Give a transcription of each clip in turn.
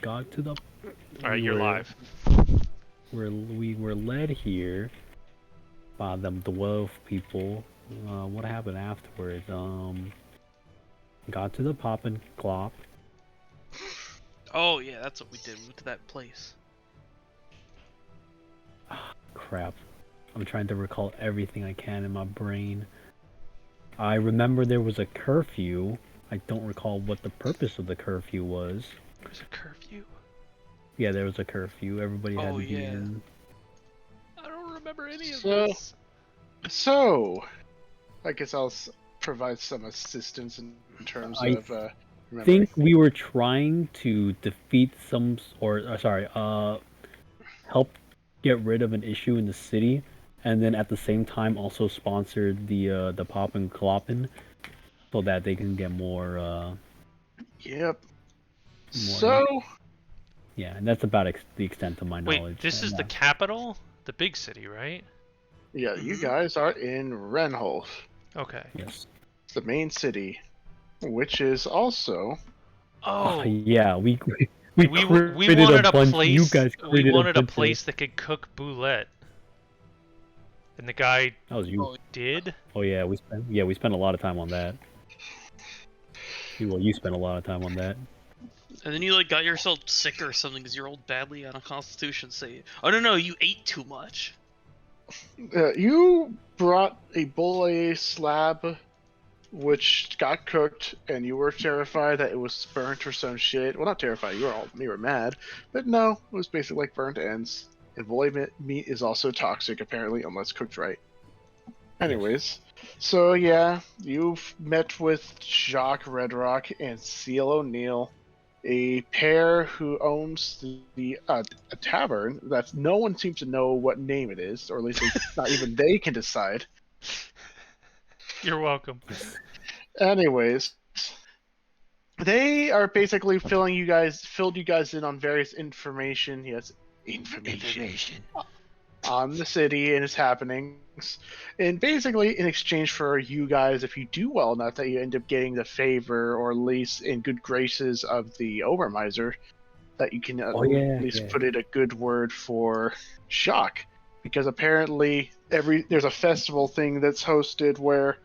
got to the. All right, you're live. We were led here by them dwarf people. What happened afterwards? Got to the pop and clop. Oh yeah, that's what we did. We went to that place. Crap. I'm trying to recall everything I can in my brain. I remember there was a curfew. I don't recall what the purpose of the curfew was. There's a curfew. Yeah, there was a curfew. Everybody had to be yeah. in. I don't remember any of this. So, I guess I'll provide some assistance in terms of I think we were trying to defeat help get rid of an issue in the city, and then at the same time also sponsored the pop and cloppin, so that they can get more. Yep. More, so. Yeah, and that's about the extent of my knowledge. Wait, this is the capital, the big city, right? Yeah, you guys are in Renholf. Okay. Yes. It's the main city, which is also. Oh. Yeah, we wanted a bunch. place. You guys We wanted a bunch place that could cook boulette. And the guy that was you. did. Oh yeah, we spent a lot of time on that. Well, you spent a lot of time on that. And then you like got yourself sick or something because you rolled badly on a Constitution save. Oh no, you ate too much. You brought a bulle slab, which got cooked, and you were terrified that it was burnt or some shit. Well, not terrified. You were mad, but no, it was basically like burnt ends. And bulle meat is also toxic, apparently, unless cooked right. Anyways, so yeah, you've met with Jacques Redrock and Seal O'Neill, a pair who owns a tavern that no one seems to know what name it is, or at least not even they can decide. You're welcome. Anyways, they are basically filled you guys in on various information. Yes, information on the city and its happenings, and basically in exchange for you guys, if you do well enough, that you end up getting the favor or at least in good graces of the Overmiser, that you can at least put in a good word for Jacques, because apparently there's a festival thing that's hosted where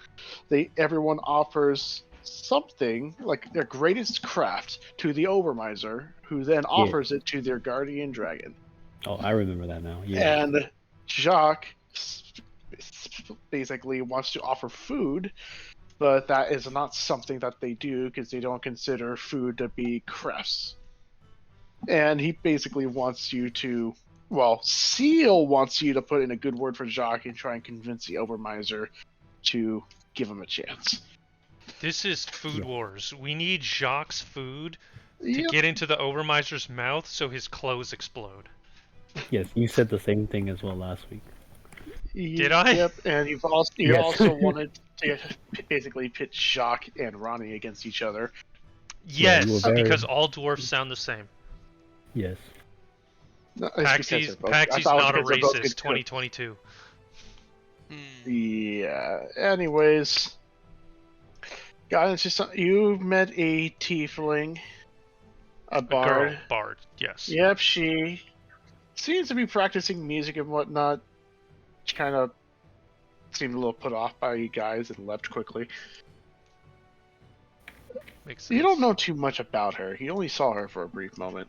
everyone offers something like their greatest craft to the Overmiser, who then offers it to their guardian dragon. Oh, I remember that now. Yeah. And Jacques basically wants to offer food, but that is not something that they do because they don't consider food to be crafts. And he basically wants you to, Seal wants you to put in a good word for Jacques and try and convince the Overmiser to give him a chance. This is Food Wars. We need Jacques' food to get into the Overmiser's mouth so his clothes explode. Yes, you said the same thing as well last week. Did I? Yep, and you also wanted to basically pit Jacques and Ronnie against each other. Yes, because all dwarfs sound the same. Yes. No, Paxy's not a racist. 2022. Yeah. Anyways, guys, you met a tiefling, a bard. Girl, bard. Yes. Yep, she seems to be practicing music and whatnot. She kind of seemed a little put off by you guys and left quickly. Makes sense. You don't know too much about her. You only saw her for a brief moment.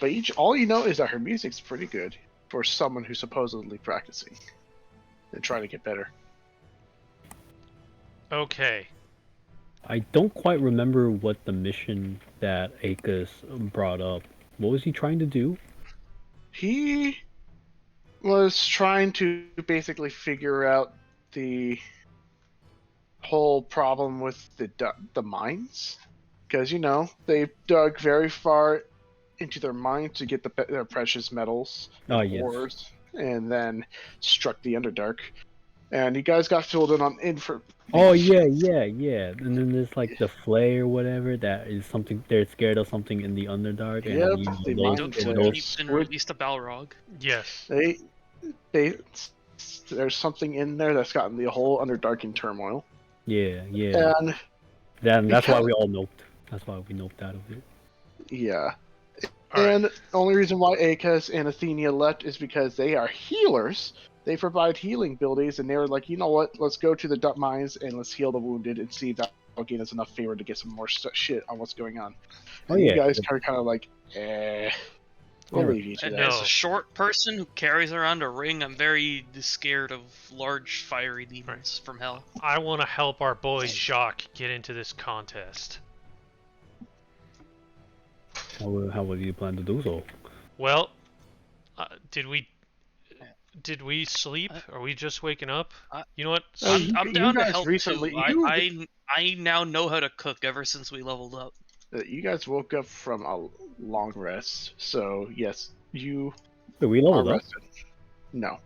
But all you know is that her music's pretty good for someone who's supposedly practicing and trying to get better. Okay. I don't quite remember what the mission that Akis brought up. What was he trying to do? He was trying to basically figure out the whole problem with the mines, because they dug very far into their mines to get their precious metals, ores, and then struck the Underdark. And you guys got filled in on info. Oh yeah. And then there's like the Flay or whatever. That is something they're scared of, something in the Underdark. Yep, and the and released a Balrog. Yes. There's something in there that's gotten the whole Underdark in turmoil. Yeah. And that's why we all noped. That's why we noped out of it. Yeah. All right. And the only reason why Akaz and Athenia left is because they are healers. They provide healing abilities, and they were like, you know what? Let's go to the dump mines and let's heal the wounded and see if that will gain us enough favor to get some more shit on what's going on. Oh And yeah. you guys are kind of like, we'll Yeah. leave you to And that. as No. a short person who carries around a ring, I'm very scared of large fiery demons from hell. I want to help our boy Jacques get into this contest. How would you plan to do so? Well, did we sleep? Are we just waking up? You know what? I'm down to guys help recently- too. I now know how to cook ever since we leveled up. You guys woke up from a long rest, so yes, you Wait, we are leveled up. rested. No.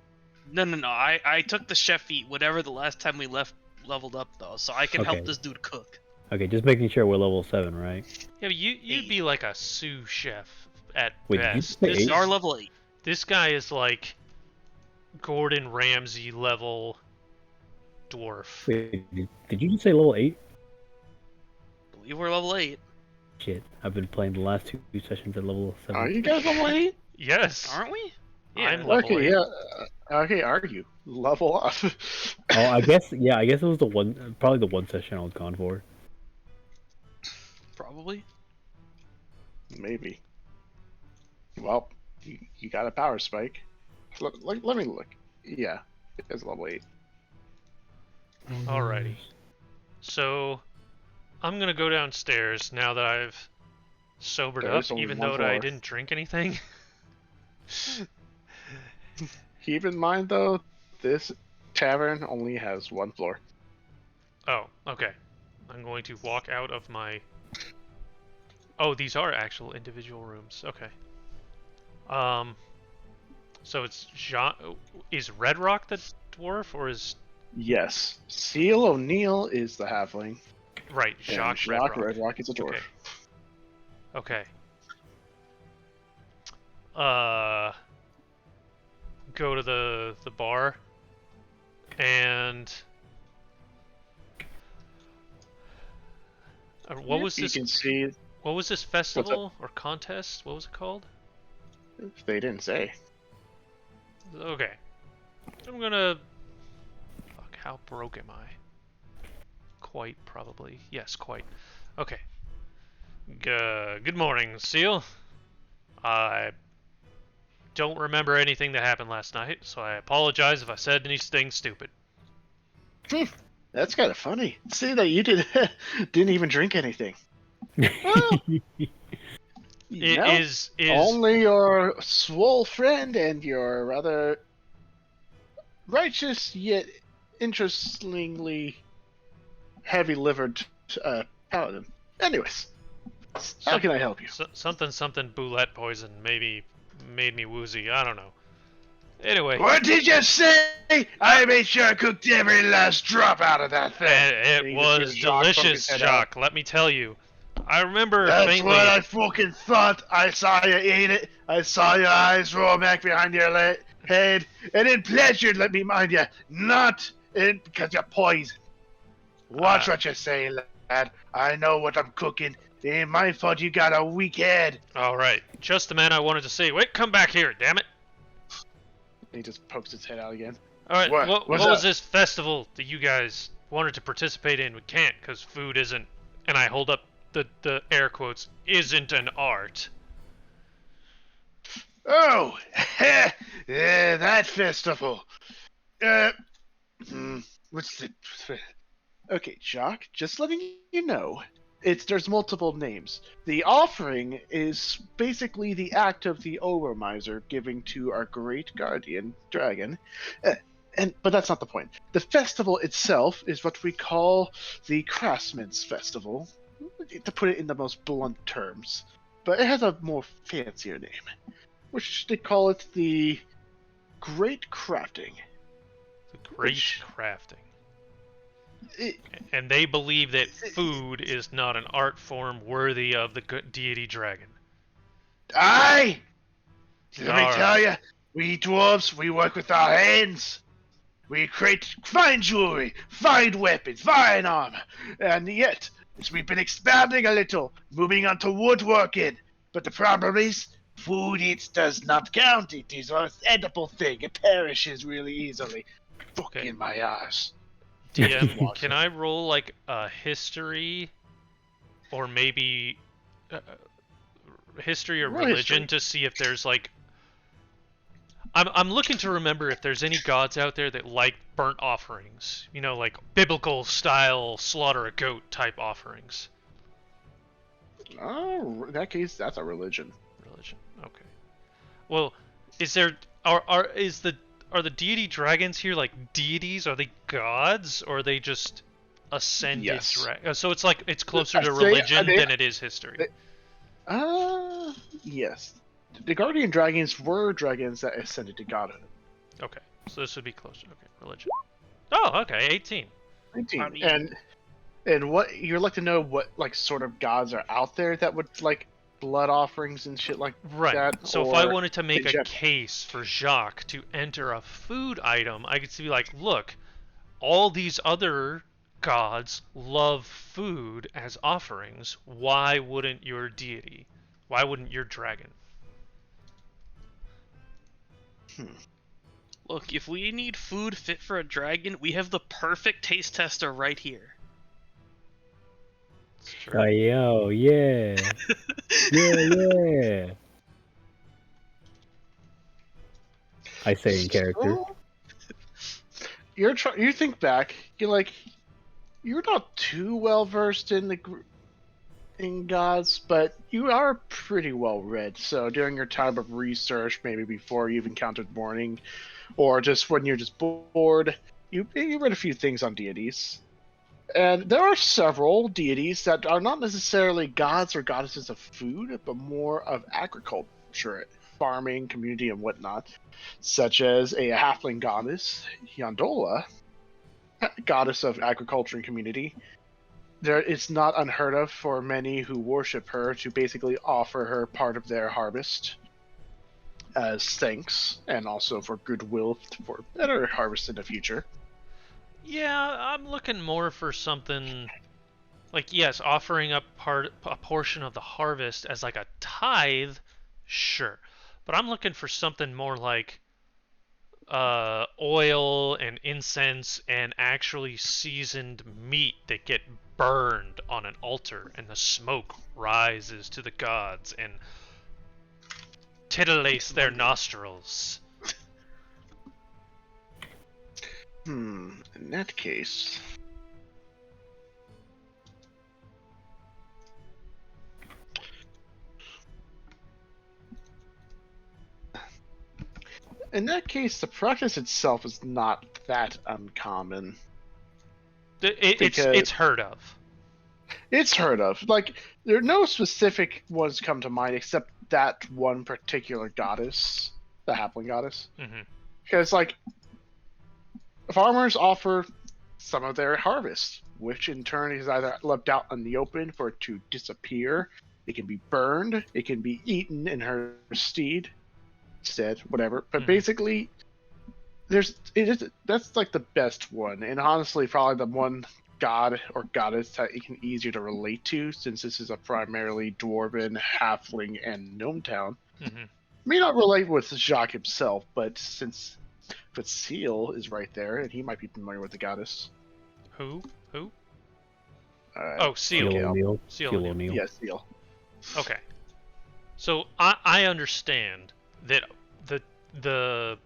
No. I took the chef eat whatever the last time we leveled up though, so I can Okay. help this dude cook. Okay, just making sure we're level 7, right? Yeah, but you'd be like a sous chef at Wait, did you best. say This eight? is, Our level 8. this guy is like Gordon Ramsay level dwarf. Wait, did you just say level 8? I believe we're level 8. Shit, I've been playing the last 2 sessions at level 7. Are you guys level 8? Yes. Aren't we? I'm level Okay, 8. yeah. Okay, are you? Level up. Oh, I guess it was probably the one session I was gone for. Probably. Maybe. Well, you got a power spike. Let me look. Yeah, it's level 8. Alrighty. So, I'm gonna go downstairs now that I've sobered There's up, only even one though I floor. didn't drink anything. Keep in mind, though, this tavern only has 1 floor. Oh, okay. I'm going to walk out of my... Oh, these are actual individual rooms. Okay. So it's Jean... Is Red Rock the dwarf, or is... Yes, Seal O'Neill is the halfling, Right, and Jacques Jacques Red Rock. is a dwarf. Okay. Go to the bar, and... what was You this? can see What was this festival or contest? What was it called? they didn't say. Okay. I'm gonna... Fuck, how broke am I? Quite, probably. Yes, quite. Okay. Good morning, Seal. I don't remember anything that happened last night, so I apologize if I said anything stupid. That's kind of funny. See that you didn't even drink anything. Well, It no, is only your swole friend and your rather righteous yet interestingly heavy-livered paladin. Anyways, how can I help you? something boulette poison maybe made me woozy. I don't know. Anyway, What did you say? I made sure I cooked every last drop out of that thing. it He was just Jacques poke delicious, his head Jacques. Let me tell you. I remember That's faintly. what I fucking thought. I saw you eat it. I saw your eyes roll back behind your head. And in pleasure, let me mind you, not because you're poisoned. Watch what you say, lad. I know what I'm cooking. It ain't my fault you got a weak head. All right, just the man I wanted to see. Wait, come back here, damn it! He just pokes his head out again. All right, What? what What's was up? this festival that you guys wanted to participate in? We can't because food isn't. And I hold up the air quotes isn't an art. Oh, yeah, that festival. What's the... Okay, Jacques, just letting you know, there's multiple names. The offering is basically the act of the Overmiser giving to our great guardian dragon, but that's not the point. The festival itself is what we call the Craftsman's Festival, to put it in the most blunt terms, but it has a more fancier name, which they call it the Great Crafting. The great crafting. It, And they believe that food is not an art form worthy of the deity dragon. Aye! Let me Alright. tell you, we dwarves, we work with our hands. We create fine jewelry, fine weapons, fine armor. And yet, as we've been expanding a little, moving on to woodworking, But the problem is, food it does not count. It is an edible thing. It perishes really easily. Okay. Fucking my ass. DM, can I roll like a history, or maybe history or Roll religion history. to see if there's like. I'm looking to remember if there's any gods out there that like burnt offerings. You know, like biblical style slaughter a goat type offerings. Oh, in that case, that's a religion. Religion. Okay. Well, is there are the deity dragons here like deities? Are they gods, or are they just ascended Yes. so it's like it's closer to They- religion they- than it is history. Yes. The guardian dragons were dragons that ascended to godhood. Okay, so this would be closer. Okay, religion. Oh, okay, 18. 19. I mean- And what you'd like to know what like sort of gods are out there that would like blood offerings and shit like Right. that. So if I or wanted to make in a general? case for Jacques to enter a food item, I could be like, look, all these other gods love food as offerings. Why wouldn't your deity? Why wouldn't your dragon? Look, if we need food fit for a dragon, we have the perfect taste tester right here. It's true. Yo, yeah. Yeah. I say in character. So, you think back, you're not too well versed in in gods, but you are pretty well read. So during your time of research, maybe before you've encountered mourning, or just when you're just bored, you read a few things on deities. And there are several deities that are not necessarily gods or goddesses of food, but more of agriculture, farming, community, and whatnot, such as a halfling goddess, Yondola, goddess of agriculture and community. It's not unheard of for many who worship her to basically offer her part of their harvest as thanks, and also for goodwill for better harvest in the future. Yeah, I'm looking more for something like, yes, offering up a portion of the harvest as like a tithe, sure. But I'm looking for something more like oil and incense and actually seasoned meat that get burned on an altar and the smoke rises to the gods and titillates their nostrils. In that case. In that case, the practice itself is not that uncommon. It's heard of. It's heard of. Like, there are no specific ones come to mind except that one particular goddess, the halfling goddess. Mhm. Because, like, farmers offer some of their harvest, which in turn is either left out in the open for it to disappear, it can be burned, it can be eaten in her stead, whatever. But basically, that's like the best one, and honestly, probably the one god or goddess that it can easier to relate to, since this is a primarily dwarven, halfling, and gnome town. Mhm. May not relate with Jacques himself, but since Seal is right there, and he might be familiar with the goddess. Who? Oh, Seal. okay, O'Neill. Seal Seal O'Neill. O'Neill. yeah, Seal. Okay. So I understand that the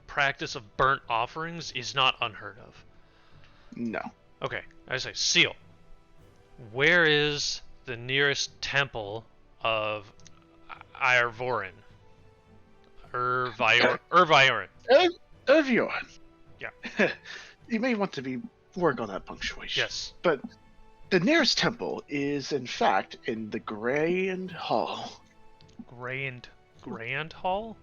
practice of burnt offerings is not unheard of. No. Okay, I say Seal. Where is the nearest temple of Irvorin? Irviorin. Ervion. Yeah. You may want to work on that punctuation. Yes. But the nearest temple is, in fact, in the Grand Hall. Grand Hall?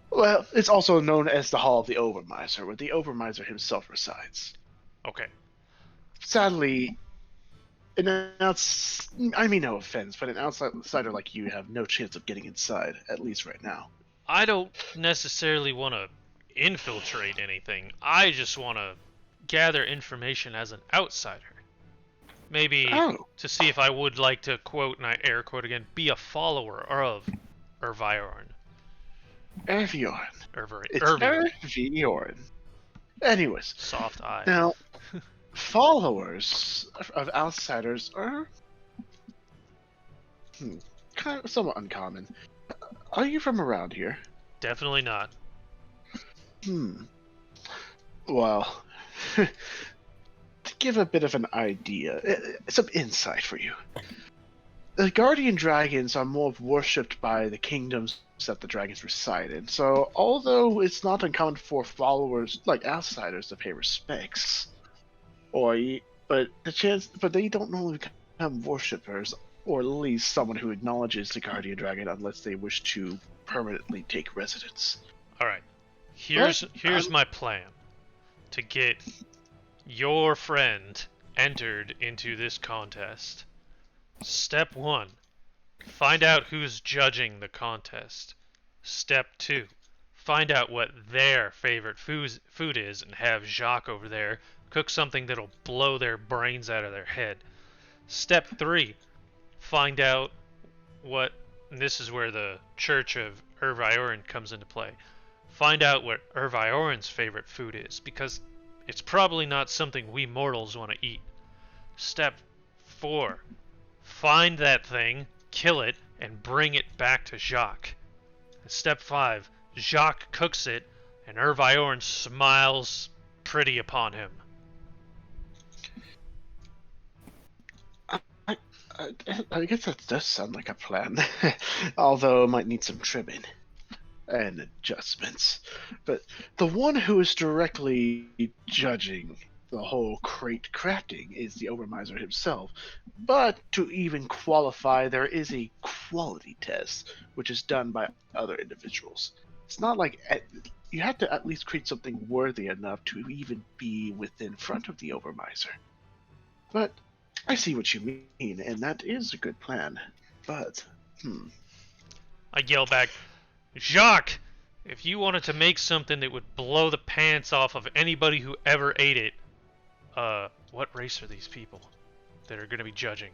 Well, it's also known as the Hall of the Overmiser, where the Overmiser himself resides. Okay. Sadly, I mean no offense, but an outsider like you have no chance of getting inside, at least right now. I don't necessarily want to infiltrate anything. I just want to gather information as an outsider. Maybe Oh. to see if I would like to quote, and I air quote again, be a follower of Erviorn. Erviorn. It's Erviorn. Erviorn. Anyways, Soft I. now, followers of outsiders are kind of somewhat uncommon. Are you from around here? Definitely not. Well, to give a bit of an idea, some insight for you. The guardian dragons are more worshipped by the kingdoms that the dragons reside in. So, although it's not uncommon for followers like outsiders to pay respects, but they don't normally become worshippers, or at least someone who acknowledges the guardian dragon unless they wish to permanently take residence. All right. Here's my plan to get your friend entered into this contest. Step 1. Find out who's judging the contest. Step 2. Find out what their favorite food is and have Jacques over there cook something that'll blow their brains out of their head. Step 3. Find out what, and this is where the Church of Erviorn comes into play. Find out what Erviorn's favorite food is, because it's probably not something we mortals want to eat. Step 4. Find that thing, kill it, and bring it back to Jacques. And step 5. Jacques cooks it, and Erviorn smiles pretty upon him. I guess that does sound like a plan, although it might need some trimming and adjustments. But the one who is directly judging the whole crate crafting is the Overmiser himself. But to even qualify, there is a quality test, which is done by other individuals. It's not like you have to at least create something worthy enough to even be within front of the Overmiser. But I see what you mean, and that is a good plan. But, I yell back, Jacques, if you wanted to make something that would blow the pants off of anybody who ever ate it, what race are these people that are going to be judging?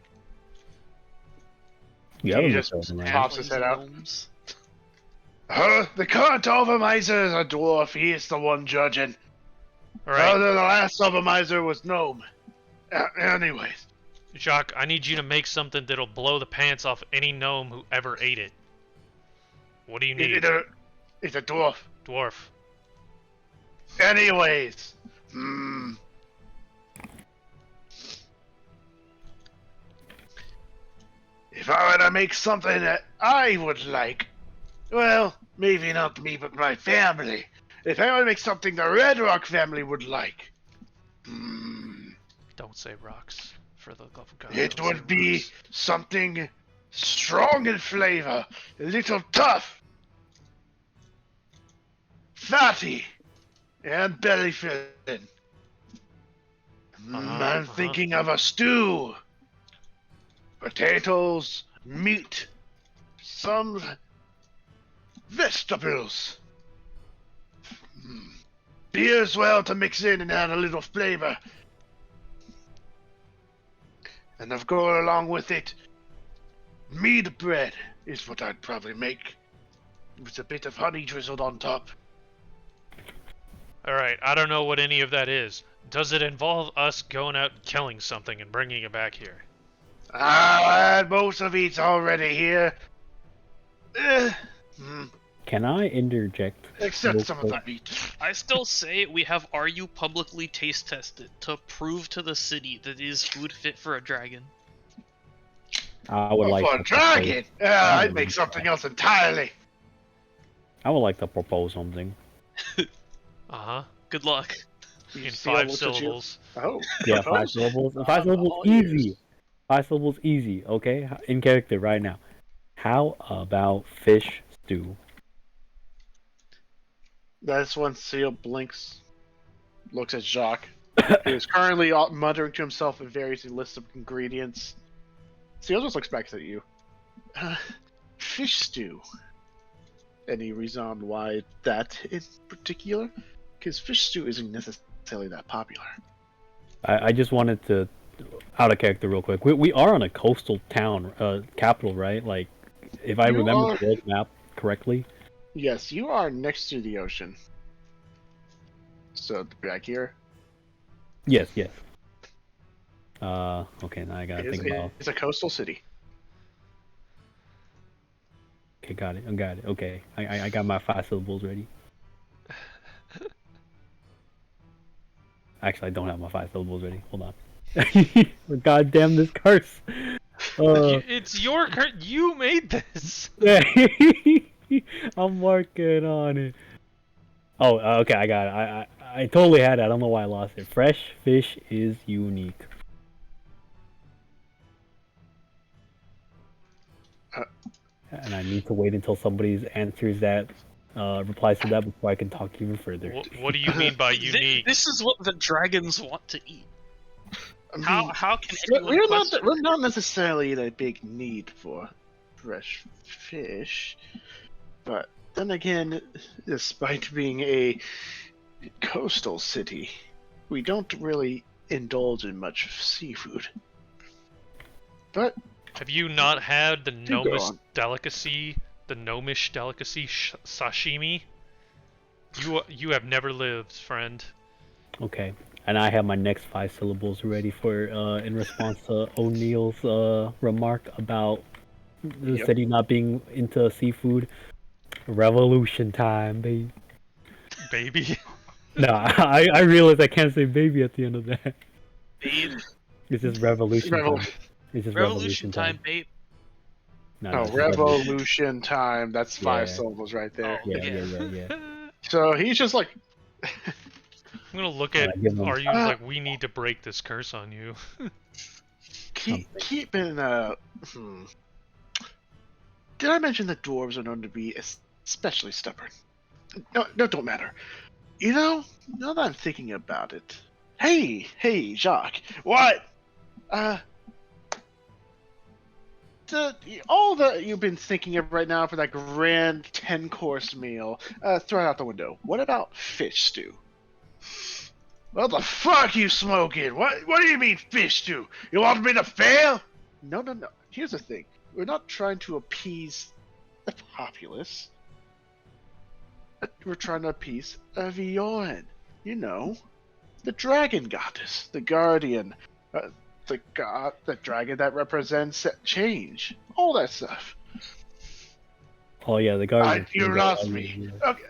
Yeah, he just pops his head out. The current Overmiser is a dwarf. He is the one judging. All right, The last Overmiser was gnome. Anyways. Jacques, I need you to make something that'll blow the pants off any gnome who ever ate it. What do you need? It's a dwarf. Dwarf. Anyways. If I were to make something that I would like, well, maybe not me, but my family. If I were to make something the Red Rock family would like, Don't say rocks, for the love of God. it would be something strong in flavor, a little tough, fatty, and belly filling. I'm thinking of a stew. Potatoes, meat, some vegetables. Beer as well to mix in and add a little flavor. And of course, along with it, mead bread is what I'd probably make, with a bit of honey drizzled on top. Alright, I don't know what any of that is. Does it involve us going out and killing something and bringing it back here? Most of it's already here. Can I interject? Except some of the meat. I still say we have Are You Publicly Taste Tested to prove to the city that it is food fit for a dragon. I would like for a to dragon? propose- I'd make something else entirely. I would like to propose something. Uh-huh. Good luck. In Seal 5 looks at you. syllables. Oh. Yeah, 5 syllables. 5 syllables all ears. easy. 5 syllables easy, okay? In character right now. How about fish stew? That's when Seal blinks, looks at Jacques, who is currently muttering to himself in various lists of ingredients. Seal just looks back at you. Fish stew. Any reason on why that in particular? Because fish stew isn't necessarily that popular. I just wanted to... out of character real quick. We are on a coastal town, capital, right? Like, if I You remember are- the world map correctly. Yes, you are next to the ocean. So back here, Yes, yes. Okay, now I gotta think about. it's a coastal city. Okay, got it. I got it. Okay, I got my 5 syllables ready. Actually, I don't have my 5 syllables ready. Hold on. God damn this curse. It's your you made this. Yeah. I'm working on it. Oh, okay, I got it. I totally had it. I don't know why I lost it. Fresh fish is unique. And I need to wait until somebody answers that, replies to that before I can talk even further. What do you mean by unique? This is what the dragons want to eat. I mean, How can anyone question? we're not necessarily in a big need for fresh fish, but then again, despite being a coastal city, we don't really indulge in much seafood. But Have you not had the Do go gnomish on. delicacy, sashimi? You have never lived, friend. Okay. And I have my next 5 syllables ready for, in response to O'Neill's, remark about the Yep. city not being into seafood. Revolution time, baby. Baby. No, I realize I can't say baby at the end of that. Babe. It's just revolution Revol- time. It's just Revolution time, babe. No, oh, it's just revolution. revolution time. That's 5 Yeah. syllables right there. Oh. Yeah. So he's just like, I'm gonna look at. Alright, give him- Are you Uh, like we need to break this curse on you? keeping Did I mention that dwarves are known to be especially stubborn? No, don't matter. You know, now that I'm thinking about it. Hey, Jacques. What? All that you've been thinking of right now for that grand 10-course meal, throw it out the window. What about fish stew? What the fuck you smoking? What do you mean fish stew? You want me to fail? No. Here's the thing. We're not trying to appease the populace. We're trying to appease Viorn. You know, the dragon goddess, the guardian, the dragon that represents change, all that stuff. Oh yeah, the guardian. You lost me. Okay.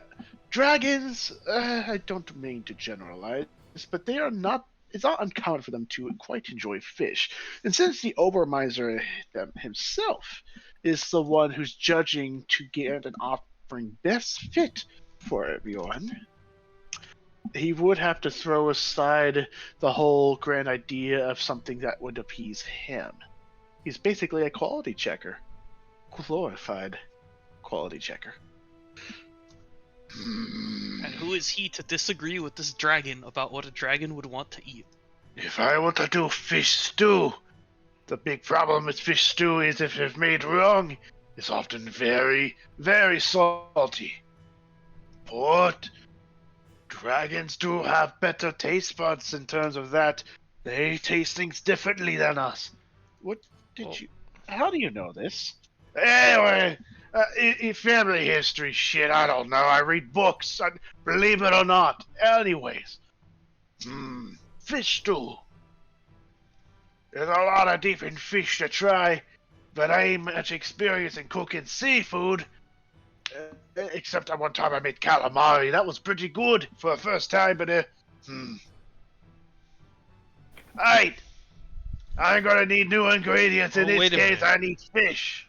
Dragons, I don't mean to generalize, but they are not. It's not uncommon for them to quite enjoy fish. And since the Obermeister himself is the one who's judging to get an offering best fit for everyone, he would have to throw aside the whole grand idea of something that would appease him. He's basically a quality checker. Glorified quality checker. And who is he to disagree with this dragon about what a dragon would want to eat? If I want to do fish stew, the big problem with fish stew is if it's made wrong, it's often very, very salty. But dragons do have better taste buds in terms of that. They taste things differently than us. What did you... How do you know this? Anyway, family history shit, I don't know. I read books, believe it or not. Anyways. Fish stew. There's a lot of different fish to try, but I ain't much experience in cooking seafood. Except that one time I made calamari. That was pretty good for a first time, but Alright. I'm gonna need new ingredients. In this case, I need fish.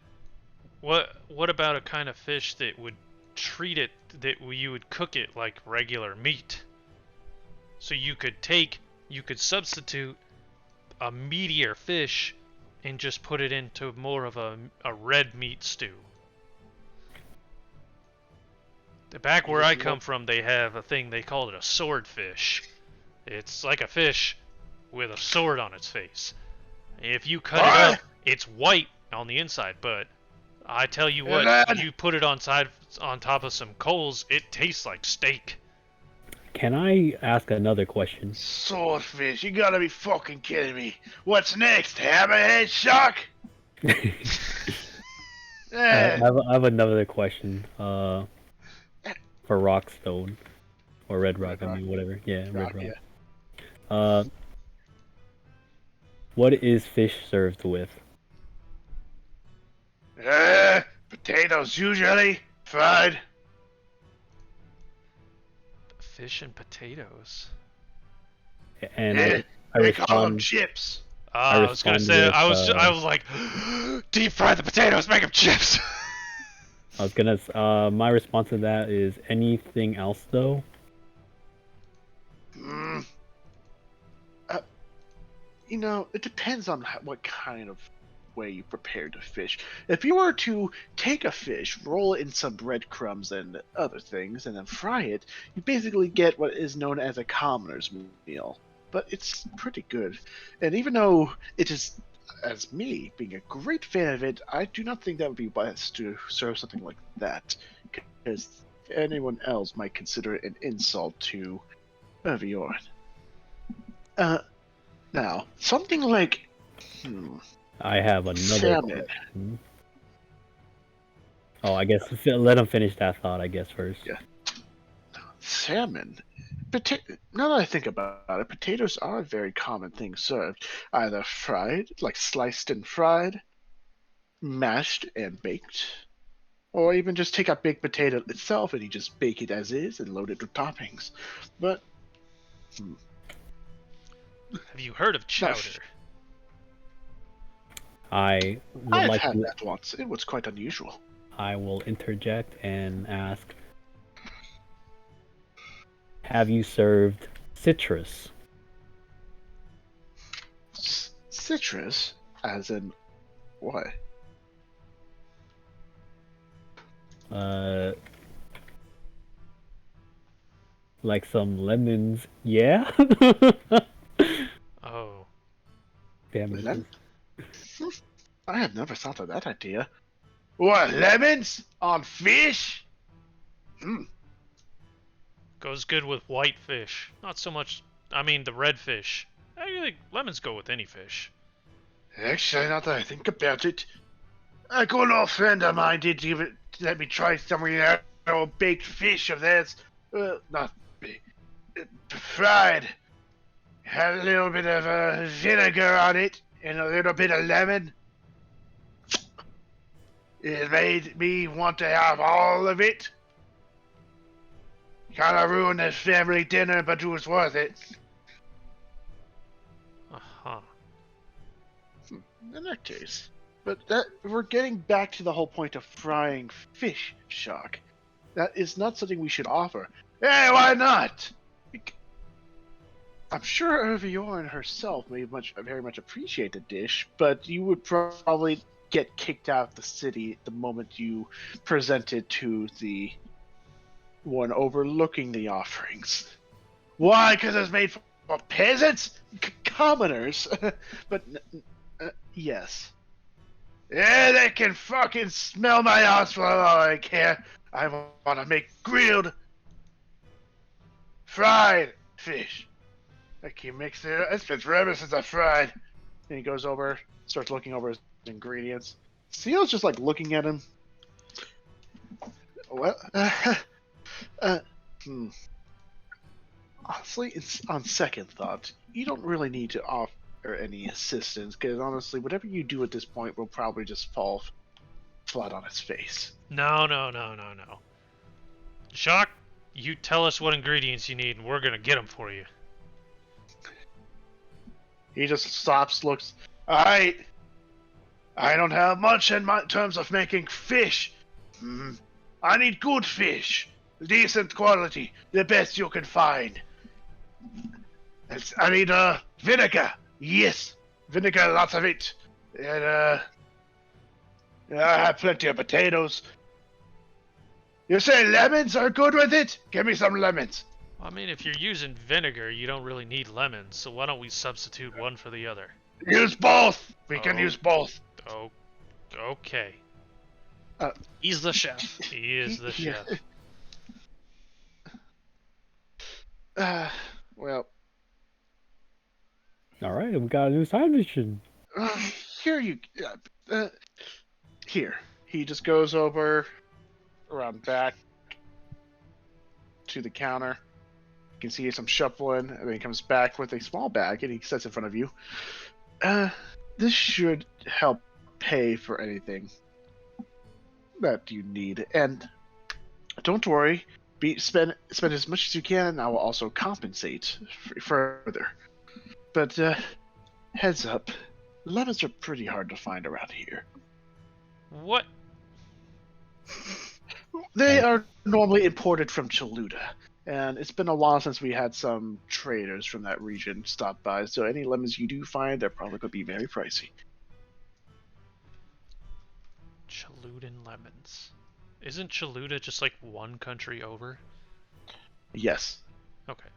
What about a kind of fish that would treat it, that you would cook it like regular meat? So you could substitute a meatier fish and just put it into more of a red meat stew. Back where I come from, they have a thing, they call it a swordfish. It's like a fish with a sword on its face. If you cut it up, it's white on the inside, but I tell you what, you put it on top of some coals, it tastes like steak. Can I ask another question? Swordfish, you gotta be fucking kidding me. What's next? Hammerhead shark? Eh, I have another question. For Rockstone or Red Rock, Red Rock. whatever. Yeah, Red Rock. Yeah. Uh, what is fish served with? Potatoes usually fried. Fish and potatoes. And Eh, I they call them respond. chips. I I was gonna respond say, with, I was like, deep fry the potatoes, make them chips. I was gonna. My response to that is anything else though. Mm, it depends on what kind of way you prepare the fish. If you were to take a fish, roll it in some breadcrumbs and other things, and then fry it, you basically get what is known as a commoner's meal. But it's pretty good. And even though it is, as me, being a great fan of it, I do not think that would be best to serve something like that. Because anyone else might consider it an insult to Bjorn. Now, something like I have another salmon. question. Oh, I guess let him finish that thought. I guess first. Yeah. Salmon. Now that I think about it, potatoes are a very common thing served. Either fried, like sliced and fried, mashed and baked, or even just take a baked potato itself and you just bake it as is and load it with toppings. But Have you heard of chowder? I would I've like had to. that once. It was quite unusual. I will interject and ask: have you served citrus? Citrus, as in what? Uh, like some lemons? Yeah. Oh, Damn it. Lemon? I have never thought of that idea. What, lemons? On fish? goes good with white fish. Not so much. I mean, the red fish. I think lemons go with any fish. Actually, now that I think about it, a good old friend of mine did let me try some of that old baked fish of theirs. Not baked, fried. Had a little bit of vinegar on it and a little bit of lemon. It made me want to have all of it. Kind of ruined the family dinner, but it was worth it. Uh-huh. In that case. But we're getting back to the whole point of frying fish, Shock. That is not something we should offer. Hey, why not? I'm sure Irviorn herself may very much appreciate the dish, but you would probably get kicked out of the city the moment you present it to the one overlooking the offerings. Why? Because it's made for peasants? Commoners? But yes. Yeah, they can fucking smell my ass for all I care. I want to make grilled, fried fish. I can mix it. It's been forever since I fried. And he goes over, starts looking over his ingredients. Seal's just like looking at him. Well, honestly, it's on second thought. You don't really need to offer any assistance, because honestly, whatever you do at this point will probably just fall flat on its face. No. Shock, you tell us what ingredients you need, and we're gonna get them for you. He just stops, looks. Alright. I don't have much in terms of making fish. I need good fish. Decent quality. The best you can find. I need vinegar. Yes. Vinegar, lots of it. And I have plenty of potatoes. You say lemons are good with it? Give me some lemons. I mean, if you're using vinegar, you don't really need lemons, so why don't we substitute one for the other? Use both. We can use both. Oh, okay. He's the chef. He is the chef. Uh, well, All right, we got a new side mission. here you. Uh, here. He just goes over around back to the counter. You can see some shuffling, and then he comes back with a small bag, and he sets in front of you. This should help pay for anything that you need, and don't worry. Spend as much as you can, and I will also compensate further. But heads up, lemons are pretty hard to find around here. What? They Okay. are normally imported from Chaluda, and it's been a while since we had some traders from that region stop by, so any lemons you do find, they're probably going to be very pricey. Chaludan lemons. Isn't Chaluda just like one country over? Yes. Okay.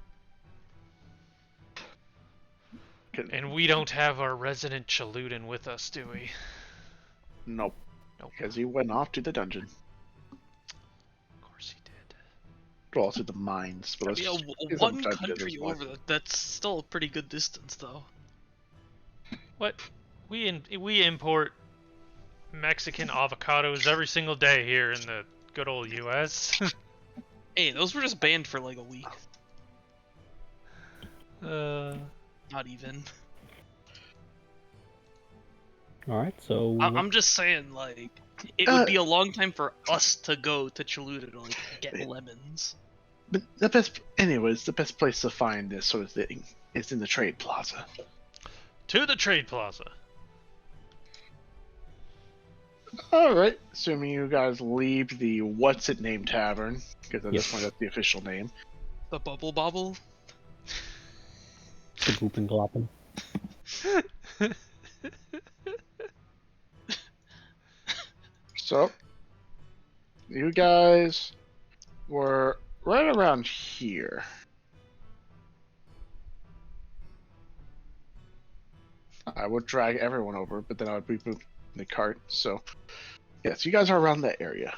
Can- And we don't have our resident Chaludan with us, do we? Nope. Nope. Because he went off to the dungeon. Of course he did. Well, to the mines. But Yeah, it's one sometimes country there's one. over that's still a pretty good distance, though. What? We import Mexican avocados every single day here in the good old U.S. Hey, those were just banned for like a week. Not even. All right, so I'm just saying, like, it would be a long time for us to go to Chaluda to like get lemons. But the best place to find this sort of thing is in the trade plaza. To the trade plaza. All right, assuming you guys leave the What's It Name Tavern, because at this Yes. point that's the official name. The Bubble Bobble. the booping glopping. So, you guys were right around here. I would drag everyone over, but then I would reboot the cart. So, yes, you guys are around that area.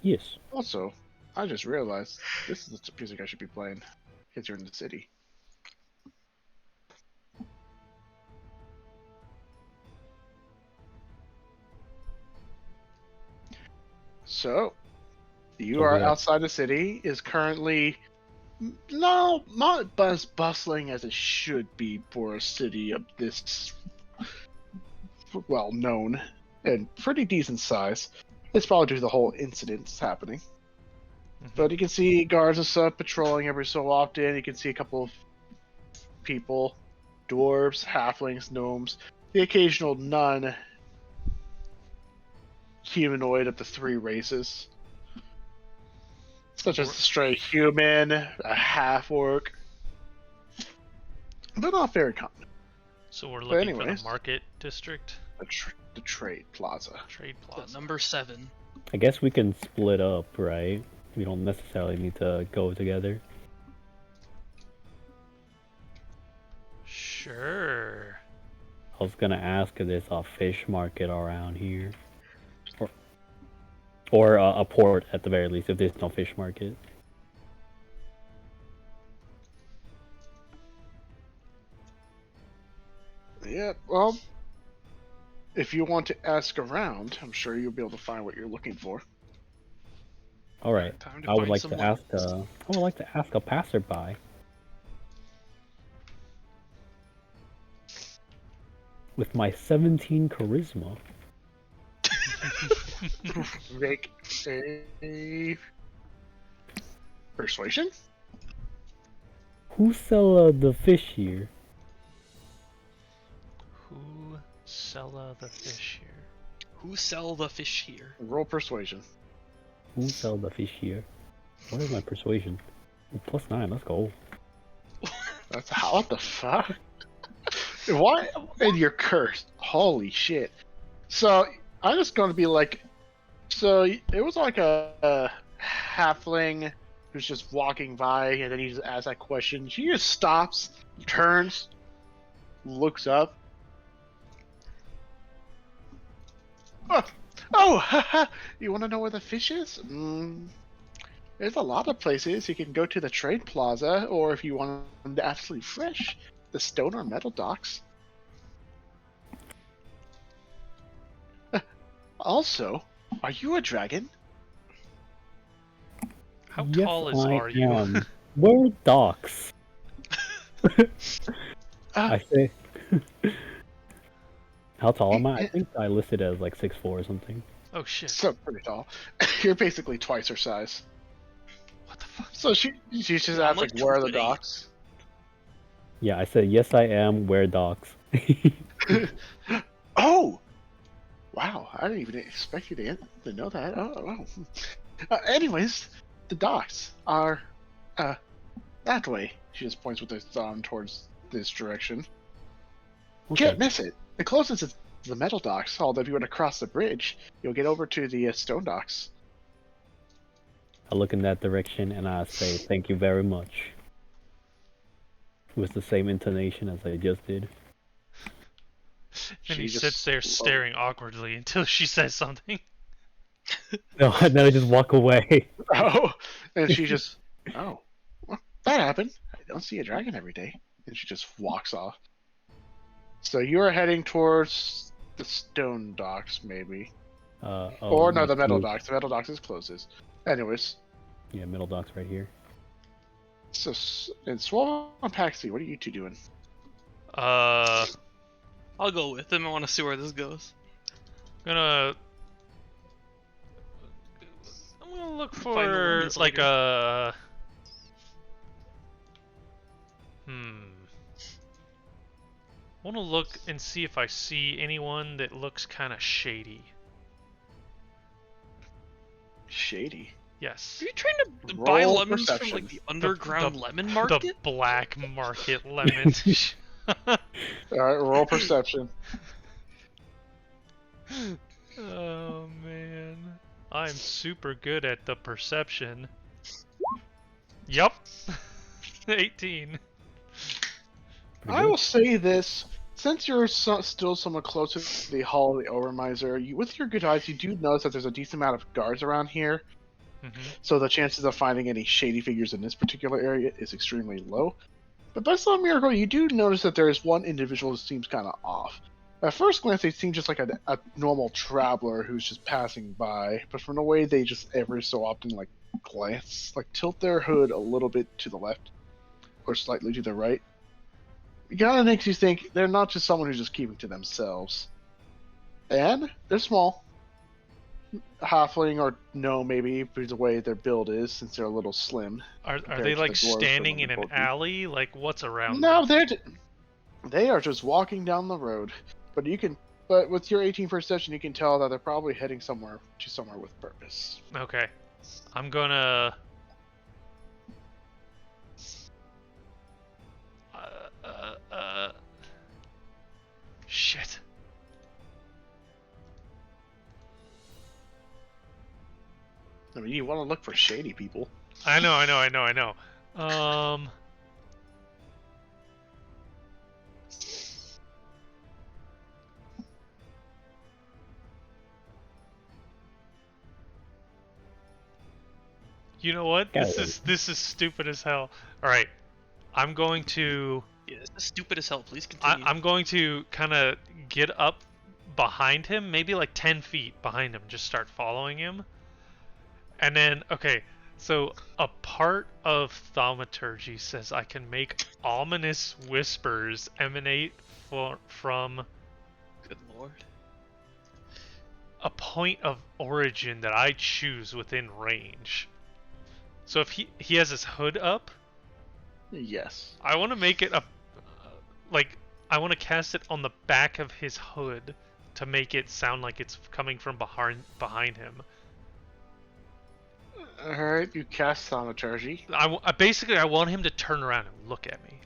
Yes. Also, I just realized this is the music I should be playing because you're in the city. So, you Over are there. outside the city. Is currently not as bustling as it should be for a city of this well known and pretty decent size. It's probably due to the whole incident that's happening. But you can see guards and stuff patrolling every so often. You can see a couple of people, dwarves, halflings, gnomes, the occasional nun humanoid of the three races, such as a stray human, a half orc. They're not very common. So we're looking for the anyways. market district? The trade plaza. Trade The plaza. number 7. I guess we can split up, right? We don't necessarily need to go together. Sure. I was gonna ask if there's a fish market around here, or a port at the very least, if there's no fish market. Yeah, well, if you want to ask around, I'm sure you'll be able to find what you're looking for. All right. Time to I would find like some to ask. lemons. I would like to ask a passerby. With my 17 charisma, Make a persuasion. who sell the fish here? Who sell the fish here? Who sell the fish here? Roll persuasion. Who sell the fish here? What is my persuasion? Ooh, +9. Let's go. That's what the fuck? Why? And you're cursed. Holy shit. So I'm just going to be like, so it was like a halfling who's just walking by, and then he just asks that question. She just stops, turns, looks up. Oh, haha, you want to know where the fish is? There's a lot of places. You can go to the trade plaza, or if you want them absolutely fresh, the stone or metal docks. Also, are you a dragon? How Yes, tall I are you? am. Where are docks? Uh, I say. How tall am I? I eh, think I listed as like 6'4" or something. Oh shit. so pretty tall. You're basically twice her size. What the fuck? So she just Yeah, I'm asks, like like, where are the 2'8". docks? Yeah, I said yes, I am. Where docks? Oh! Wow, I didn't even expect you to know that. Oh, wow. Anyways, the docks are that way. She just points with her thumb towards this direction. Okay. Can't miss it. The closest is the metal docks, although if you were to cross the bridge, you'll get over to the stone docks. I look in that direction and I say thank you very much. With the same intonation as I just did. And he She sits just there staring awkwardly until she says something. No, and then I just walk away. Oh, and she just, oh, well, that happened. I don't see a dragon every day. And she just walks off. So you're heading towards the stone docks, maybe. Oh, Or no, yes, the metal you- docks. The metal docks is closest. Anyways, Yeah, middle docks right here. so in Swallow and Paxi, what are you two doing? Uh, I'll go with him. I want to see where this goes. gonna. I'm gonna look Find the for lemons like later. a. Want to look and see if I see anyone that looks kind of shady. Shady. Yes. Are you trying to buy Roll lemons from perception. like the underground the- lemon The market? black market lemons. All right, roll perception. Oh man. I'm super good at the perception. Yup. 18. Pretty I good. will say this: since you're still somewhat closer to the Hall of the Overmiser, with your good eyes, you do notice that there's a decent amount of guards around here. So the chances of finding any shady figures in this particular area is extremely low. But by some miracle, you do notice that there is one individual who seems kind of off. At first glance, they seem just like a normal traveler who's just passing by, but from the way they just every so often like glance, like tilt their hood a little bit to the left or slightly to the right, it kind of makes you think they're not just someone who's just keeping to themselves. And they're small. Halfling or no, maybe because the way their build is, since they're a little slim. Are compared they to like the dwarves standing that in we're an bulky. alley? Like what's around No, them? they are just walking down the road. But with your 18 perception, you can tell that they're probably heading somewhere with purpose. Okay. I'm gonna shit. I mean, you want to look for shady people. I know. Um You know what? This is stupid as hell. All right. I'm going to Yeah, this is stupid as hell. Please continue. I'm going to kind of get up behind him, maybe like 10 feet behind him, just start following him. And then, okay, so a part of thaumaturgy says I can make ominous whispers emanate from Good lord. a point of origin that I choose within range. So if he has his hood up, Yes. I want to make it like I want to cast it on the back of his hood to make it sound like it's coming from behind him. All right, you cast thaumaturgy. Basically I want him to turn around and look at me.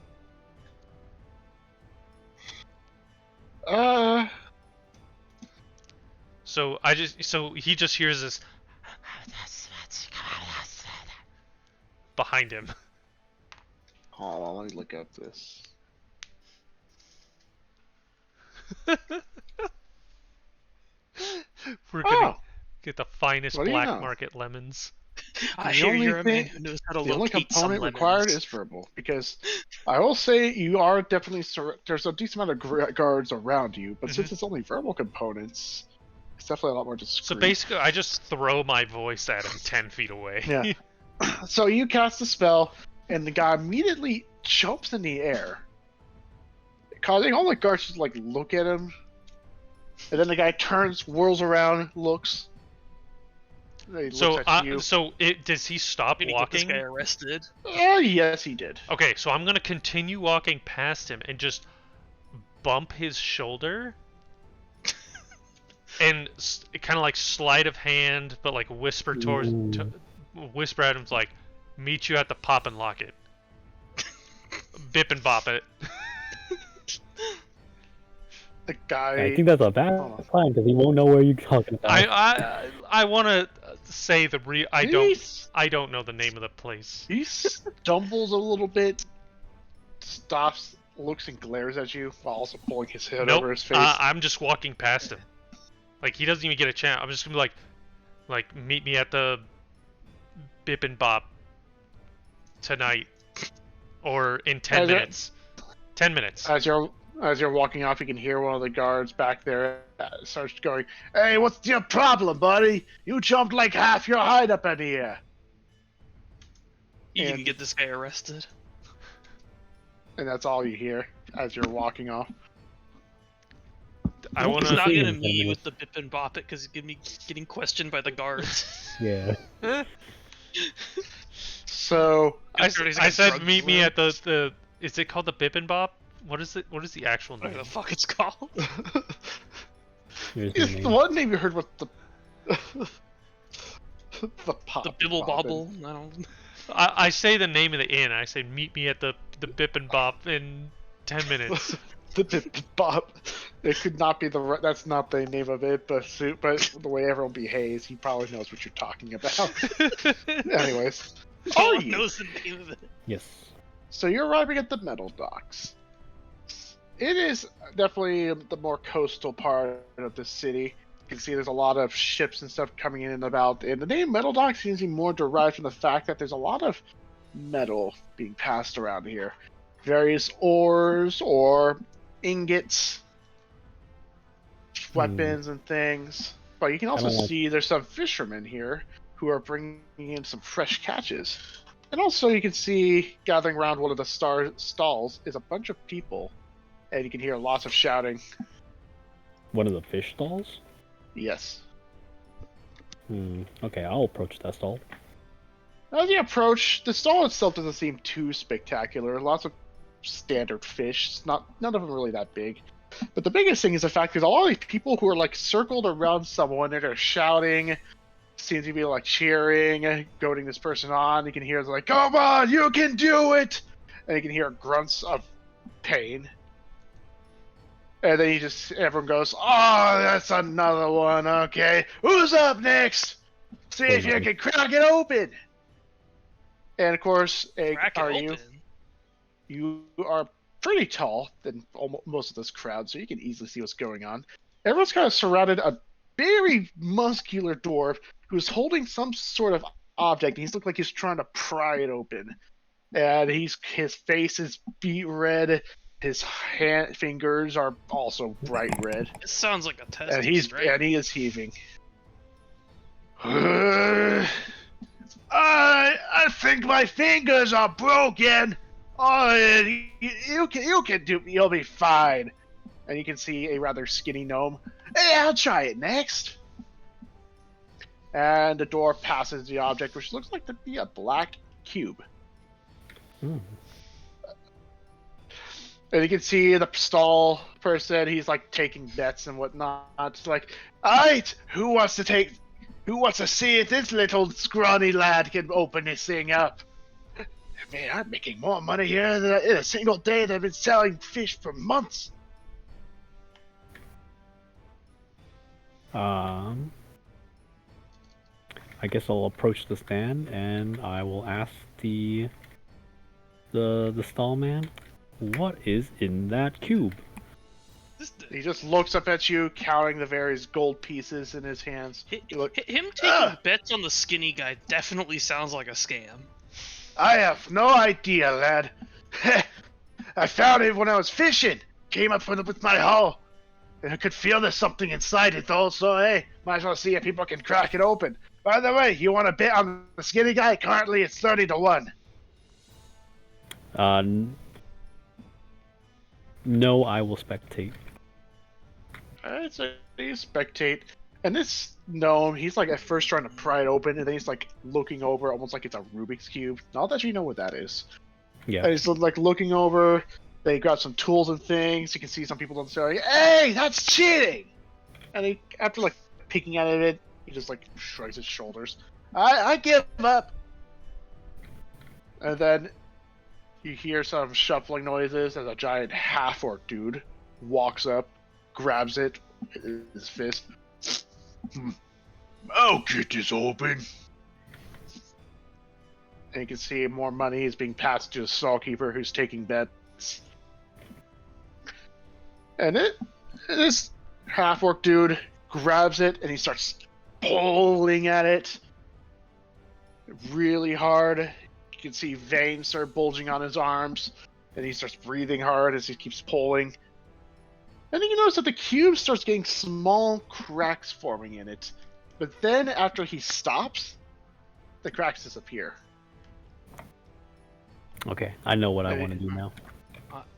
So he just hears this behind him. Hold on, let me look up this. We're gonna Oh, get the finest what do you black know? market lemons. I The hear only you're a man thing- who knows how to The only locate some component required lemons. is verbal, because I will say you are definitely there's a decent amount of guards around you, but since it's only verbal components, it's definitely a lot more discreet. So basically, I just throw my voice at him 10 feet away. Yeah. So you cast the spell, and the guy immediately jumps in the air, causing all the guards to like look at him, and then the guy turns, whirls around, looks. He So, looks at you. does he stop I'm gonna get this walking? guy arrested. Oh yes, he did. Okay, so I'm gonna continue walking past him and just bump his shoulder, and kind of like sleight of hand, but like whisper whisper at him like, "Meet you at the pop and lock it." Bip and bop it. The guy. I think that's a bad plan because he won't know where you're talking about. I want to say I don't know the name of the place. He stumbles a little bit, stops, looks and glares at you while also pulling his hood Nope. over his face. I'm just walking past him. Like he doesn't even get a chance. I'm just gonna be like meet me at the Bip and Bop tonight, or in 10 minutes. 10 minutes. As you're walking off, you can hear one of the guards back there starts going, "Hey, what's your problem, buddy? You jumped like half your height up in the air." You And- can get this guy arrested. And that's all you hear as you're walking off. I He's want not to. gonna meet you with the bip and bop it because he's gonna be getting questioned by the guards. Yeah. So I He's like a said drug meet me dealer. at the. Is it called the Bip and Bop? What is it? What is the actual name? Whatever the fuck it's called. Here's the it's name. the one name you heard with the the pop. The bibble poppin'. bobble. I don't. I say the name of the inn. I say meet me at the Bip and Bop in 10 minutes. The bip bop. It could not be that's not the name of it, but the way everyone behaves, he probably knows what you're talking about. Anyways, No are one you? knows the name of it. Yes. So you're arriving at the metal docks. It is definitely the more coastal part of the city. You can see there's a lot of ships and stuff coming in and about. And the name metal docks seems to be more derived from the fact that there's a lot of metal being passed around here. Various ores or ingots, weapons and things. But you can also Kinda like- see there's some fishermen here who are bringing in some fresh catches. And also you can see gathering around one of the stalls is a bunch of people. And you can hear lots of shouting. One of the fish stalls? Yes. Okay, I'll approach that stall. As you approach, the stall itself doesn't seem too spectacular. Lots of standard fish. None of them really that big. But the biggest thing is the fact there's a lot of these people who are like circled around someone and they're shouting, seems to be like cheering, goading this person on. You can hear like, "Come on, you can do it!" And you can hear grunts of pain. And then everyone goes, "Oh, that's another one, okay. Who's up next? See if you can crack it open." And of course, Crack it are open. you are pretty tall than most of this crowd, so you can easily see what's going on. Everyone's kind of surrounded a very muscular dwarf who's holding some sort of object. He's looking like he's trying to pry it open. And his face is beet red. His fingers are also bright red. It sounds like a test. And he is heaving. I think my fingers are broken. Oh, you'll be fine. And you can see a rather skinny gnome. Hey, I'll try it next. And the door passes the object, which looks like to be a black cube. And you can see the stall person, he's like taking bets and whatnot. It's like, alright, who wants to see if this little scrawny lad can open this thing up? Man, I'm making more money here than in a single day than I've been selling fish for months. I guess I'll approach the stand and I will ask the stall man, what is in that cube? He just looks up at you, counting the various gold pieces in his hands. You look, Him taking bets on the skinny guy definitely sounds like a scam. I have no idea, lad. I found it when I was fishing. Came up with my haul. And I could feel there's something inside it, though, so hey, might as well see if people can crack it open. By the way, you want to bet on the skinny guy? Currently, it's 30-1. No, I will spectate. Alright, so you spectate. And this gnome, he's like at first trying to pry it open, and then he's like looking over, almost like it's a Rubik's Cube. Not that you know what that is. Yeah. And he's like looking over. They got some tools and things. You can see some people don't say, like, "Hey, that's cheating!" And he, after like peeking at it, he just like shrugs his shoulders. I give up. And then you hear some shuffling noises as a giant half-orc dude walks up, grabs it with his fist. I'll get this open. And you can see more money is being passed to the stallkeeper who's taking bets. And this half-orc dude grabs it and he starts pulling at it really hard. You can see veins start bulging on his arms, and he starts breathing hard as he keeps pulling. And then you notice that the cube starts getting small cracks forming in it. But then after he stops, the cracks disappear. Okay, I know what I want to do now.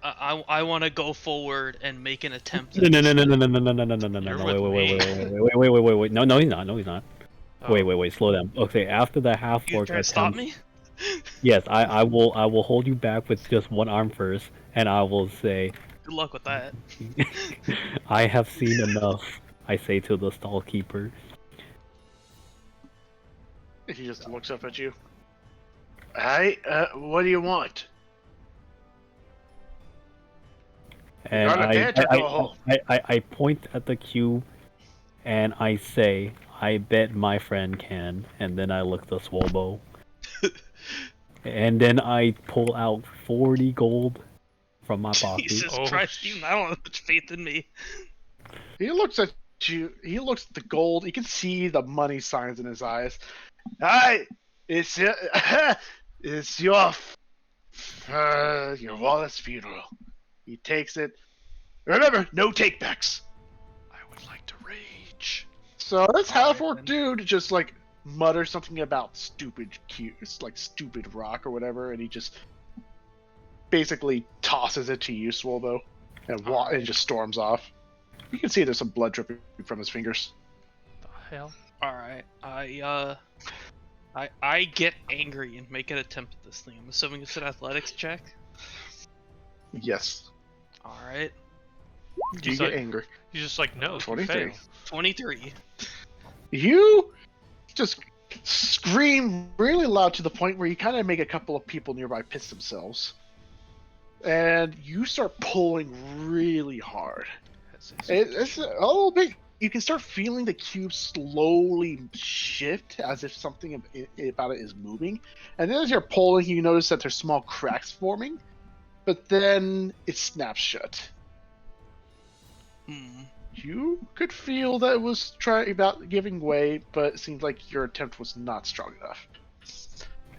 I want to go forward and make an attempt. No, wait. No, he's not. Oh. Wait, slow down. Okay, after the half You orc trying to stop me? Yes, I will hold you back with just one arm first, and I will say, Good luck with that. I have seen enough, I say to the stallkeeper. He just looks up at you. Hey, what do you want? And I point at the cube, and I say, I bet my friend can, and then I look the Swobo. And then I pull out 40 gold from my pocket. Jesus Christ, you don't have much faith in me. He looks at you. He looks at the gold. You can see the money signs in his eyes. Hi, it's your Wallace funeral. He takes it. Remember, no takebacks. I would like to rage. So this half-orc dude just like mutters something about stupid rock or whatever, and he just basically tosses it to you, Swolbo, and just storms off. You can see there's some blood dripping from his fingers. The hell? All right, I get angry and make an attempt at this thing. I'm assuming it's an athletics check. Yes. All right. You get angry. He's just like, no, 23. 23. You just scream really loud to the point where you kind of make a couple of people nearby piss themselves. And you start pulling really hard. It's a little bit. You can start feeling the cube slowly shift as if something about it is moving. And then as you're pulling, you notice that there's small cracks forming. But then it snaps shut. You could feel that it was about giving way, but it seems like your attempt was not strong enough.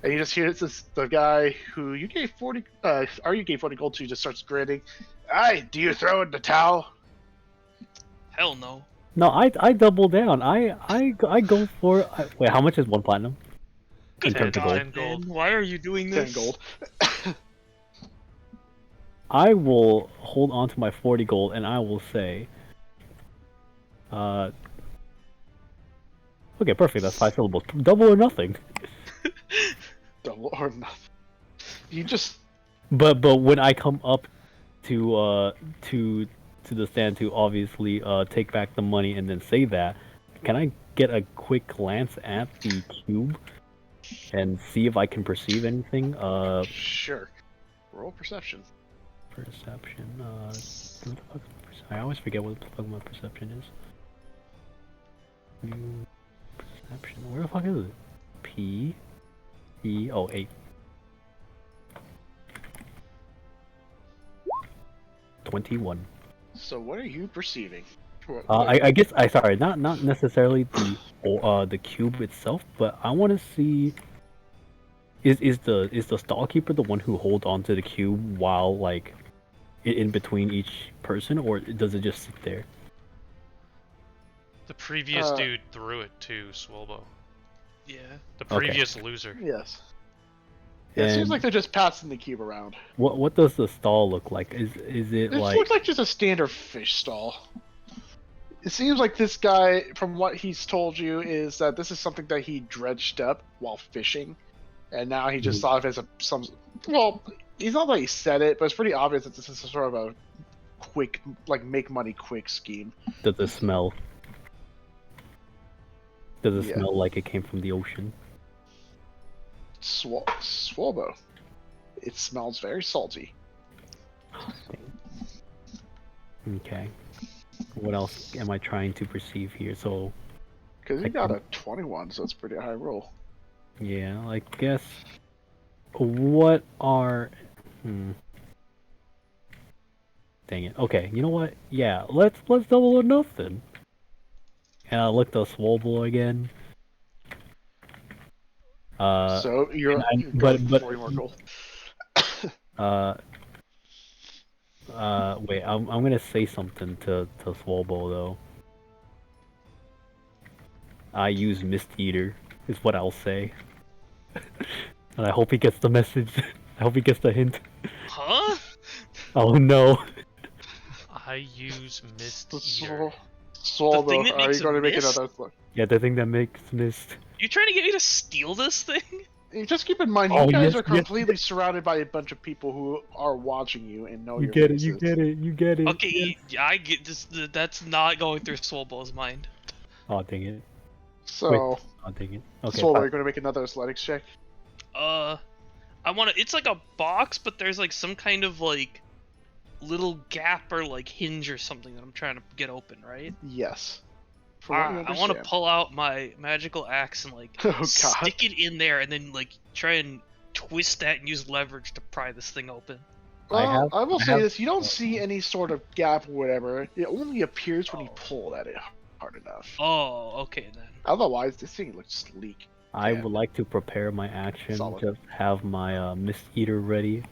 And you just hear the guy who you gave 40, you gave 40 gold to, just starts grinning. Aye, do you throw in the towel? Hell no. No, I double down. I go for. Wait, how much is 1 platinum? In terms of gold. 10 gold. Why are you doing this? 10 gold. I will hold on to my 40 gold, and I will say, okay, perfect. That's 5 syllables. Double or nothing. Double or nothing. You just. But when I come up to the stand to obviously take back the money and then say that, can I get a quick glance at the cube and see if I can perceive anything? Sure. Roll perception. Perception. What the fuck is I always forget what the fuck my perception is. New perception. Where the fuck is it? P. E. Oh, 8. 21. So what are you perceiving? I guess sorry, not necessarily the cube itself, but I want to see is the stall keeper the one who holds onto the cube while like in between each person, or does it just sit there? The previous dude threw it to Swolbo. Yeah. The previous loser. Yes. Yeah, it seems like they're just passing the cube around. What does the stall look like? Is it like? It looks like just a standard fish stall. It seems like this guy, from what he's told you, is that this is something that he dredged up while fishing, and now he just thought of it as some. Well, he's not like he said it, but it's pretty obvious that this is sort of a quick, like make money quick scheme. Does it smell? Does it smell like it came from the ocean? Swolbo. It smells very salty. Okay. What else am I trying to perceive here? So. Because you got a 21, so it's a pretty high roll. Yeah, I guess. What are? Dang it. Okay, you know what? Yeah, let's double or nothing. And I look the Swolbo again. So you're but more gold. Wait, I'm gonna say something to Swolbo though. I use Mist Eater is what I'll say. And I hope he gets the message. I hope he gets the hint. Huh? Oh no. I use Mist Eater. Swolbo, are you going to make another look? Yeah, the thing that makes mist. You trying to get me to steal this thing? Just keep in mind, you guys are completely surrounded by a bunch of people who are watching you and know you your get voices. it, you get it. Okay, I get this. That's not going through Swolbo's mind. Oh dang it. So, wait. Oh dang it. Okay. Swolbo, are you going to make another athletics check? I want to. It's like a box, but there's like some kind of like little gap or like hinge or something that I'm trying to get open, right? Yes. I want to pull out my magical axe and like stick it in there, and then like try and twist that and use leverage to pry this thing open. Well, I will say this: you don't see any sort of gap or whatever. It only appears when you pull at it hard enough. Oh, okay then. Otherwise, this thing looks sleek. I would like to prepare my action. Solid. Just have my Mist Eater ready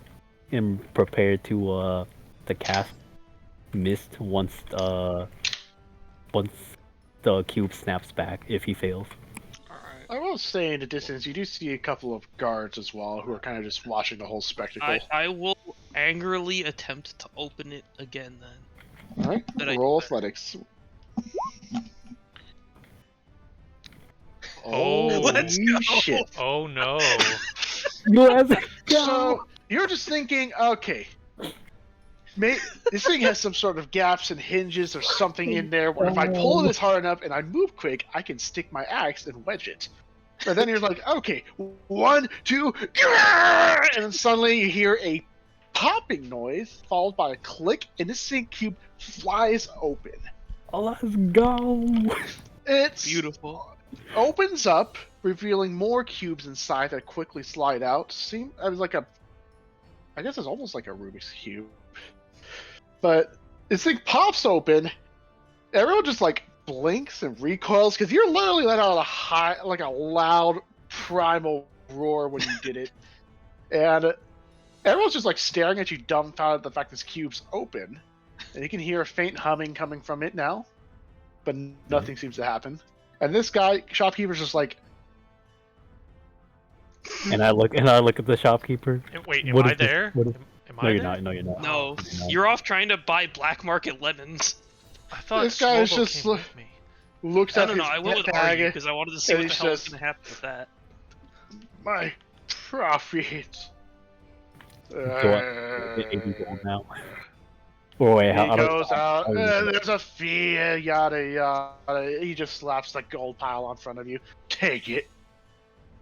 and prepare to cast Mist once the cube snaps back if he fails. Alright. I will say in the distance, you do see a couple of guards as well who are kind of just watching the whole spectacle. I will angrily attempt to open it again then. Alright, roll athletics. Oh, let's go! Shit. Oh no. So, you're just thinking, okay, this thing has some sort of gaps and hinges or something in there where if I pull this hard enough and I move quick, I can stick my axe and wedge it. But then you're like, okay, 1, 2, and then suddenly you hear a popping noise followed by a click, and this sink cube flies open. Oh, let's go! It's beautiful. Opens up, revealing more cubes inside that quickly slide out. I guess it's almost like a Rubik's Cube. But this thing pops open, everyone just like blinks and recoils because you're literally let out a loud primal roar when you did it. And everyone's just like staring at you dumbfounded at the fact this cube's open. And you can hear a faint humming coming from it now, but nothing seems to happen. And this guy, shopkeeper's just like. And I look at the shopkeeper. Wait, am I there? No, you're not. No, you're not. No, you're off trying to buy black market lemons. I thought this guy is Swolbo just came with me. looks I at don't know. I went with argue because I wanted to see what the hell was going to happen with that. My profit. Now. Or wait, he goes out. There's a fee, yada yada. He just slaps the gold pile in front of you. Take it.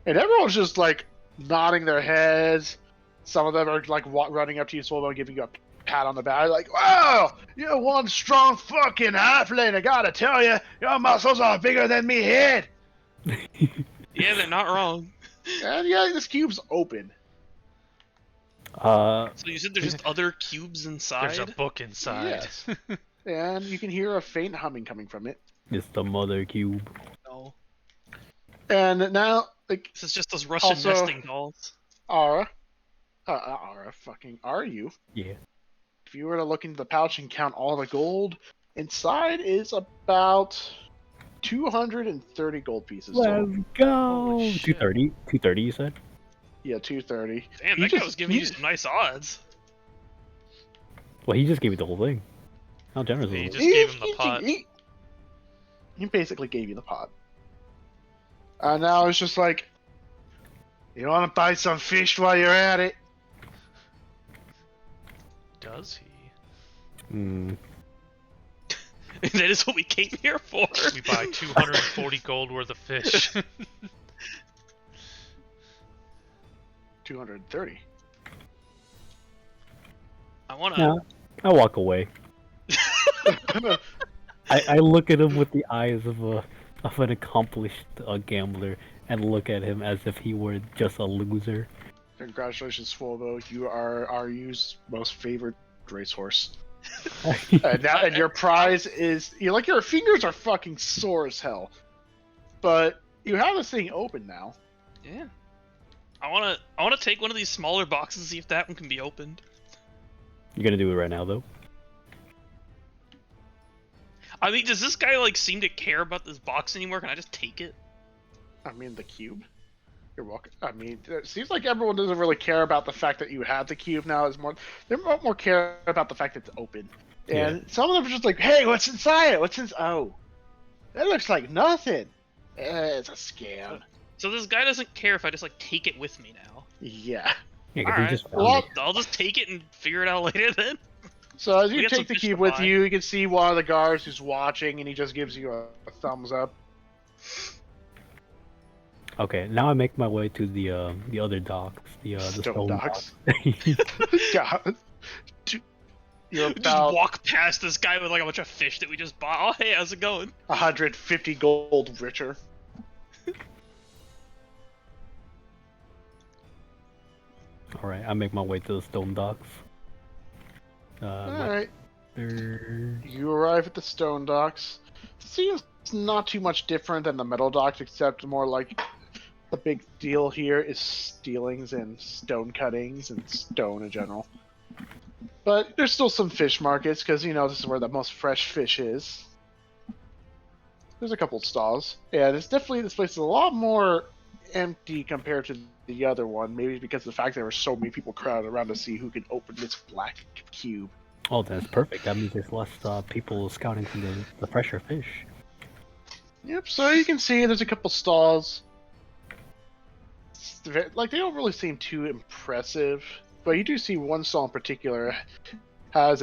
And everyone's just like nodding their heads. Some of them are like running up to you, Swolbo, and giving you a pat on the back, like, "Wow, you're one strong fucking halfling. I gotta tell you, your muscles are bigger than me head." Yeah, they're not wrong. And yeah, this cube's open. So you said there's just other cubes inside? There's a book inside. Yes. and you can hear a faint humming coming from it. It's the mother cube. No. And now, like, This is just those Russian Also- nesting dolls. Ara, fucking are you? Yeah. If you were to look into the pouch and count all the gold, inside is about 230 gold pieces. total. Let's go. Holy shit. 230. 230. You said. Yeah, 230. Damn, You that guy just- was giving you you- some nice odds. Well, he just gave me the whole thing. How generous He is just gave him the pot. He basically gave you the pot. Now it's just like, you want to buy some fish while you're at it? Does he? Hmm. That is what we came here for. We buy 240 gold worth of fish. 230. I wanna. No, I walk away. I look at him with the eyes of an accomplished gambler and look at him as if he were just a loser. Congratulations, Fulbo. You are RU's most favorite racehorse. I And your prize is your fingers are fucking sore as hell. But you have this thing open now. Yeah. I wanna take one of these smaller boxes and see if that one can be opened. You're gonna do it right now, though. I mean, does this guy like seem to care about this box anymore? Can I just take it? I mean, the cube. You're welcome. I mean, it seems like everyone doesn't really care about the fact that you have the cube now. They're more care about the fact that it's open. And some of them are just like, hey, what's inside it? Oh, that looks like nothing. It's a scam. So this guy doesn't care if I just like take it with me now. Yeah. Yeah, 'cause he Alright, just found well, it. I'll just take it and figure it out later then. So as We you got some take the fish cube to with buy. you can see one of the guards who's watching, and he just gives you a thumbs up. Okay, now I make my way to the other docks, the Stone docks. docks. God. You're Just about walk past this guy with like a bunch of fish that we just bought. Oh, hey, how's it going? 150 gold richer. All right, I make my way to the stone docks. Alright. There- You arrive at the stone docks. Seems not too much different than the metal docks, except more like the big deal here is stealings and stone cuttings and stone in general. But there's still some fish markets because this is where the most fresh fish is. There's a couple stalls, and it's definitely this place is a lot more empty compared to the other one. Maybe because of the fact there were so many people crowded around to see who can open this black cube. Oh, that's perfect. That means there's less people scouting for the fresher fish. Yep, so you can see there's a couple stalls. Like, they don't really seem too impressive, but you do see one stall in particular has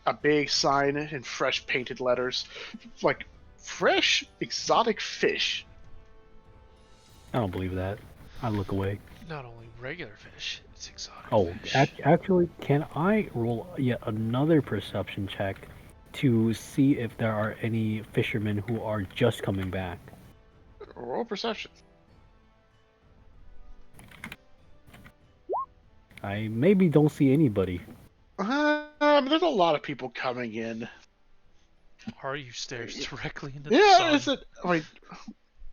a big sign in fresh painted letters, like fresh exotic fish. I don't believe that. I look away. Not only regular fish, it's exotic Oh, fish. actually, can I roll yet another perception check to see if there are any fishermen who are just coming back? Roll perception. I maybe don't see anybody. There's a lot of people coming in. Are you stares directly into the Yeah, sun? is it? Wait,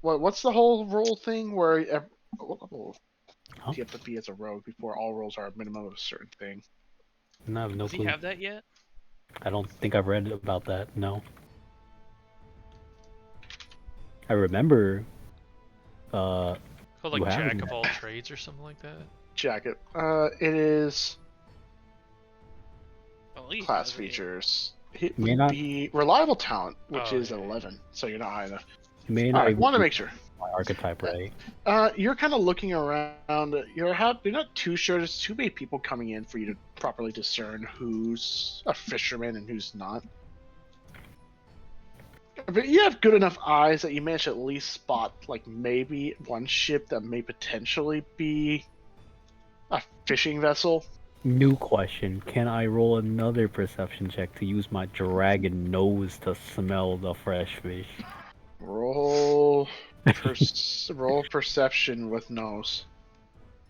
what's the whole roll thing where Huh? you have to be as a rogue before all rolls are a minimum of a certain thing? I have no Does he clue. have that yet? I don't think I've read about that. No. I remember. Called like You have Jack it. of all trades or something like that. Jacket. It is Oh, he class has it, yeah. features. It May would not- be reliable talent, which Oh, is yeah, an yeah. 11, so you're not high enough. You may not I even want to be make sure. my archetype right. You're kind of looking around. You're not too sure. There's too many people coming in for you to properly discern who's a fisherman and who's not. But you have good enough eyes that you manage to at least spot, like, maybe one ship that may potentially be a fishing vessel. New question: can I roll another perception check to use my dragon nose to smell the fresh fish? Roll perception with nose,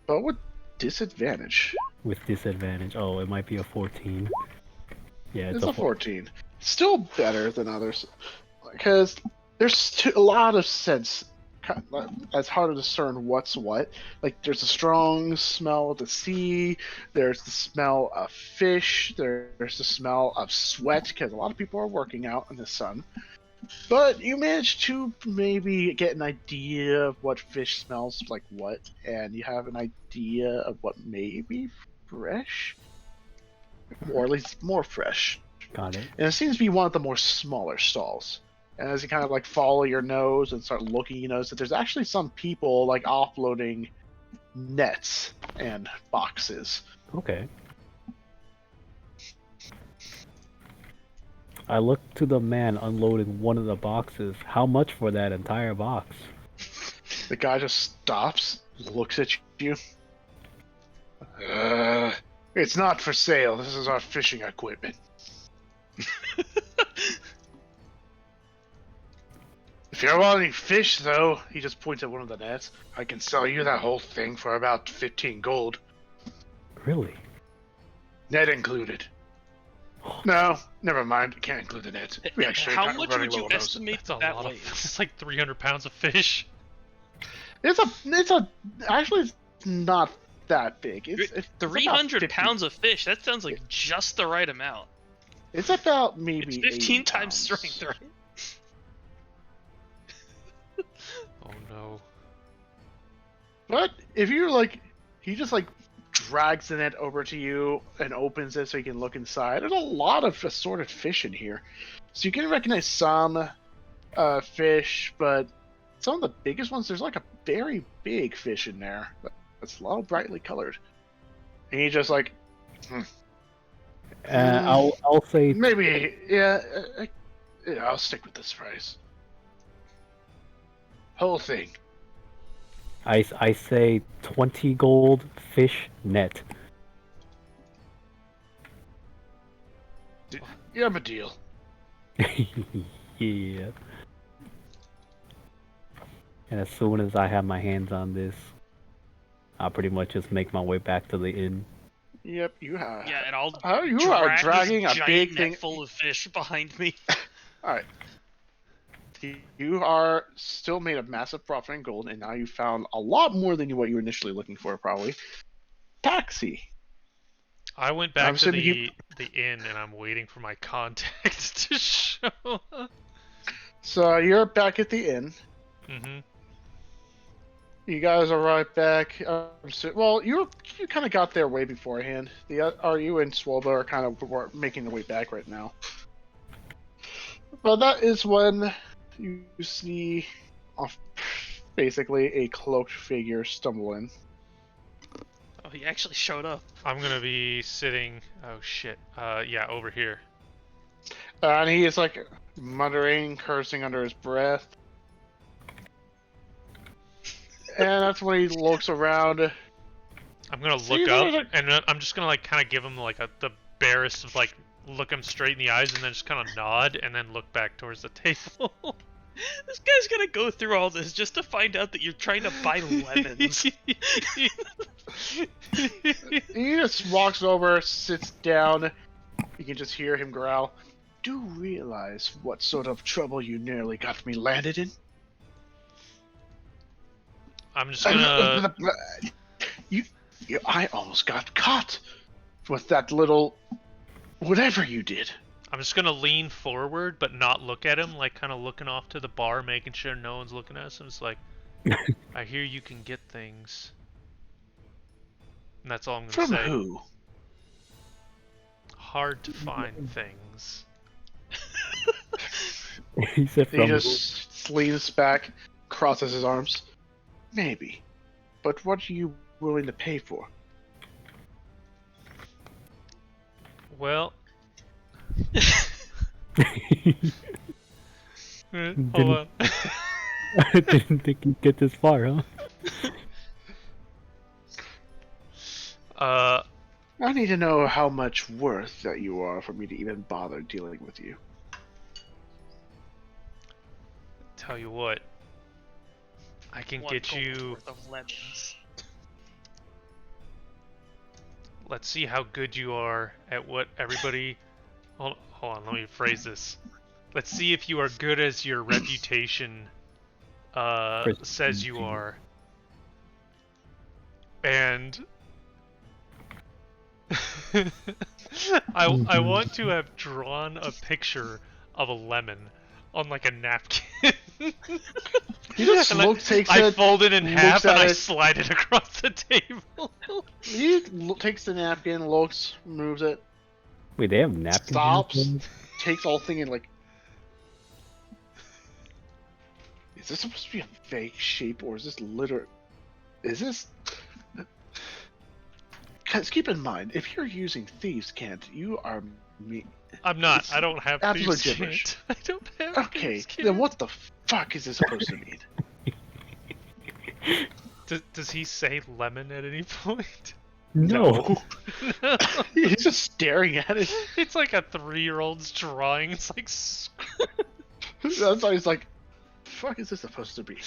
but with disadvantage. With disadvantage. Oh, it might be a 14. Yeah, It's a 14. still better than others, because there's a lot of sense. It's hard to discern what's what. Like, there's a strong smell of the sea. There's the smell of fish. There's the smell of sweat, because a lot of people are working out in the sun. But you managed to maybe get an idea of what fish smells like what, and you have an idea of what may be fresh, or at least more fresh. Got it. And it seems to be one of the more smaller stalls. And as you kind of like follow your nose and start looking, you notice that there's actually some people like offloading nets and boxes. Okay. I look to the man unloading one of the boxes. How much for that entire box? The guy just stops, looks at you. It's not for sale. This is our fishing equipment. If you want any fish, though, he just points at one of the nets, I can sell you that whole thing for about 15 gold. Really? Net included. No, never mind. Can't include the net. We actually How are much running would you low on those. estimate That's a that lot of. weighs? It's like 300 pounds of fish. Actually, it's not that big. It's 300 about 50. pounds of fish. That sounds like just the right amount. It's about maybe It's 15 80 times pounds. strength, right? Oh no. But if you're like, he just like drags the net over to you and opens it so you can look inside. There's a lot of assorted fish in here, so you can recognize some fish, but some of the biggest ones, there's like a very big fish in there that's a lot brightly colored. And he just like, I'll say maybe, yeah, I'll stick with this price. Whole thing. I say 20 gold fish net. You have a deal. Yeah. And as soon as I have my hands on this, I'll pretty much just make my way back to the inn. Yep, you have. Yeah, and I'll Oh, you are drag dragging this a giant big net thing full of fish behind me. Alright. You are still made a massive profit in gold, and now you found a lot more than what you were initially looking for, probably. Taxi. I went back to assuming the inn and I'm waiting for my contact to show up. So you're back at the inn. Mm-hmm. You guys are right back. Well, you kind of got there way beforehand. You and Swolba are kind of making the way back right now. Well, that is when you see basically a cloaked figure stumble in. Oh, he actually showed up. I'm gonna be sitting. Oh shit. Yeah, over here. And he is like muttering, cursing under his breath. And that's when he looks around. I'm gonna look up and I'm just gonna like kind of give him like the barest of like look him straight in the eyes and then just kind of nod and then look back towards the table. This guy's gonna go through all this just to find out that you're trying to buy lemons. He just walks over, sits down. You can just hear him growl. Do realize what sort of trouble you nearly got me landed in? I'm just gonna. I almost got caught with that little whatever you did. I'm just gonna lean forward, but not look at him, like kind of looking off to the bar, making sure no one's looking at us. I'm just like, I hear you can get things. And that's all I'm gonna From say. who? Hard to find things. He said He from just leans back, crosses his arms. Maybe. But what are you willing to pay for? Well. Hold on. I didn't think you'd get this far, huh? I need to know how much worth that you are for me to even bother dealing with you. Tell you what. I can One get gold you. worth of lemons. Let's see how good you are at what everybody. Hold Hold on, let me phrase this. Let's see if you are good as your reputation says you are. And I want to have drawn a picture of a lemon on like a napkin. He just I fold it in half and I slide it across the table. He takes the napkin, looks, moves it. Wait, they have napkins? Stops, takes all thing and like... Is this supposed to be a fake shape or is this literally... Is this... Because keep in mind, if you're using thieves' cant, you are me. I'm not. I don't have thieves' gibberish. cant. I don't have Okay, thieves' cant. then what the fuck is this supposed to mean? Does he say lemon at any point? No. No. He's just staring at it. It's like a 3-year-old's drawing. It's like... That's why he's like, fuck is this supposed to be?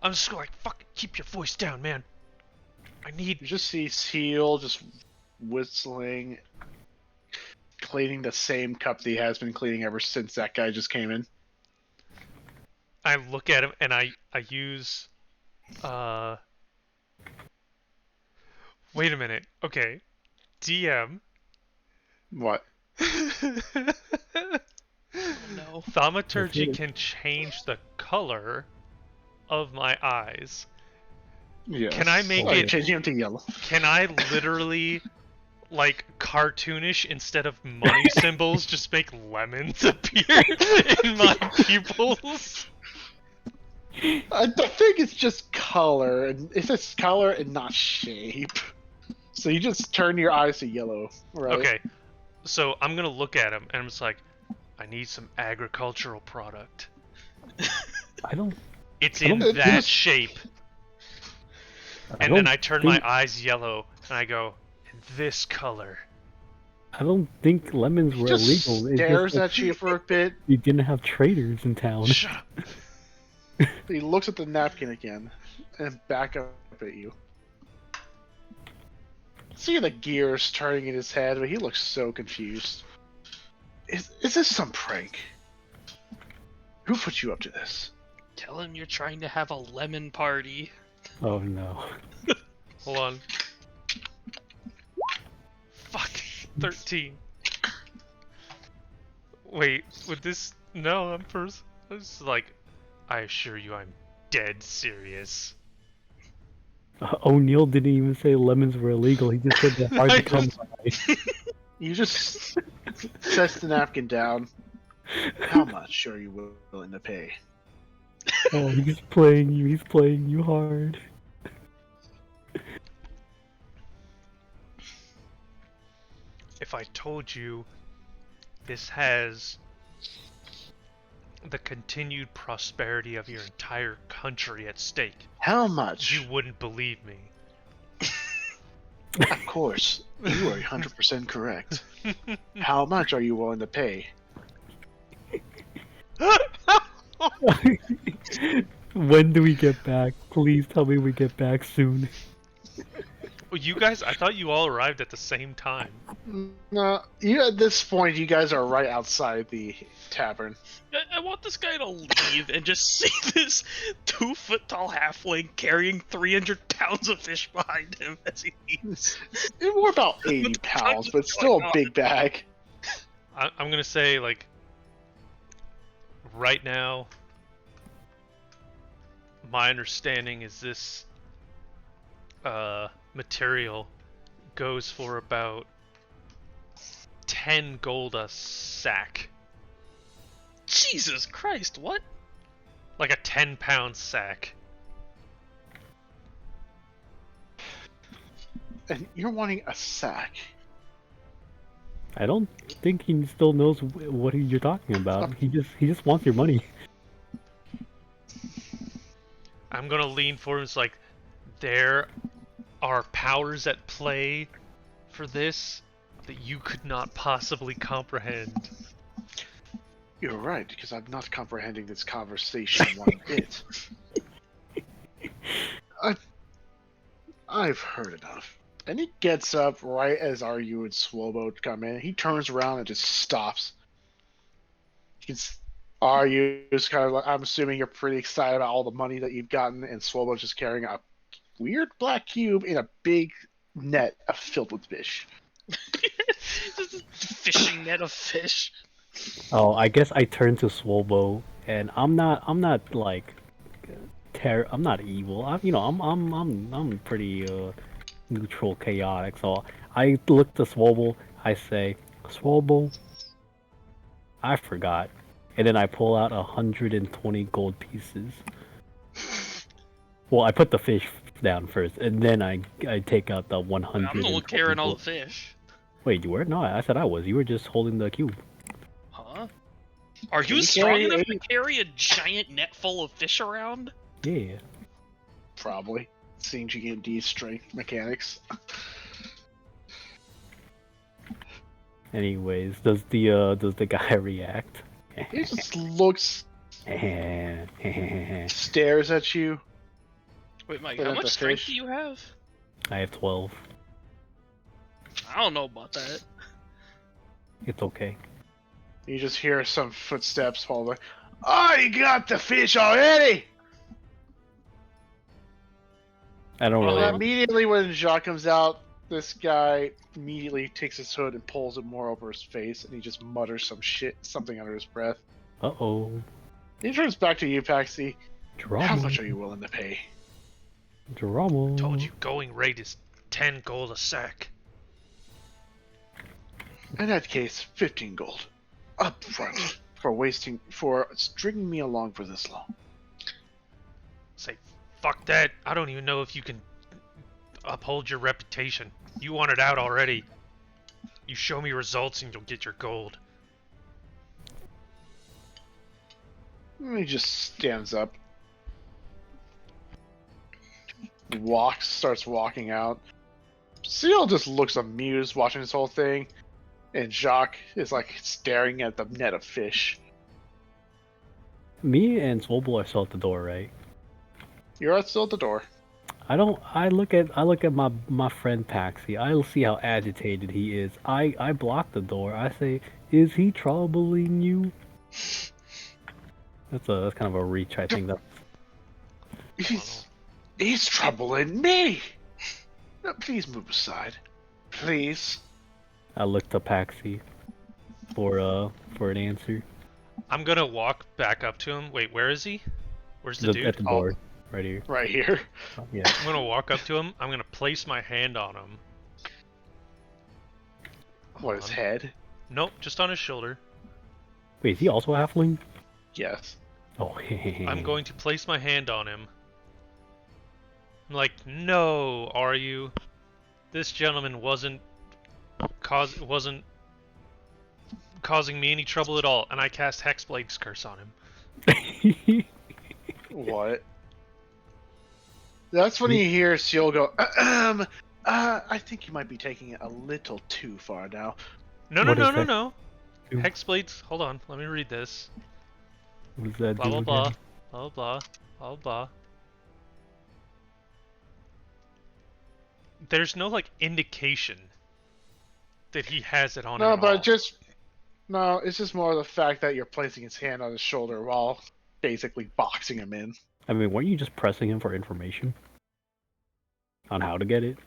I'm just like, fucking keep your voice down, man. I need... You just see Seal just whistling, cleaning the same cup that he has been cleaning ever since that guy just came in. I look at him and I use... Wait a minute. Okay. DM. What? No. Thaumaturgy can change the color of my eyes. Yes. Can I make it... changing him to yellow. Can I literally, like, cartoonish instead of money symbols, just make lemons appear in my pupils? I think it's just color, and it's just color and not shape. So you just turn your eyes to yellow, right? Okay, so I'm gonna look at him and I'm just like, I need some agricultural product. It's in that shape. And then I turn my eyes yellow and I go, in this color. I don't think lemons were illegal. He stares at you for a bit. You didn't have traders in town. Shut up. He looks at the napkin again and back up at you. See the gears turning in his head, but he looks so confused. Is this some prank? Who put you up to this? Tell him you're trying to have a lemon party. Oh no. Hold on. Fuck. 13. Wait, would this... No, I'm first... I was like... I assure you I'm dead serious. O'Neill didn't even say lemons were illegal. He just said they're hard to come by. You just sets the napkin down. How much are you willing to pay? Oh, he's playing you. He's playing you hard. If I told you this has the continued prosperity of your entire country at stake, how much? You wouldn't believe me. Of course, you are 100% correct. How much are you willing to pay? When do we get back? Please tell me we get back soon. Well, you guys, I thought you all arrived at the same time. No, at this point, you guys are right outside the tavern. I want this guy to leave and just see this 2-foot-tall halfling carrying 300 pounds of fish behind him as he leaves. It's more about 80 pounds, but still a big bag. I'm gonna say, like, right now, my understanding is this material goes for about 10 gold a sack. Jesus Christ, what? Like a 10-pound sack. And you're wanting a sack. I don't think he still knows what you're talking about. He just wants your money. I'm gonna lean forward. It's like, there are powers at play for this that you could not possibly comprehend. You're right, because I'm not comprehending this conversation one bit. I've heard enough. And he gets up right as Aryu and Swobo come in. He turns around and just stops. Aryu is kind of like, I'm assuming you're pretty excited about all the money that you've gotten, and Swobo's just carrying a weird black cube in a big net filled with fish. Just a fishing net of fish. Oh, I guess I turn to Swobo, and I'm not like, I'm not evil. I'm pretty neutral, chaotic. So I look to Swobo. I say, Swobo, I forgot, and then I pull out 120 gold pieces. Well, I put the fish down first, and then I take out the 100. I'm the one carrying all the fish. Wait, you were? No, I said I was. You were just holding the cube. Huh? Are you strong enough to carry a giant net full of fish around? Yeah. Probably. Seeing G&D's strength mechanics. Anyways, does the guy react? He just looks, stares at you. Wait, Mike, how much strength do you have? I have 12. I don't know about that. It's okay. You just hear some footsteps fall away. Oh, you got the fish already! I don't Well, really. immediately when Jacques comes out, this guy immediately takes his hood and pulls it more over his face, and he just mutters something under his breath. Uh-oh. He turns back to you, Paxi. Drama. How much are you willing to pay? Drama. Told you going rate is 10 gold a sack. In that case, 15 gold. Up front. For stringing me along for this long. Say, fuck that. I don't even know if you can uphold your reputation. You want it out already. You show me results and you'll get your gold. He just stands up. Starts walking out. Seal just looks amused watching this whole thing. And Jacques is like staring at the net of fish. Me and Swobo are still at the door, right? You're still at the door. I look at my friend Paxi. I see how agitated he is. I block the door. I say, "Is he troubling you?" That's kind of a reach. I think that's. He's troubling me. No, please move aside, please. I look to Paxi for an answer. I'm gonna walk back up to him. Wait, where is he? Where's the dude? At the door, right here. Right here. Yeah. I'm gonna walk up to him. I'm gonna place my hand on him. What, his head? Nope, just on his shoulder. Wait, is he also a halfling? Yes. Oh, I'm going to place my hand on him. I'm like, no, are you? This gentleman wasn't causing me any trouble at all, and I cast Hexblade's curse on him. What? That's when you hear Seal go, I think you might be taking it a little too far now. No. Hexblades, hold on, let me read this. What does that blah, do blah, again? blah, blah, blah, blah. There's no, like, indication that he has it on him. No, but it's just more the fact that you're placing his hand on his shoulder while basically boxing him in. I mean, weren't you just pressing him for information on how to get it?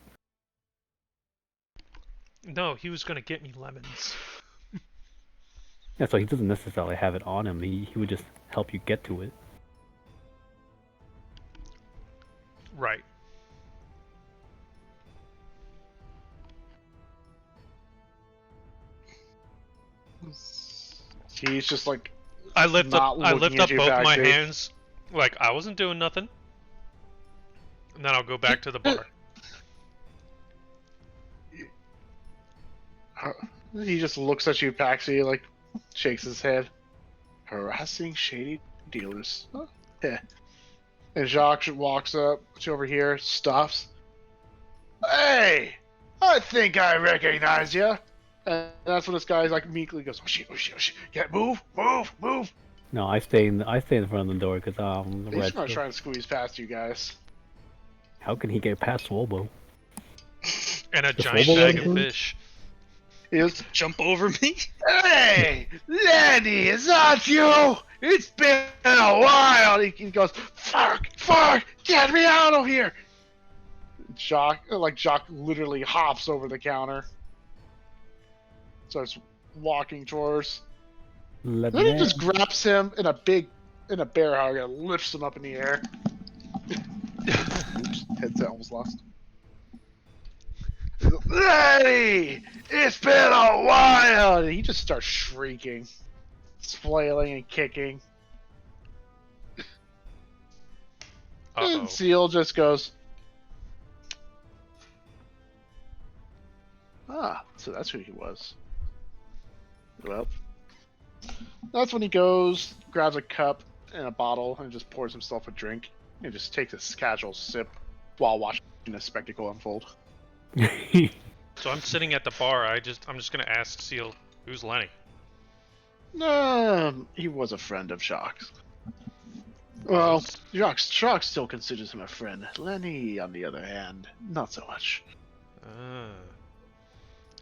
No, he was gonna get me lemons. Yeah, so he doesn't necessarily have it on him. He would just help you get to it. Right. He's just like I lift up both my backstage. hands like I wasn't doing nothing. And then I'll go back to the bar. He just looks at you, Paxi, like shakes his head. Harassing shady dealers. Huh? Yeah. And Jacques walks up to over here, stops. Hey! I think I recognize you. And that's when this guy like meekly goes, oh shit. Yeah, move. No, I stay in front of the door because He's not trying to squeeze past you guys. How can he get past Swobo? And a The giant Swobo bag Lady? of fish. He goes, Jump over me? "Hey, Lenny, is that you? It's been a while." He goes, "Fuck, get me out of here!" Jacques literally hops over the counter, starts walking towards. Then he just grabs him in a bear hug and lifts him up in the air. Oops, headset almost lost. Lenny, it's been a while. And he just starts shrieking, flailing and kicking. And Seal just goes, "Ah, so that's who he was." Well, that's when he goes, grabs a cup and a bottle, and just pours himself a drink, and just takes a casual sip while watching the spectacle unfold. So I'm sitting at the bar. I'm just gonna ask Seal, who's Lenny? He was a friend of Jacques. Well, Jacques still considers him a friend. Lenny, on the other hand, not so much.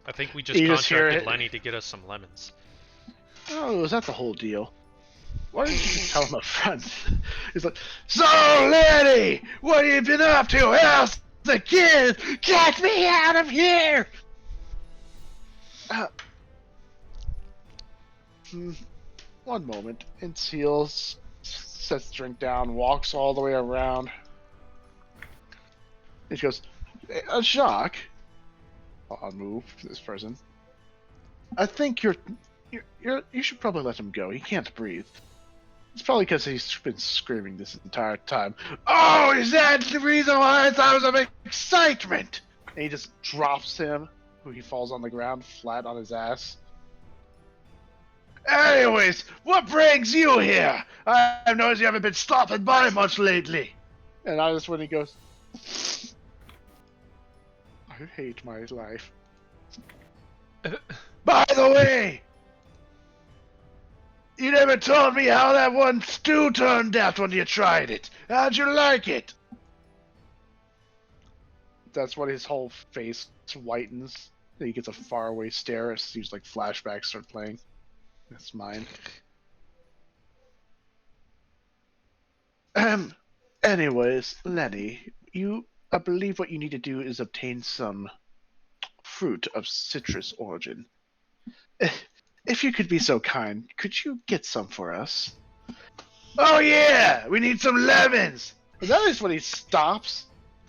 I think we just contracted Lenny to get us some lemons. Oh, is that the whole deal? Why didn't you just tell him up front? He's like, "So, Lenny, what have you been up to? How's the kid? Get me out of here!" One moment, and Seals sets the drink down, walks all the way around. And she goes, "Jacques," I'll move this person. "I think you should probably let him go. He can't breathe." It's probably because he's been screaming this entire time. "Oh, is that the reason why I thought it was of excitement?" And he just drops him, he falls on the ground, flat on his ass. "Anyways, what brings you here? I've noticed you haven't been stopping by much lately." And that's when he goes, "I hate my life. By the way, you never told me how that one stew turned out when you tried it. How'd you like it?" That's when his whole face whitens. He gets a faraway stare as seems like flashbacks start playing. That's mine. Anyways, Lenny, I believe what you need to do is obtain some fruit of citrus origin. If you could be so kind, could you get some for us? "Oh yeah, we need some lemons!" And that is when he stops.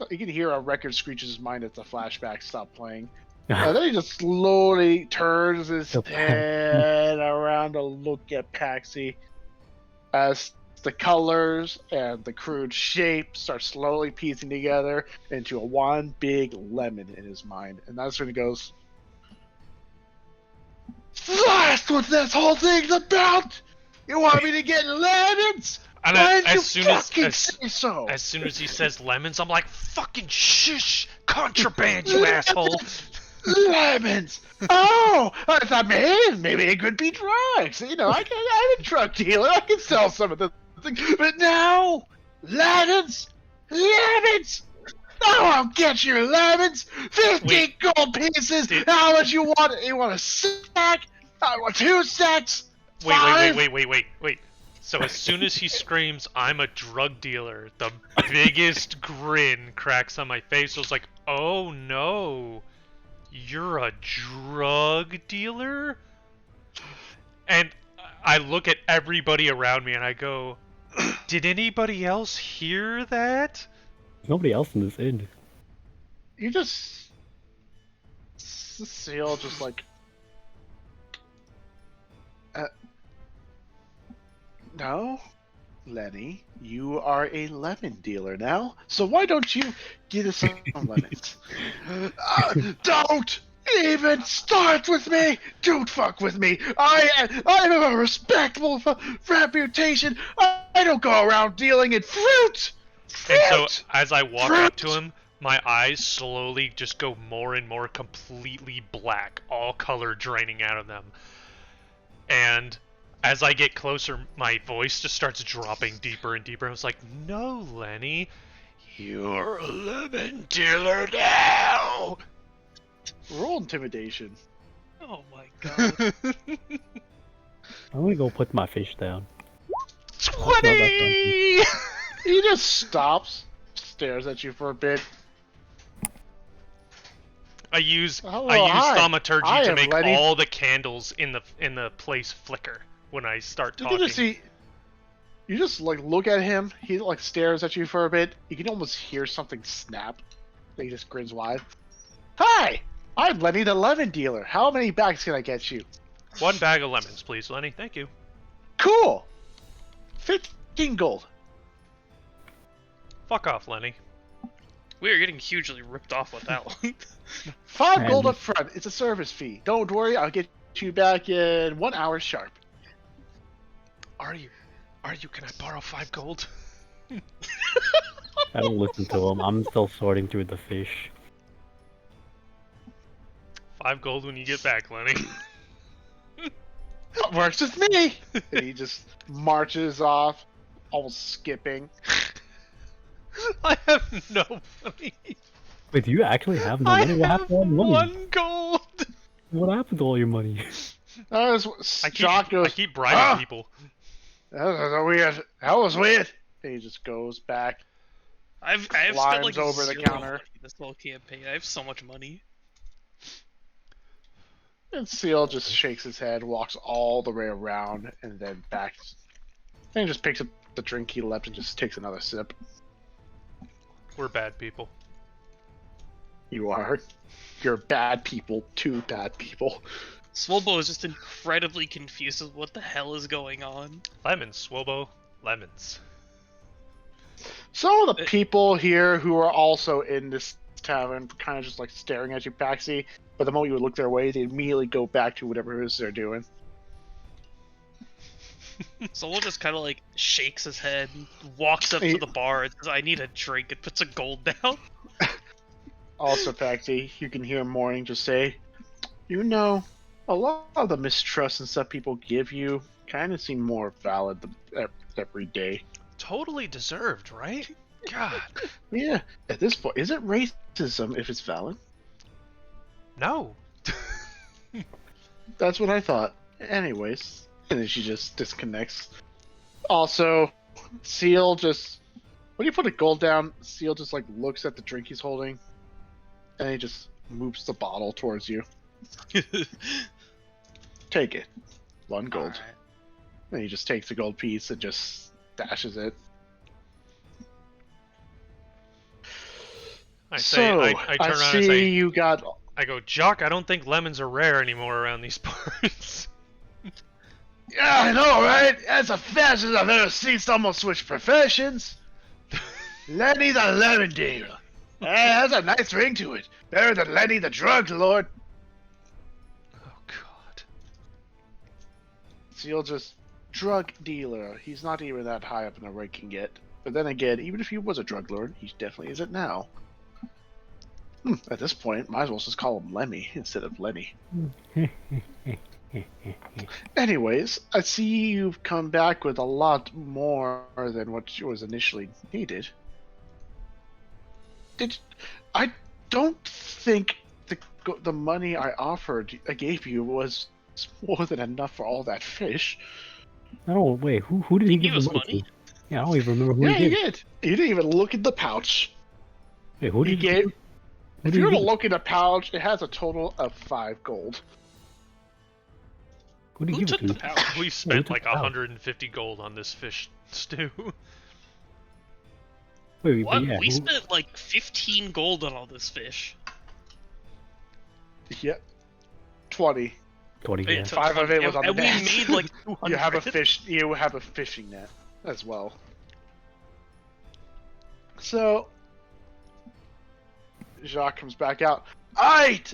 You can hear a record screeches his mind as the flashbacks stop playing. And then he just slowly turns his head around to look at Paxi as the colors and the crude shape start slowly piecing together into a one big lemon in his mind. And that's when he goes, "That's what this whole thing's about! You want me to get lemons? And Why didn't you fucking say so?" As soon as he says lemons, I'm like, "Fucking shush! Contraband, you asshole!" "Lemons! Oh, I thought maybe it could be drugs. I'm a drug dealer. I can sell some of the things. But no, lemons! Lemons! Oh, I'll get your lemons! 50 gold pieces! How much you want? You want a sack? I want 2 sacks! 5? Wait. So as soon as he screams, "I'm a drug dealer," the biggest grin cracks on my face. I was like, "Oh no, you're a drug dealer?" And I look at everybody around me and I go, "Did anybody else hear that?" Nobody else in this inn. You just... Seal just like... No, Lenny, you are a lemon dealer now, so why don't you get us some lemons? Don't even start with me! Don't fuck with me! I have a respectable reputation. I don't go around dealing in fruit! And so as I walk up to him, my eyes slowly just go more and more completely black, all color draining out of them. And as I get closer, my voice just starts dropping deeper and deeper. I was like, "No, Lenny, you're a lemon dealer now!" Roll intimidation. Oh my god. I'm gonna go put my fish down. 20! He just stops, stares at you for a bit. I use hi. thaumaturgy I to am make Lenny. all the candles in the place flicker when I start talking. You just like look at him. He like stares at you for a bit. You can almost hear something snap. Then he just grins wide. Hi, I'm Lenny the lemon dealer. How many bags can I get you? 1 bag of lemons, please, Lenny. Thank you. Cool. 15 gold. Fuck off, Lenny. We are getting hugely ripped off with that one. 5 gold up front. It's a service fee. Don't worry, I'll get you back in 1 hour sharp. Are you? Can I borrow 5 gold? I don't listen to him. I'm still sorting through the fish. 5 gold when you get back, Lenny. That works with me. And he just marches off, almost skipping. I have no money. Wait, do you actually have no money? What happened to all your money? 1 gold. What happened to all your money? I keep bribing people. That was weird. That was weird. And he just goes back. I've spent like over the 0 counter. money this whole campaign. I have so much money. And Seal just shakes his head, walks all the way around, and then back. And he just picks up the drink he left and just takes another sip. We're bad people. You are. You're bad people. 2 bad people. Swobo is just incredibly confused with what the hell is going on. Lemons, Swobo. Lemons. Some of the people here who are also in this tavern kind of just like staring at you, Paxi. But the moment you would look their way, they immediately go back to whatever it is they're doing. Solo just kind of like shakes his head, walks up to the bar, and says, "I need a drink," and puts a gold down. Also, Paxi, you can hear Morning just say, "You know, a lot of the mistrust and stuff people give you kind of seem more valid every day." Totally deserved, right? God. Yeah, at this point, is it racism if it's valid? No. That's what I thought. Anyways, and then she just disconnects. Also, Seal just... When you put a gold down, Seal just like looks at the drink he's holding, and he just moves the bottle towards you. Take it. 1 gold. Alright. And he just takes the gold piece and just dashes it. I turn around and say, you got... I go, Jock, I don't think lemons are rare anymore around these parts. Yeah, I know, right? That's the fastest I've ever seen someone switch professions. Lenny the lemon dealer. Hey, that's a nice ring to it. Better than Lenny the drug lord. Oh, God. Seal just... Drug dealer. He's not even that high up in the ranking yet. But then again, even if he was a drug lord, he definitely isn't now. At this point, might as well just call him Lemmy instead of Lenny. Anyways, I see you've come back with a lot more than what was initially needed. I don't think the money I gave you was more than enough for all that fish. Oh, wait, who did he give the money to? Yeah, I don't even remember who he did. You didn't even look in the pouch. Wait, who did he give? If you were to look in the pouch, it has a total of 5 gold. Who took the pouch? We spent like 150 gold on this fish stew. Wait, what? Yeah, we spent like 15 gold on all this fish. Yeah. 20. 20, yeah. 5 of it was on the net. And we made like 200. You have a fishing net as well. So Jacques comes back out. Alright!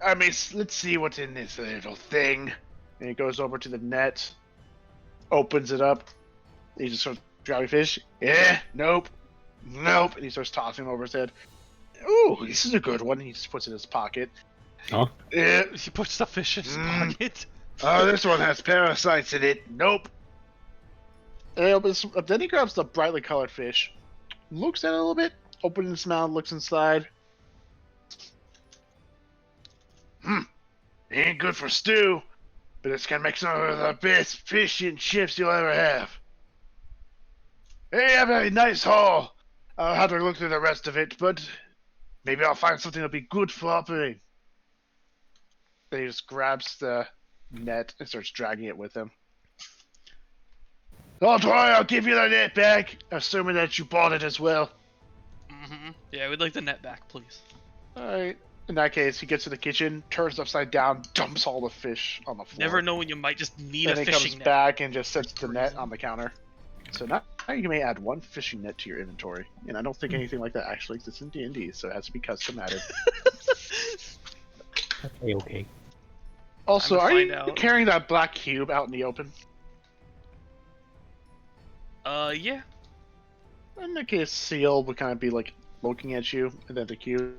I mean, let's see what's in this little thing. And he goes over to the net, opens it up. He just starts grabbing fish. Yeah, nope. And he starts tossing them over his head. Ooh, this is a good one. He just puts it in his pocket. Huh? Yeah. He puts the fish in his pocket. Oh, this one has parasites in it. Nope. And then he grabs the brightly colored fish, looks at it a little bit, opens his mouth, looks inside. It ain't good for stew, but it's gonna make some of the best fish and chips you'll ever have. Hey, have a nice haul. I'll have to look through the rest of it, but maybe I'll find something that'll be good for opening. Then he just grabs the net and starts dragging it with him. Don't worry, I'll give you the net back, assuming that you bought it as well. Yeah, we'd like the net back, please. Alright. In that case, he gets to the kitchen, turns upside down, dumps all the fish on the floor. Never know when you might just need a then he fishing comes net. back and just sets the net on the counter. So now you may add 1 fishing net to your inventory. And I don't think anything like that actually exists in D&D, so it has to be custom added. Okay. Also, are you out. carrying that black cube out in the open? Yeah. In that case, Seal would kind of be like looking at you, and then the cube.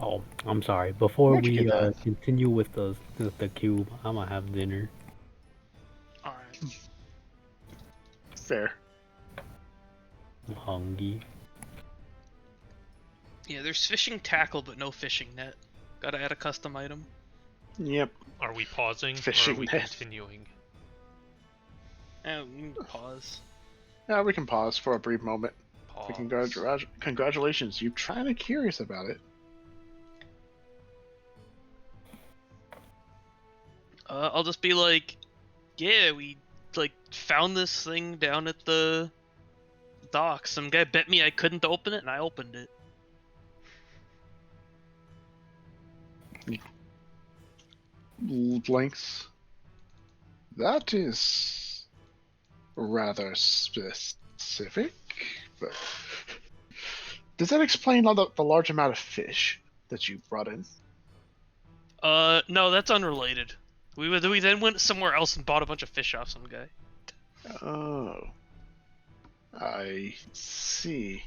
Oh, I'm sorry. Before Where'd you we get that? continue with the cube, I'm gonna have dinner. Alright. Fair. I'm hungry. Yeah, there's fishing tackle, but no fishing net. Gotta add a custom item. Yep. Are we pausing Fishing or are we net. continuing? We can pause. Yeah, we can pause for a brief moment. Pause. Congratulations, you're kind of curious about it. I'll just be like, yeah, we like found this thing down at the docks. Some guy bet me I couldn't open it, and I opened it. Blinks. That is rather specific, but does that explain all the large amount of fish that you brought in? No, that's unrelated. We then went somewhere else and bought a bunch of fish off some guy. Oh, I see.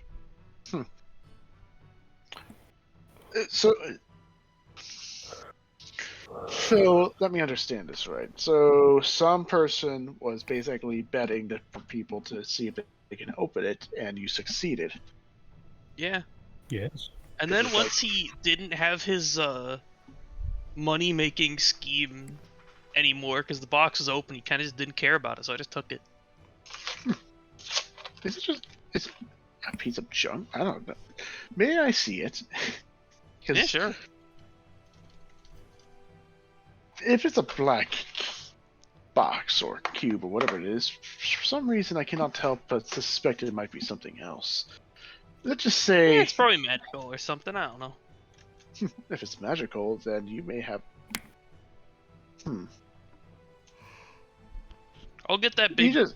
So let me understand this right. So some person was basically betting for people to see if they can open it, and you succeeded. Yeah. Yes. And then once he didn't have his money-making scheme anymore because the box was open, he kind of just didn't care about it, so I just took it. Is it a piece of junk? I don't know. May I see it? Yeah, sure. If it's a black box or cube or whatever it is, for some reason I cannot tell but suspect it might be something else. Let's just say... Yeah, it's probably magical or something, I don't know. If it's magical, then you may have... I'll get that big he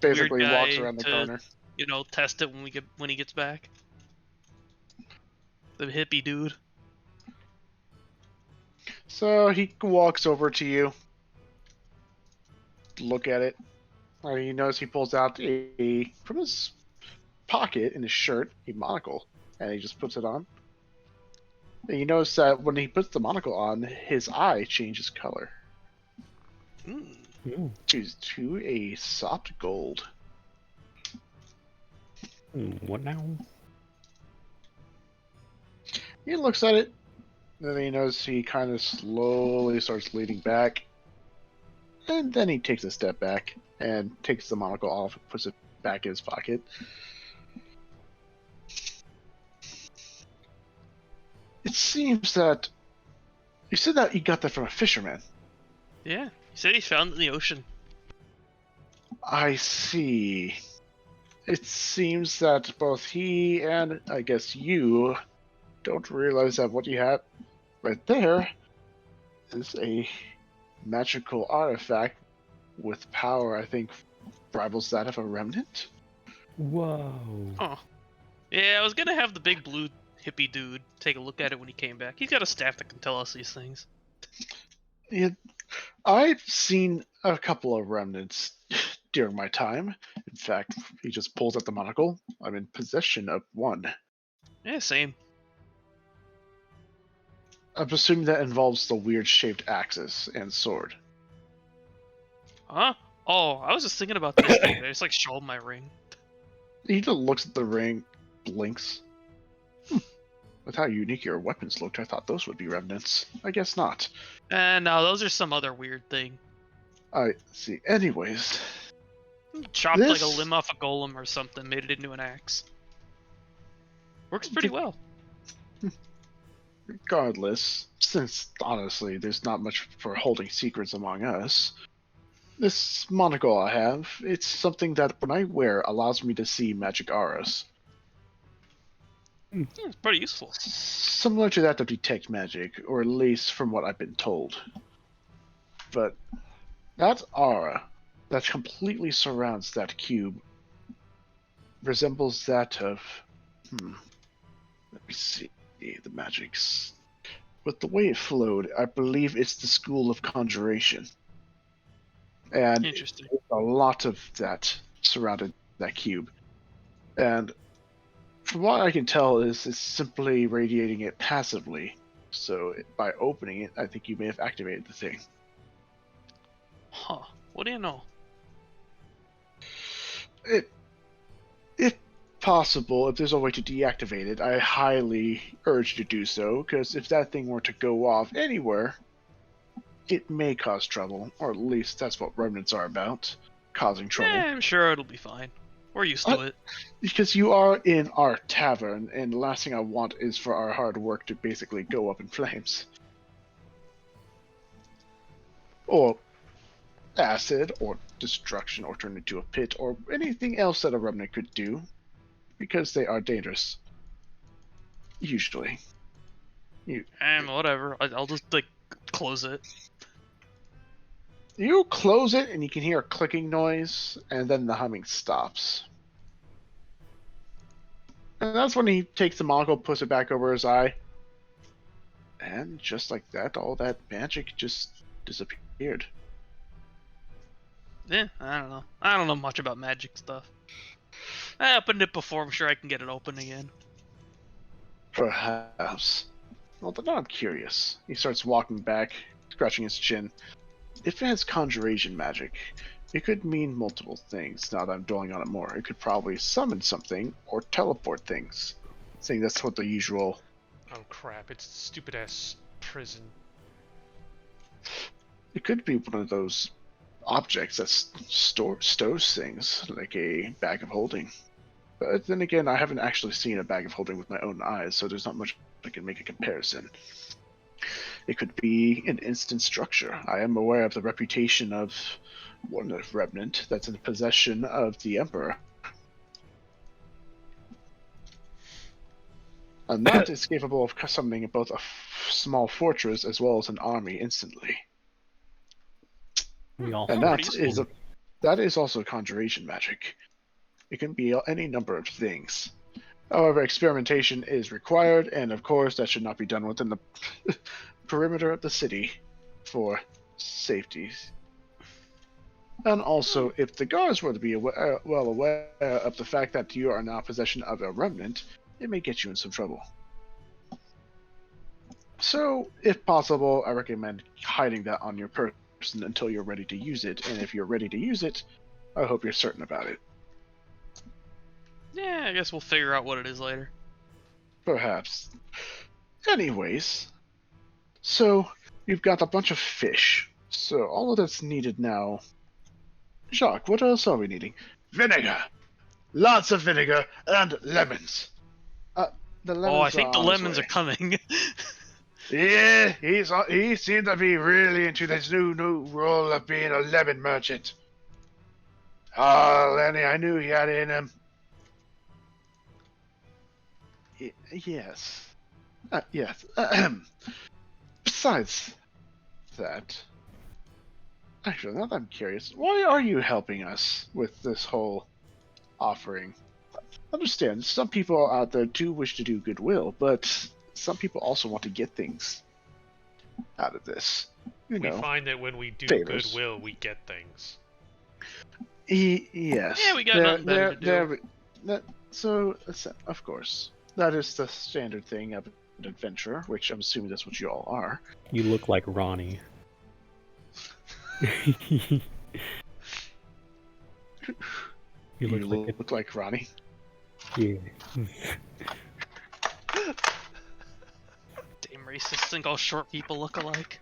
basically weird guy walks around the corner. You know, test it when he gets back. The hippie dude. So he walks over to you. Look at it. You notice he pulls out from his pocket in his shirt a monocle, and he just puts it on. And you notice that when he puts the monocle on, his eye changes color. To a soft gold. What now? He looks at it, and then he notices he kind of slowly starts leaning back. And then he takes a step back and takes the monocle off and puts it back in his pocket. It seems that... You said that you got that from a fisherman. Yeah, he said he found it in the ocean. I see. It seems that both he and, I guess, you don't realize that what you have right there is a magical artifact with power, I think, rivals that of a remnant. Whoa. Oh. Yeah, I was gonna have the big blue hippie dude take a look at it when he came back. He's got a staff that can tell us these things. Yeah, I've seen a couple of remnants during my time. In fact, he just pulls out the monocle. I'm in possession of one. Yeah, same. I'm assuming that involves the weird shaped axes and sword. Huh? Oh, I was just thinking about this thing. I just like show him my ring. He just looks at the ring, blinks. With how unique your weapons looked, I thought those would be remnants. I guess not. No, those are some other weird thing. I see. Anyways, Chopped this... like a limb off a golem or something, made it into an axe. Works pretty well. Regardless, since honestly there's not much for holding secrets among us, this monocle I have, it's something that when I wear allows me to see magic auras. Yeah, it's pretty useful. Similar to that of detect magic, or at least from what I've been told. But that aura that completely surrounds that cube resembles that of... Let me see the magics. With the way it flowed, I believe it's the school of conjuration. And Interesting. a lot of that surrounded that cube. And from what I can tell is it's simply radiating it passively. So by opening it, I think you may have activated the thing. Huh. What do you know? If possible, if there's a way to deactivate it, I highly urge you to do so, because if that thing were to go off anywhere, it may cause trouble, or at least that's what remnants are about, causing trouble. Yeah, I'm sure it'll be fine. We're used to it. Because you are in our tavern, and the last thing I want is for our hard work to basically go up in flames. Or acid, or destruction, or turn into a pit, or anything else that a remnant could do, because they are dangerous. Usually. Whatever. I'll just, like, close it. You close it, and you can hear a clicking noise, and then the humming stops. And that's when he takes the monocle, puts it back over his eye. And just like that, all that magic just disappeared. Yeah, I don't know. I don't know much about magic stuff. I opened it before. I'm sure I can get it open again. Perhaps. Well, but now I'm curious. He starts walking back, scratching his chin. If it has conjuration magic, it could mean multiple things. Now that I'm dwelling on it more, it could probably summon something or teleport things. Saying that's what the usual... Oh crap, it's stupid ass prison. It could be one of those objects that stows things, like a bag of holding. But then again, I haven't actually seen a bag of holding with my own eyes, so there's not much I can make a comparison. It could be an instant structure. I am aware of the reputation of one remnant that's in possession of the Emperor. And that is capable of summoning both a small fortress as well as an army instantly. And that is also conjuration magic. It can be any number of things. However, experimentation is required, and of course that should not be done within the perimeter of the city for safety. And also, if the guards were to be well aware of the fact that you are now in possession of a remnant, it may get you in some trouble. So, if possible, I recommend hiding that on your person until you're ready to use it, and if you're ready to use it, I hope you're certain about it. Yeah, I guess we'll figure out what it is later. Perhaps. Anyways, so you've got a bunch of fish. So all of that's needed now. Jacques, what else are we needing? Vinegar! Lots of vinegar and lemons. The lemons I think the lemons are coming. Yeah, he seemed to be really into this new role of being a lemon merchant. Oh, Lenny, I knew he had it in him. Yes. Yes. Besides that, actually, now that I'm curious, why are you helping us with this whole offering? Understand, some people out there do wish to do goodwill, but some people also want to get things out of this. We find that when we do favors. goodwill, we get things. Yes. Yeah, we got nothing better to do. So, of course, that is the standard thing of an adventurer, which I'm assuming that's what you all are. You look like Ronnie. You look like Ronnie. Yeah. racist and all short people look alike?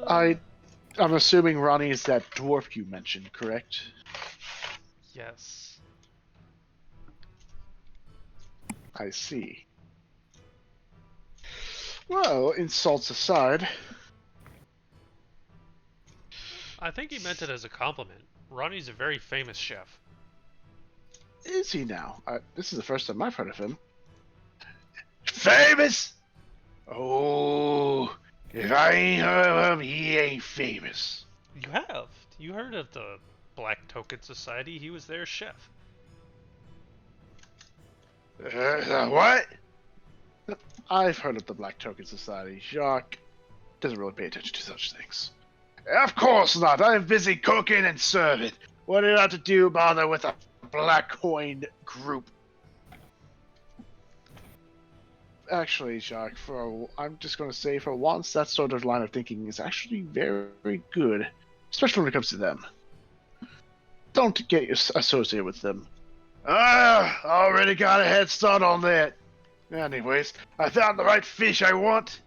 I'm assuming Ronnie is that dwarf you mentioned, correct? Yes. I see. Well, insults aside, I think he meant it as a compliment. Ronnie's a very famous chef. is he now? This is the first time I've heard of him. Famous? Oh, if I ain't heard of him, he ain't famous. You have. You heard of the Black Token Society. He was their chef. What? I've heard of the Black Token Society. Jacques doesn't really pay attention to such things. Of course not. I'm busy cooking and serving. What do you have to do bother with a black coin group? Actually, Jacques, I'm just going to say for once, that sort of line of thinking is actually very, very good, especially when it comes to them. Don't get associated with them. Already got a head start on that. Anyways, I found the right fish I want.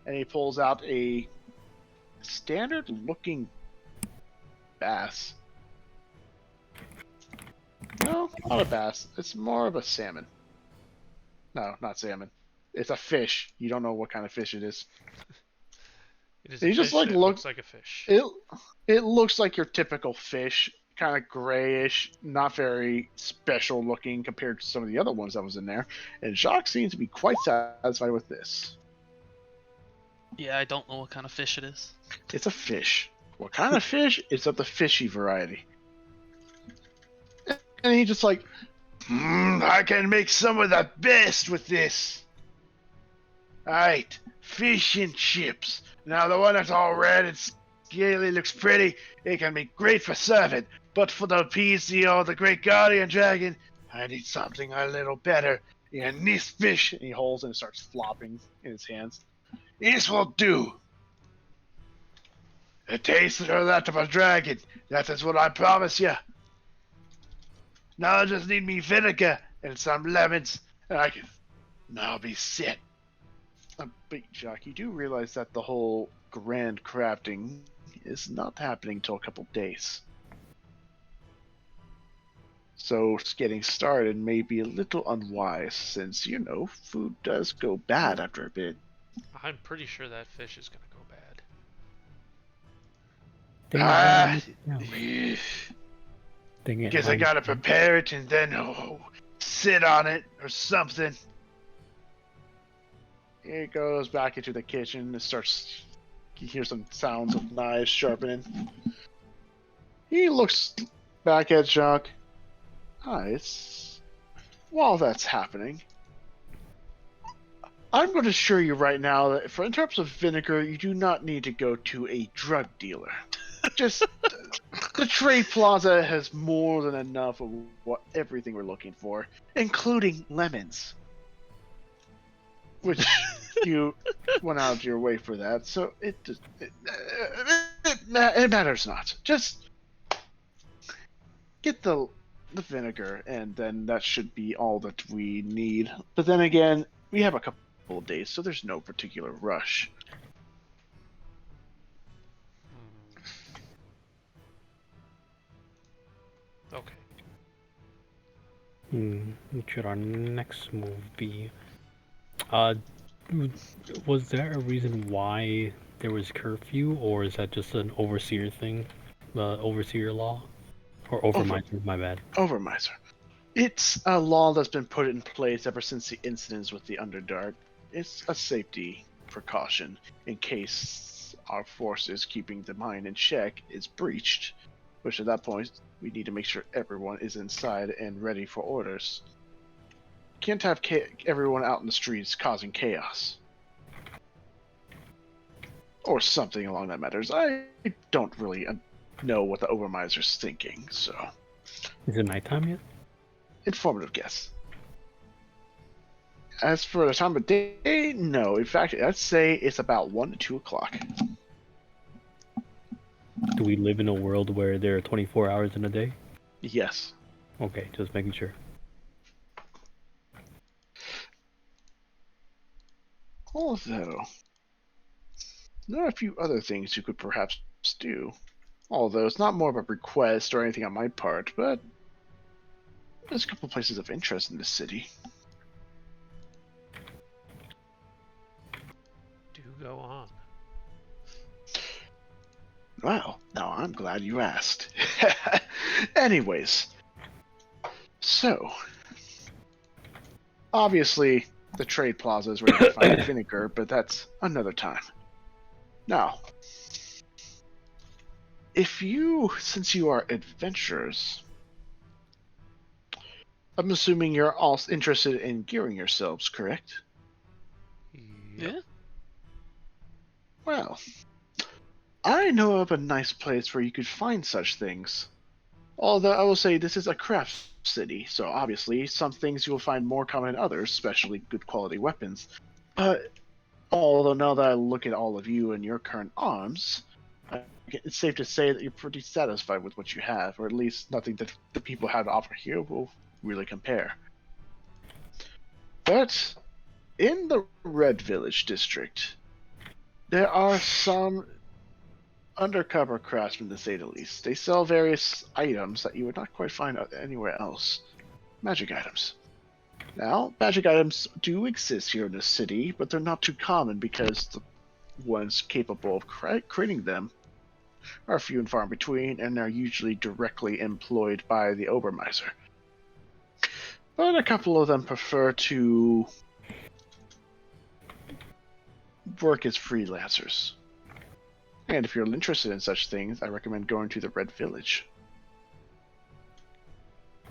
And he pulls out a standard-looking bass. No, not a bass. It's more of a salmon. No, not salmon. It's a fish. You don't know what kind of fish it is. It is a fish that looks like a fish. It looks like your typical fish, kind of grayish, not very special looking compared to some of the other ones that was in there. And Jacques seems to be quite satisfied with this. Yeah, I don't know what kind of fish it is. It's a fish. What kind of fish? It's of the fishy variety. And he just like, I can make some of the best with this. Alright, fish and chips. Now the one that's all red and scaly looks pretty. It can be great for serving. But for the PCO, the Great Guardian Dragon, I need something a little better. And this fish, and he holds and starts flopping in his hands. This will do. The taste of that of a dragon. That is what I promise you. Now I just need me vinegar and some lemons, and I'll be set. But Jacques, you do realize that the whole grand crafting is not happening until a couple days. So getting started may be a little unwise, since, food does go bad after a bit. I'm pretty sure that fish is gonna go bad. Guess I gotta prepare it and then sit on it or something. He goes back into the kitchen and starts. You hear some sounds of knives sharpening. He looks back at Jacques. While that's happening, I'm going to assure you right now that in terms of vinegar, you do not need to go to a drug dealer. Just the Trade Plaza has more than enough of everything we're looking for, including lemons. Which you went out of your way for that, so it matters not. Just get the vinegar, and then that should be all that we need. But then again, we have a couple of days, so there's no particular rush. Okay. What should our next move be? Was there a reason why there was curfew, or is that just an overseer thing? The overseer law? Or overmiser, my bad. Overmiser. It's a law that's been put in place ever since the incidents with the Underdark. It's a safety precaution in case our forces keeping the mine in check is breached, which at that point, we need to make sure everyone is inside and ready for orders. Can't have everyone out in the streets causing chaos. Or something along that matters. I don't really know what the Overmiser's thinking, so... Is it nighttime yet? Informative guess. As for the time of day, no. In fact, I'd say it's about 1 to 2 o'clock. Do we live in a world where there are 24 hours in a day? Yes. Okay, just making sure. Although, there are a few other things you could perhaps do. Although it's not more of a request or anything on my part, but there's a couple places of interest in this city. Do go on. Well, now I'm glad you asked. Anyways, so obviously the trade plaza is where you can find vinegar, but that's another time. Now, since you are adventurers, I'm assuming you're all interested in gearing yourselves, correct? Yep. Yeah. Well, I know of a nice place where you could find such things. Although I will say this is a craft city, so obviously some things you will find more common than others, especially good quality weapons. But although now that I look at all of you and your current arms, it's safe to say that you're pretty satisfied with what you have, or at least nothing that the people have to offer here will really compare. But in the Red Village district, there are some undercover craftsmen, to say the least. They sell various items that you would not quite find anywhere else. Magic items. Now, magic items do exist here in the city, but they're not too common because the ones capable of creating them are few and far in between, and are usually directly employed by the Obermeister. But a couple of them prefer to work as freelancers. And if you're interested in such things, I recommend going to the Red Village.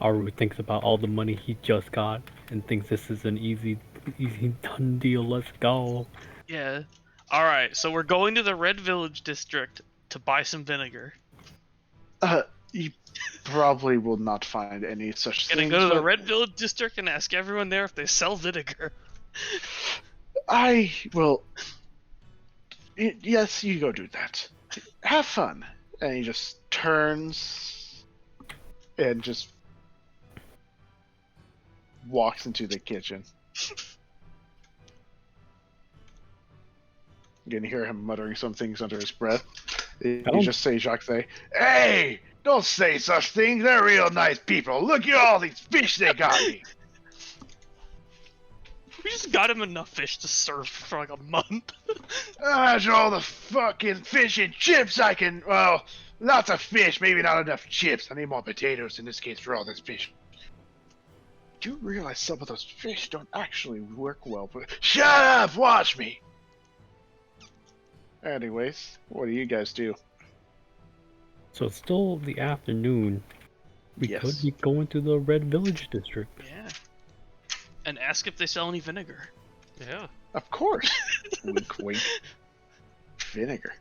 Aru thinks about all the money he just got and thinks this is an easy done deal. Let's go. Yeah. All right. So we're going to the Red Village district to buy some vinegar. You probably will not find any such Gonna things. go to the Red Village district and ask everyone there if they sell vinegar. I will. Yes, you go do that. Have fun. And he just turns and just walks into the kitchen. You can hear him muttering some things under his breath. You just say, Jacques, say, "Hey, don't say such things. They're real nice people. Look at all these fish they got me." We just got him enough fish to serve for like a month. Imagine all the fucking fish and chips I can. Well, lots of fish, maybe not enough chips. I need more potatoes in this case for all this fish. Do you realize some of those fish don't actually work well? But shut up! Watch me! Anyways, what do you guys do? So it's still the afternoon. We Yes. could be going to the Red Village district. Yeah. And ask if they sell any vinegar. Yeah. Of course. Wink, wink. Vinegar.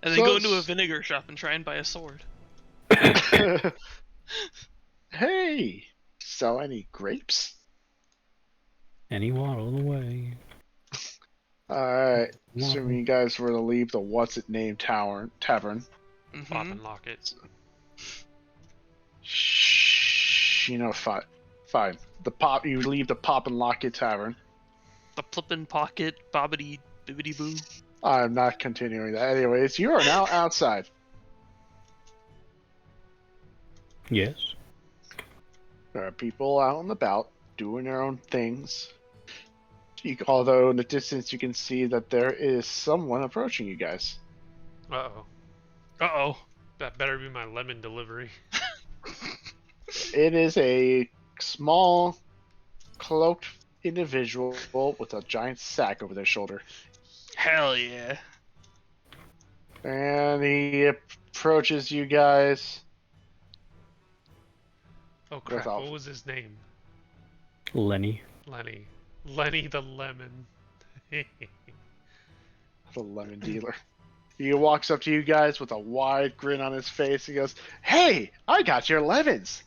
And then go into a vinegar shop and try and buy a sword. Hey! Sell any grapes? Any water on the way. Alright. Assuming you guys were to leave the What's It Name Tavern. Mm-hmm. Pop and lock it. Shh. You know, fine. You leave the Pop and Lock It Tavern. The flippin' pocket, bobbity bibbity boo. I'm not continuing that. Anyways, you are now outside. Yes. There are people out and about doing their own things. Although in the distance you can see that there is someone approaching you guys. Uh-oh. Uh-oh. That better be my lemon delivery. It is a small, cloaked individual with a giant sack over their shoulder. Hell yeah. And he approaches you guys. Oh crap, what was his name? Lenny. Lenny the lemon. The lemon dealer. He walks up to you guys with a wide grin on his face. He goes, "Hey, I got your lemons."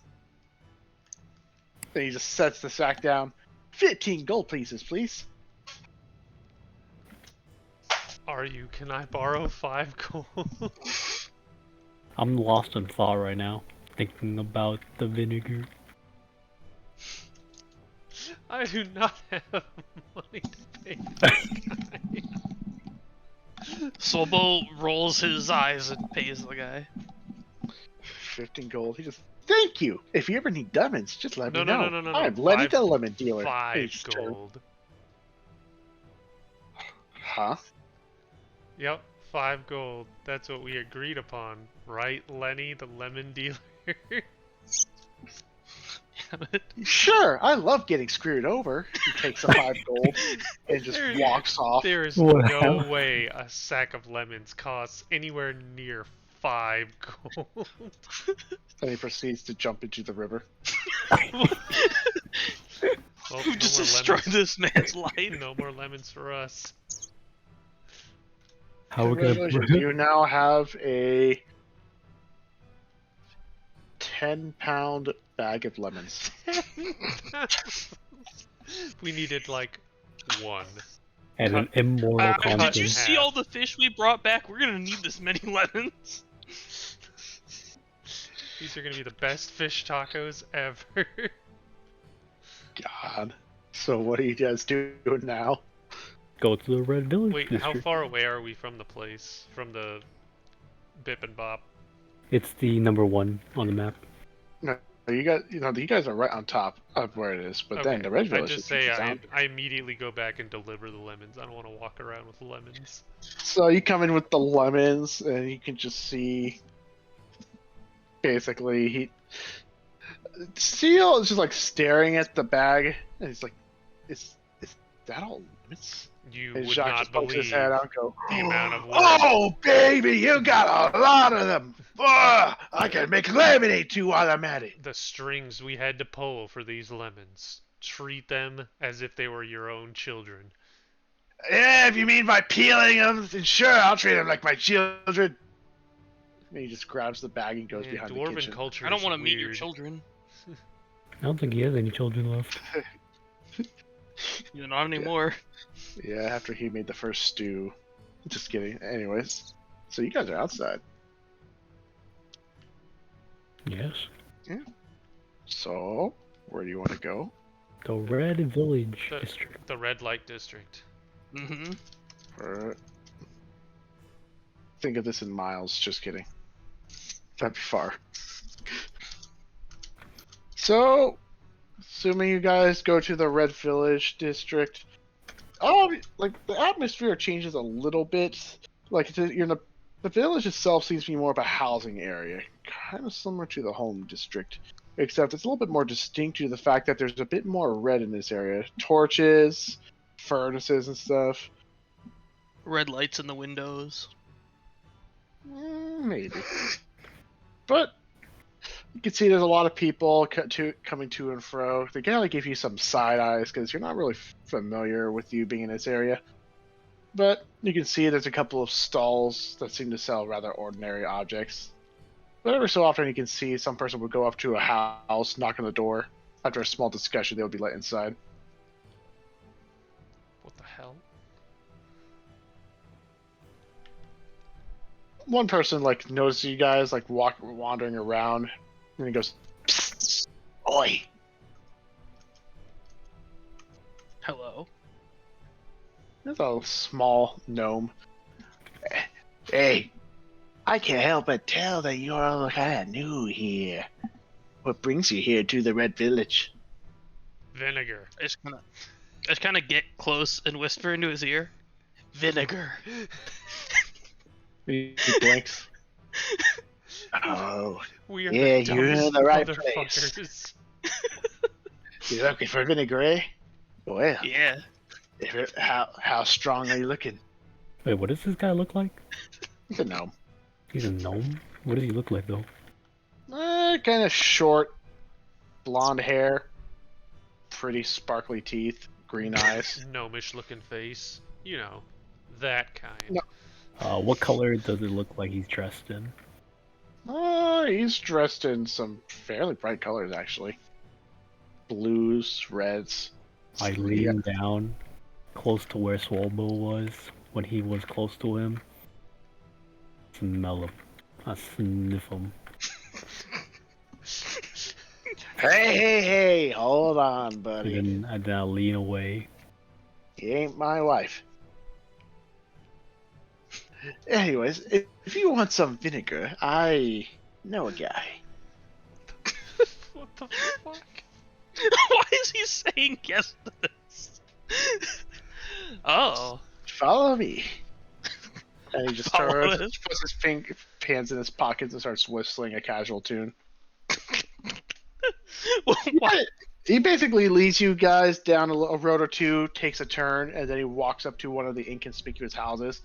Then he just sets the sack down. 15 gold pieces, please. Can I borrow 5 gold? I'm lost in thought right now, thinking about the vinegar. I do not have money to pay. Swalbo rolls his eyes and pays the guy. 15 gold. He just, thank you. If you ever need lemons, just let me know. No. I'm Lenny the lemon dealer. 5 gold. Huh? Yep, 5 gold. That's what we agreed upon, right, Lenny, the lemon dealer? Sure, I love getting screwed over. He takes the 5 gold and just walks off. There is What? no way a sack of lemons costs anywhere near 5 gold. Then he proceeds to jump into the river. Well, We've just destroyed this man's life. No more lemons for us. How we Congratulations, gonna? you now have a 10-pound bag of lemons. We needed like 1. And an immoral Did you conscience. see all the fish we brought back? We're gonna need this many lemons. These are gonna be the best fish tacos ever. God. So what are you guys doing now? Go to the Red Village Wait, district. how far away are we from the place? From the Bip and Bop? It's the number 1 on the map. No, you guys are right on top of where it is, but then the Red Village I just is say down. I immediately go back and deliver the lemons. I don't want to walk around with lemons. So you come in with the lemons, and you can just see. Basically, Seal is just like staring at the bag, and he's like, "Is that all lemons?" You And would Jacques not just pokes his believe head out and go, the amount of "Oh, baby, you got a lot of them. I can make lemonade too while I'm at it." the strings we had to pull for these lemons. Treat them as if they were your own children. Yeah, if you mean by peeling them, then sure, I'll treat them like my children. And he just grabs the bag and goes Man, behind the dwarven kitchen. culture I don't is want to meet your weird. children. I don't think he has any children left. You don't have any more. Yeah, after he made the first stew. Just kidding. Anyways, so you guys are outside. Yes. So, where do you want to go? The Red Village The- district. The red light district. Mm-hmm. Think of this in miles. Just kidding. That'd be far. So, assuming you guys go to the Red Village district, like the atmosphere changes a little bit. Like the village itself seems to be more of a housing area, kind of similar to the home district, except it's a little bit more distinct due to the fact that there's a bit more red in this area. Torches, furnaces, and stuff. Red lights in the windows. Maybe. But you can see there's a lot of people coming to and fro. They kind of give you some side eyes because you're not really familiar with you being in this area. But you can see there's a couple of stalls that seem to sell rather ordinary objects. But every so often you can see some person would go up to a house, knock on the door. After a small discussion, they would be let inside. What the hell? One person notices you guys wandering around, and he goes, "Psst, oi!" Hello. It's a small gnome. Hey, I can't help but tell that you're all kind of new here. What brings you here to the Red Village? Vinegar. I just kind of get close and whisper into his ear. Vinegar. He blinks. Oh, We are yeah, the you're in dumbest the right motherfuckers. you're looking for vinaigrette? Well, Yeah. how strong are you looking? Wait, what does this guy look like? He's a gnome. He's a gnome? What does he look like, though? Kind of short, blonde hair, pretty sparkly teeth, green eyes. Gnomish looking face. You know, that kind. No. What color does it look like he's dressed in? He's dressed in some fairly bright colors, actually. Blues, reds. I lean down close to where Swalbo was when he was close to him. Smell him. I sniff him. Hey, hold on, buddy. And then I'll lean away. He ain't my wife. Anyways, if you want some vinegar, I know a guy. What the fuck? Why is he saying yes to this? Oh. Follow me. And he just Follow turns, us. puts his hands in his pockets and starts whistling a casual tune. What? He basically leads you guys down a road or two, takes a turn, and then he walks up to one of the inconspicuous houses.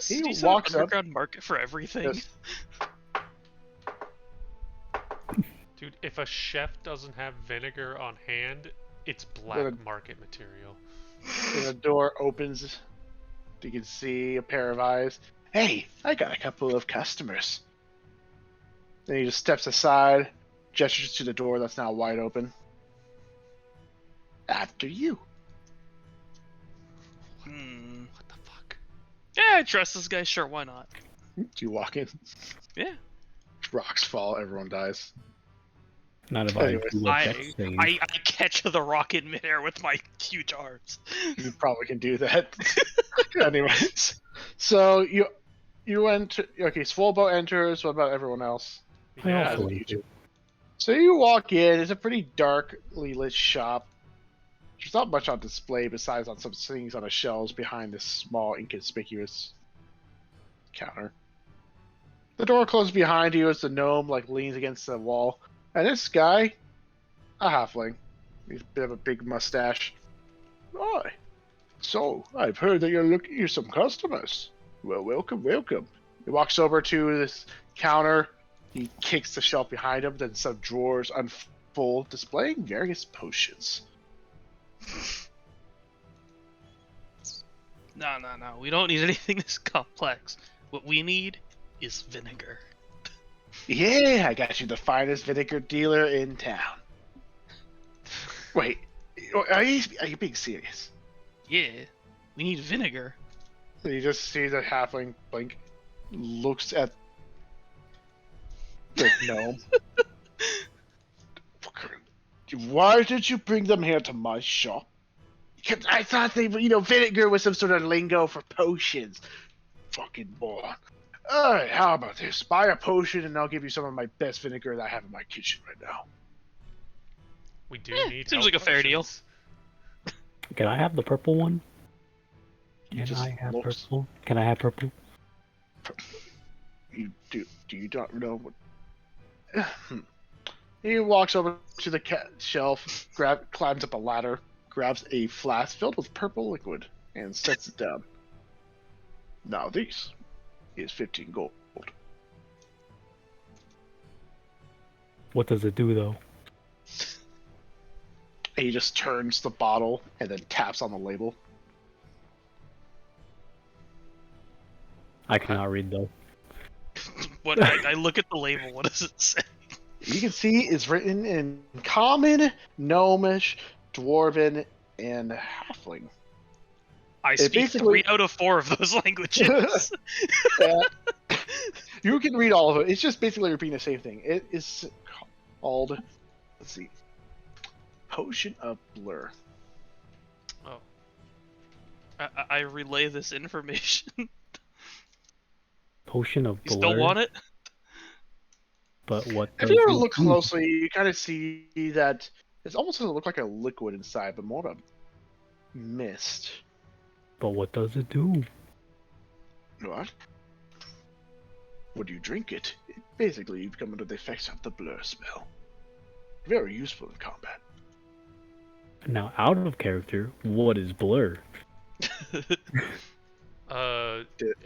He He walks an up. underground market for everything. Yes. Dude, if a chef doesn't have vinegar on hand, it's black Good. market material. And the door opens. You can see a pair of eyes. Hey, I got a couple of customers. Then he just steps aside, gestures to the door that's now wide open. After you. What the fuck? Yeah, I trust this guy. Sure, why not? You walk in. Yeah. Rocks fall. Everyone dies. Not if I Anyways, do a dex save. I catch the rocket in midair with my huge arms. You probably can do that. Anyways, so you enter. Okay, Swolbo enters. What about everyone else? I Yeah. also you enter. So you walk in. It's a pretty darkly lit shop. There's not much on display besides on some things on the shelves behind this small, inconspicuous counter. The door closes behind you as the gnome leans against the wall, and this guy, a halfling, he's a bit of a big mustache. Hi. So I've heard that you're looking for some customers. Well, welcome. He walks over to this counter. He kicks the shelf behind him. Then some drawers unfold, displaying various potions. No. We don't need anything this complex. What we need is vinegar. Yeah, I got you the finest vinegar dealer in town. Wait, are you being serious? Yeah, we need vinegar. You just see the halfling blink, looks at the gnome. Why did you bring them here to my shop? Because I thought they, vinegar was some sort of lingo for potions. Fucking moron. Alright, how about this? Buy a potion and I'll give you some of my best vinegar that I have in my kitchen right now. We do need seems health like a fair deal. potions. Can I have the purple one? He Can just I have looks. purple? Can I have purple? You do you not know what? He walks over to the shelf, climbs up a ladder, grabs a flask filled with purple liquid, and sets it down. Now this is 15 gold. What does it do though? And he just turns the bottle and then taps on the label. I cannot read though. What? I look at the label. What does it say? You can see it's written in common, gnomish, dwarven, and halfling. I speak basically- 3 out of 4 of those languages. You can read all of it. It's just basically repeating the same thing. It is called, let's see, Potion of Blur. Oh, I relay this information. Potion of You blur. still want it? But what? If does you ever it look do? closely, you kind of see that it almost doesn't look like a liquid inside, but more of a mist. But what does it do? What? When you drink it, basically you become under the effects of the blur spell. Very useful in combat. Now, out of character, what is blur?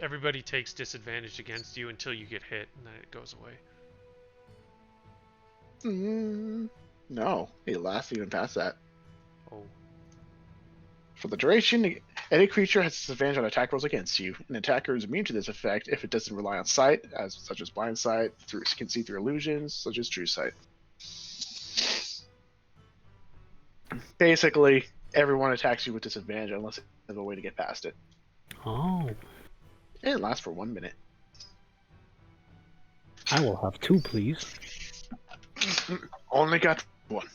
everybody takes disadvantage against you until you get hit, and then it goes away. No, it lasts even past that. Oh. For the duration, any creature has disadvantage on attack rolls against you. An attacker is immune to this effect if it doesn't rely on sight, such as blind sight, can see through illusions, such as true sight. Basically, everyone attacks you with disadvantage unless they have a way to get past it. Oh, And it lasts for 1 minute. I will have 2, please. Only got One.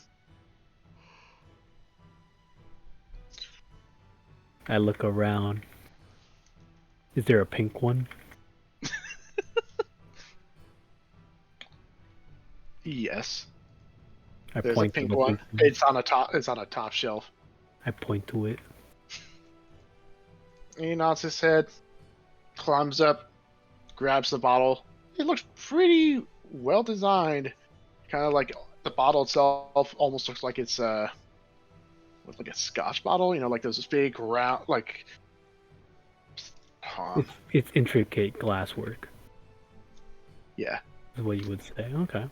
I look around. Is there a pink one? Yes. I There's a point to pink the one. pink one. It's on a top shelf. I point to it. He nods his head, climbs up, grabs the bottle. It looks pretty well designed. Kind of like the bottle itself almost looks like it's like a Scotch bottle. You know, like those big round like. It's intricate glasswork. Yeah. Is what you would say. Okay.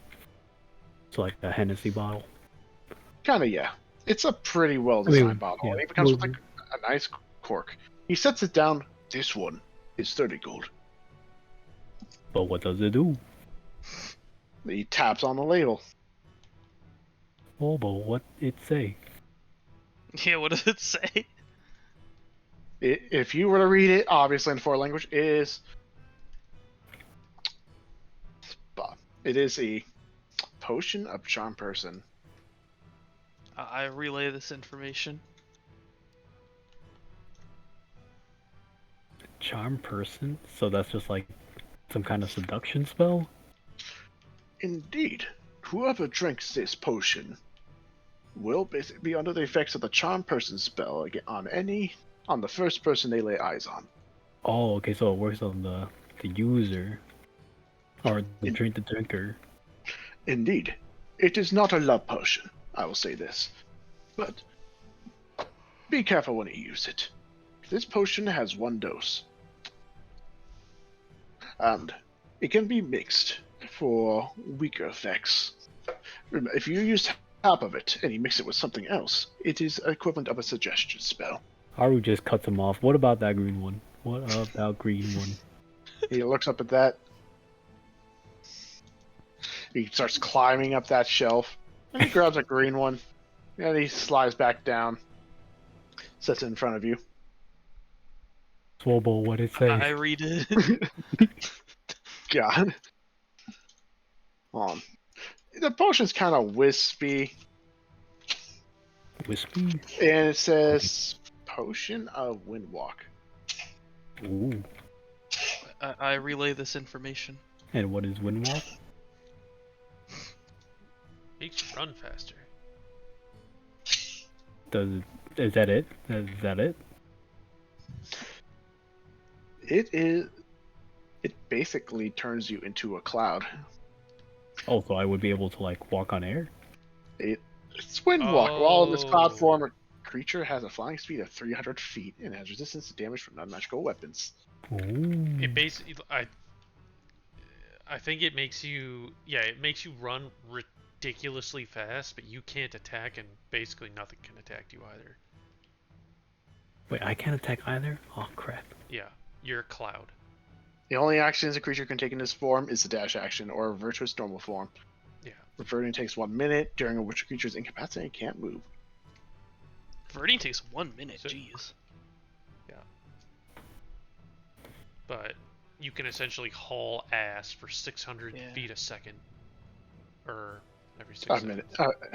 It's like a Hennessy bottle. Kind of, yeah. It's a pretty well designed bottle. Yeah. And it comes with like a nice cork. He sets it down. This one is 30 gold. But what does it do? He taps on the label. Oh, but what it say? Yeah, what does it say? If you were to read it, obviously in foreign language, it is a potion of charm person. I relay this information. Charm person? So that's just like some kind of seduction spell? Indeed. Whoever drinks this potion will basically be under the effects of the charm person spell on the first person they lay eyes on. Oh, okay, so it works on the user. Or the drinker. Indeed. It is not a love potion, I will say this. But be careful when you use it. This potion has 1 dose. And it can be mixed for weaker effects. If you use half of it and you mix it with something else, it is equivalent of a suggestion spell. Haru just cuts him off. What about that green one? What about green one? He looks up at that. He starts climbing up that shelf. And he grabs a green one. And he slides back down. Sets it in front of you. Swobo, what it say? I read it. God. The potion's kind of wispy. Wispy? And it says Potion of Windwalk. Ooh. I relay this information. And what is Windwalk? Makes you run faster. Is that it? Is that it? It basically turns you into a cloud. Oh, so I would be able to like walk on air? It's Windwalk. While in this cloud Oh. form, a creature has a flying speed of 300 feet and has resistance to damage from non-magical weapons. Ooh. It basically, I think it makes you, it makes you run ridiculously fast, but you can't attack, and basically nothing can attack you either. Wait, I can't attack either? Oh, crap. Yeah, you're a cloud. The only actions a creature can take in this form is the dash action or virtuous normal form. Yeah. Reverting takes 1 minute, during which a creature is incapacitated and can't move. Verting takes 1 minute, So- jeez. But you can essentially haul ass for 600 Yeah. feet a second. Or every 6 A seconds. minute,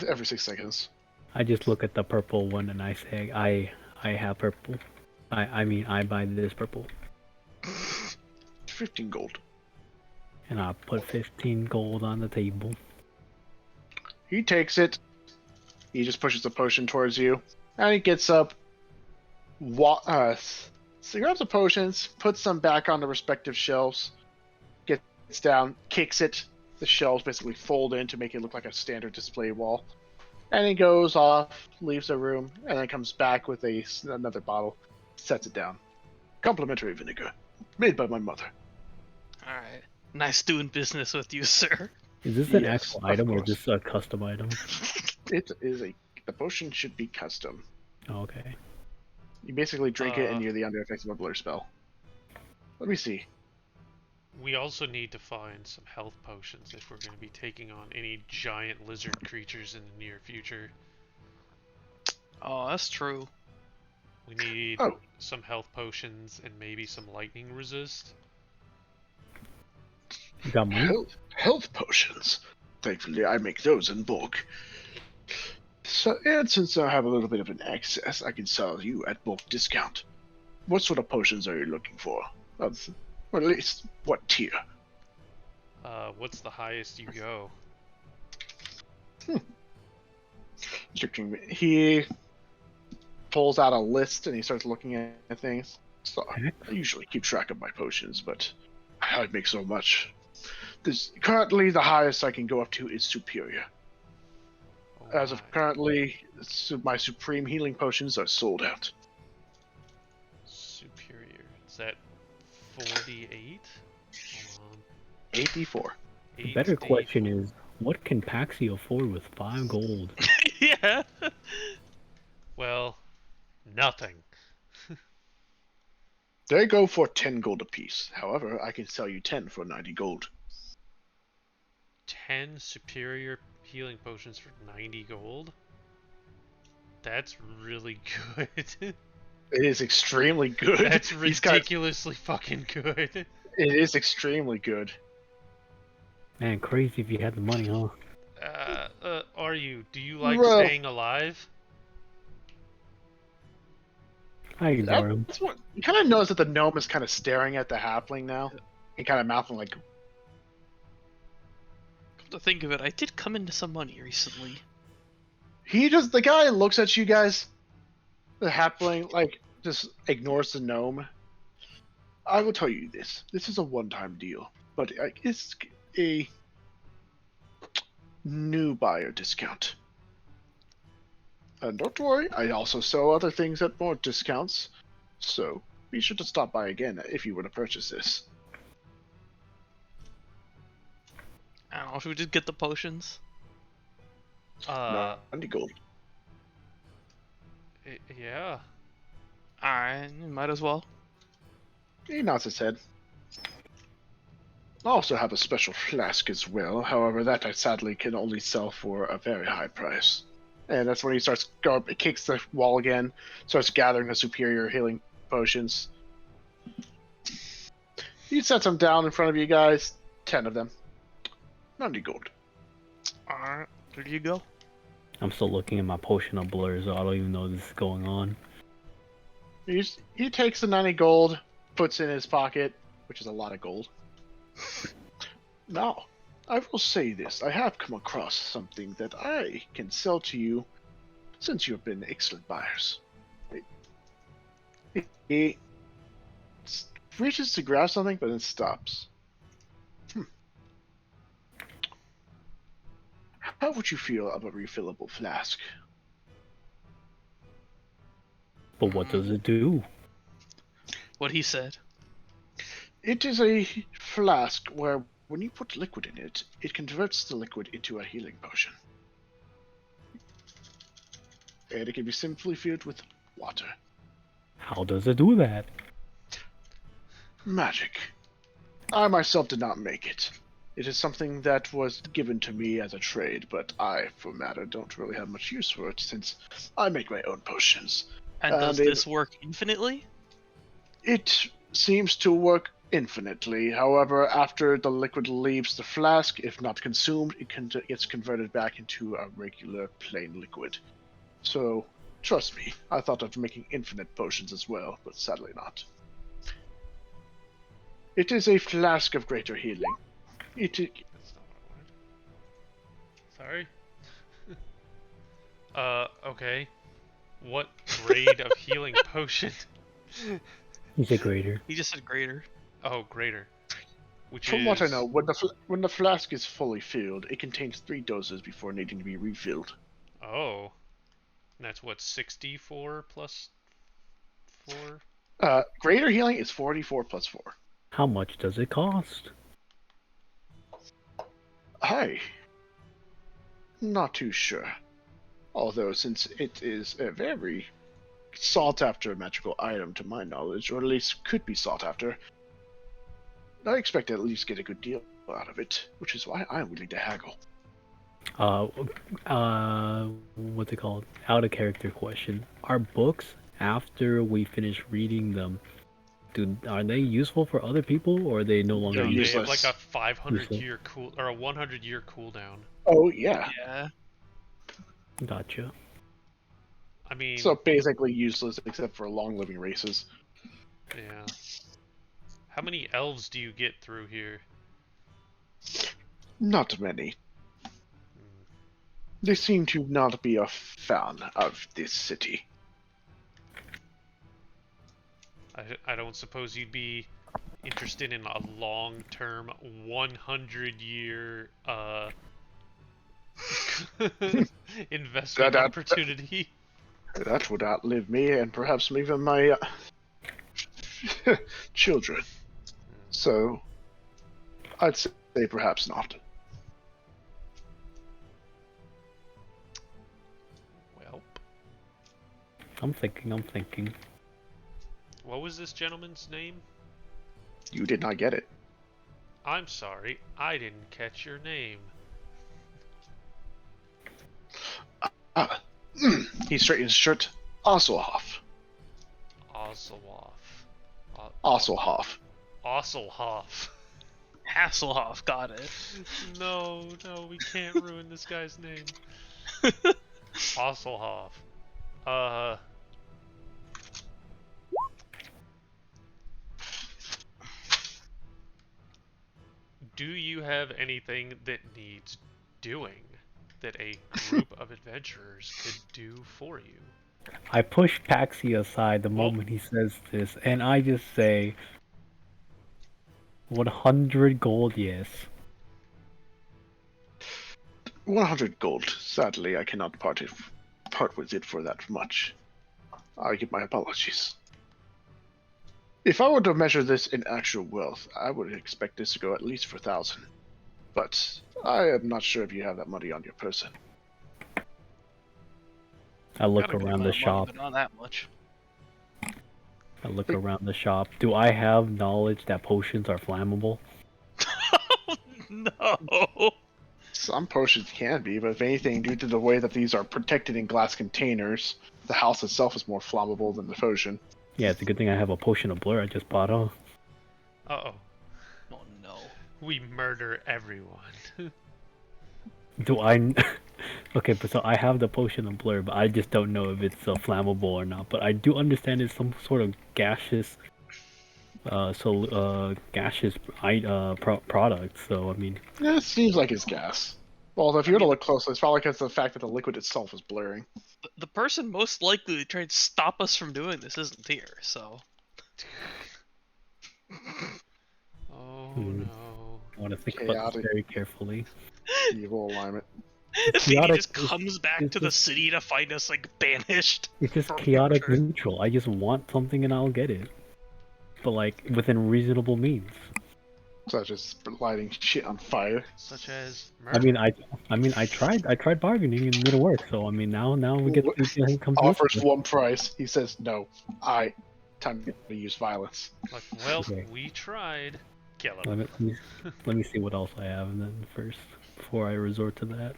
every 6 seconds. I just look at the purple one and I say, I have purple. I buy this purple. 15 gold. And I put 15 gold on the table. He takes it. He just pushes the potion towards you, and he gets up. So he grabs the potions, puts them back on the respective shelves, gets down, kicks it. The shelves basically fold in to make it look like a standard display wall, and he goes off, leaves the room, and then comes back with another bottle, sets it down. Complimentary vinegar, made by my mother. Alright. Nice doing business with you, sir. Is this an Yes, actual of item or course. just a custom item? The potion should be custom. Oh, okay. You basically drink it and you're the under effects of a blur spell. Let me see. We also need to find some health potions if we're going to be taking on any giant lizard creatures in the near future. Oh, that's true. We need Oh. some health potions and maybe some lightning resist. You got money? Health potions. Thankfully, I make those in bulk. So, and since I have a little bit of an excess, I can sell you at bulk discount. What sort of potions are you looking for? Or at least, what tier? What's the highest you go? He pulls out a list and he starts looking at things. So I usually keep track of my potions, but I make so much. Currently, the highest I can go up to is superior. Oh As of currently, my supreme healing potions are sold out. Superior. Is that 48? Hold on. 84. The better question is, what can Paxi afford with 5 gold? Yeah. Well, nothing. They go for 10 gold apiece. However, I can sell you 10 for 90 gold. 10 superior healing potions for 90 gold? That's really good. It is extremely good. That's ridiculously fucking good. It is extremely good. Man, crazy if you had the money, huh? Are you? Do you like Well, staying alive? I ignore him. That's what you kind of notice that the gnome is kind of staring at the halfling now. He kind of mouthing like, Come to think of it, I did come into some money recently. the guy looks at you guys. The halfling like just ignores the gnome. I will tell you this: this is a one-time deal, but it's a new buyer discount. And don't worry, I also sell other things at more discounts, so be sure to stop by again if you were to purchase this. I don't know, should we just get the potions? 90 gold. Yeah. Alright, might as well. He nods his head. I also have a special flask as well, however, that I sadly can only sell for a very high price. And that's when he starts kicks the wall again, starts gathering the superior healing potions. He sets them down in front of you guys, 10 of them. 90 gold. Alright, there you go. I'm still looking at my potion of blur, so I don't even know this is going on. He takes the 90 gold, puts it in his pocket, which is a lot of gold. Now, I will say this. I have come across something that I can sell to you since you have been excellent buyers. He reaches to grab something, but then stops. How would you feel about a refillable flask? But what does it do? What he said. It is a flask where when you put liquid in it, it converts the liquid into a healing potion. And it can be simply filled with water. How does it do that? Magic. I myself did not make it. It is something that was given to me as a trade, but I, for matter, don't really have much use for it since I make my own potions. And does this work infinitely? It seems to work infinitely. However, after the liquid leaves the flask, if not consumed, it gets converted back into a regular plain liquid. So, trust me, I thought of making infinite potions as well, but sadly not. It is a flask of greater healing. That's not what I wanted. Sorry. Okay. What grade of healing potion? He's a greater. He just said greater. Oh, greater. From what I know, when the flask is fully filled, it contains 3 doses before needing to be refilled. Oh. And that's what, 64 plus 4? Greater healing is 44 plus 4. How much does it cost? Not too sure. Although, since it is a very sought-after magical item to my knowledge, or at least could be sought after, I expect to at least get a good deal out of it, which is why I'm willing to haggle. What's it called? Out of character question. Are books, after we finish reading them, are they useful for other people, or are they no longer They're useful? They have like a 500 Useless. year or a 100 year cooldown. Oh, yeah. Yeah. Gotcha. I mean, So basically useless except for long-living races. yeah. How many elves do you get through here? Not many. Hmm. They seem to not be a fan of this city. I don't suppose you'd be interested in a long-term 100-year investment That- opportunity. That would outlive me and perhaps even my children. So, I'd say perhaps not. Well, I'm thinking. what was this gentleman's name? You did not get it. I'm sorry, I didn't catch your name. Ah, he straightens his shirt. Osselhoff. Osselhoff. Osselhoff. Osselhoff. Hasselhoff, got it. No, we can't ruin this guy's name. Osselhoff. Do you have anything that needs doing that a group of adventurers could do for you? I push Taxi aside the moment he says this, and I just say, 100 gold, yes. 100 gold. Sadly, I cannot part with it for that much. I give my apologies. If I were to measure this in actual wealth, I would expect this to go at least for 1,000. But I am not sure if you have that money on your person. I look Got a good around amount the of money, shop. but not that much. I look around the shop. Do I have knowledge that potions are flammable? No. Some potions can be, but if anything, due to the way that these are protected in glass containers, the house itself is more flammable than the potion. Yeah, it's a good thing I have a potion of blur I just bought. Oh, Uh-oh. Oh no. We murder everyone. do I? Okay, but so I have the potion of blur, but I just don't know if it's flammable or not. But I do understand it's some sort of gaseous, product. So I mean, Yeah, it seems like it's gas. Well, if you were to look closely, it's probably because of the fact that the liquid itself is blurring. The person most likely to try and stop us from doing this isn't here, so. Oh Hmm. no. I want to think about this very carefully. Evil alignment. If he Chaotic- just comes back it's to the just- city to find us, like, banished. It's just for chaotic murder. neutral. I just want something and I'll get it, but like within reasonable means. Such as lighting shit on fire. Such as I murder. mean, I tried bargaining and it didn't work. So I mean, now we get to come to Offers this. one price. He says no. Time to use violence. Like, well, Okay. we tried. Kill him. Let me see what else I have, and then first before I resort to that.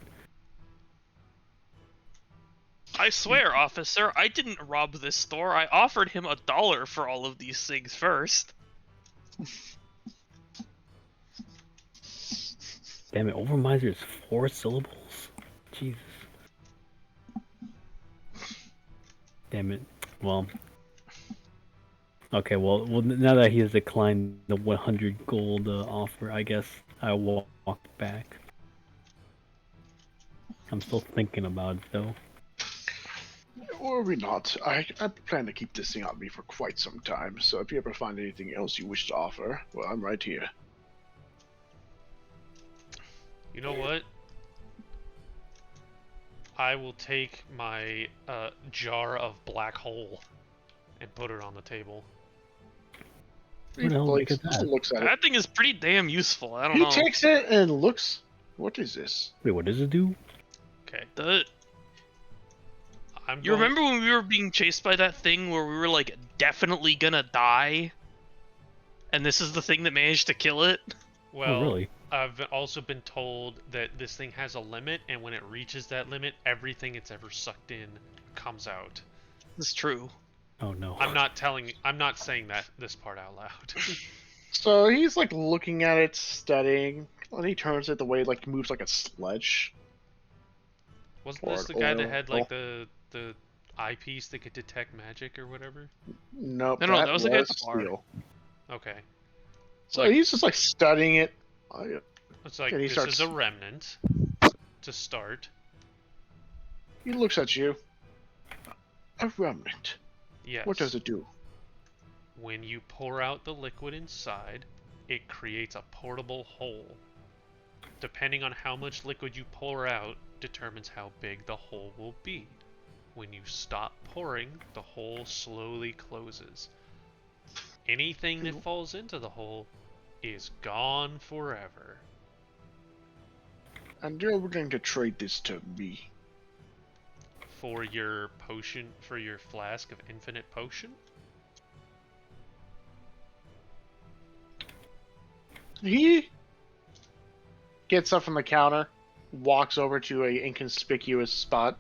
I swear, officer, I didn't rob this store. I offered him $1 for all of these things first. Damn it, Overmiser is 4 syllables. Jesus. Damn it. Well. Okay, well, now that he has declined the 100 gold offer, I guess I will walk back. I'm still thinking about it, though. Or we not. I plan to keep this thing on me for quite some time, so if you ever find anything else you wish to offer, well, I'm right here. You know what? I will take my jar of black hole and put it on the table. Where the hell did I get that? Looks at it. That thing is pretty damn useful. I don't He know. takes it and looks. What is this? Wait, what does it do? Okay. You remember when we were being chased by that thing where we were like definitely gonna die? And this is the thing that managed to kill it? Well, Oh, really? I've also been told that this thing has a limit, and when it reaches that limit, everything it's ever sucked in comes out. It's true. Oh no. I'm not saying this part out loud. So he's like looking at it, studying, and he turns it the way it like moves like a sledge. Wasn't this the guy that had like the eyepiece that could detect magic or whatever? Nope, No, that was the guy at the bar. Steel. Okay. So Like- he's just like studying it. It's like, And he this starts- is a remnant to start. He looks at you. A remnant. Yes. What does it do? When you pour out the liquid inside, it creates a portable hole. Depending on how much liquid you pour out, determines how big the hole will be. When you stop pouring, the hole slowly closes. Anything that falls into the hole is gone forever. And you're willing to trade this to me? For your potion, for your flask of infinite potion? He gets up from the counter, walks over to a inconspicuous spot.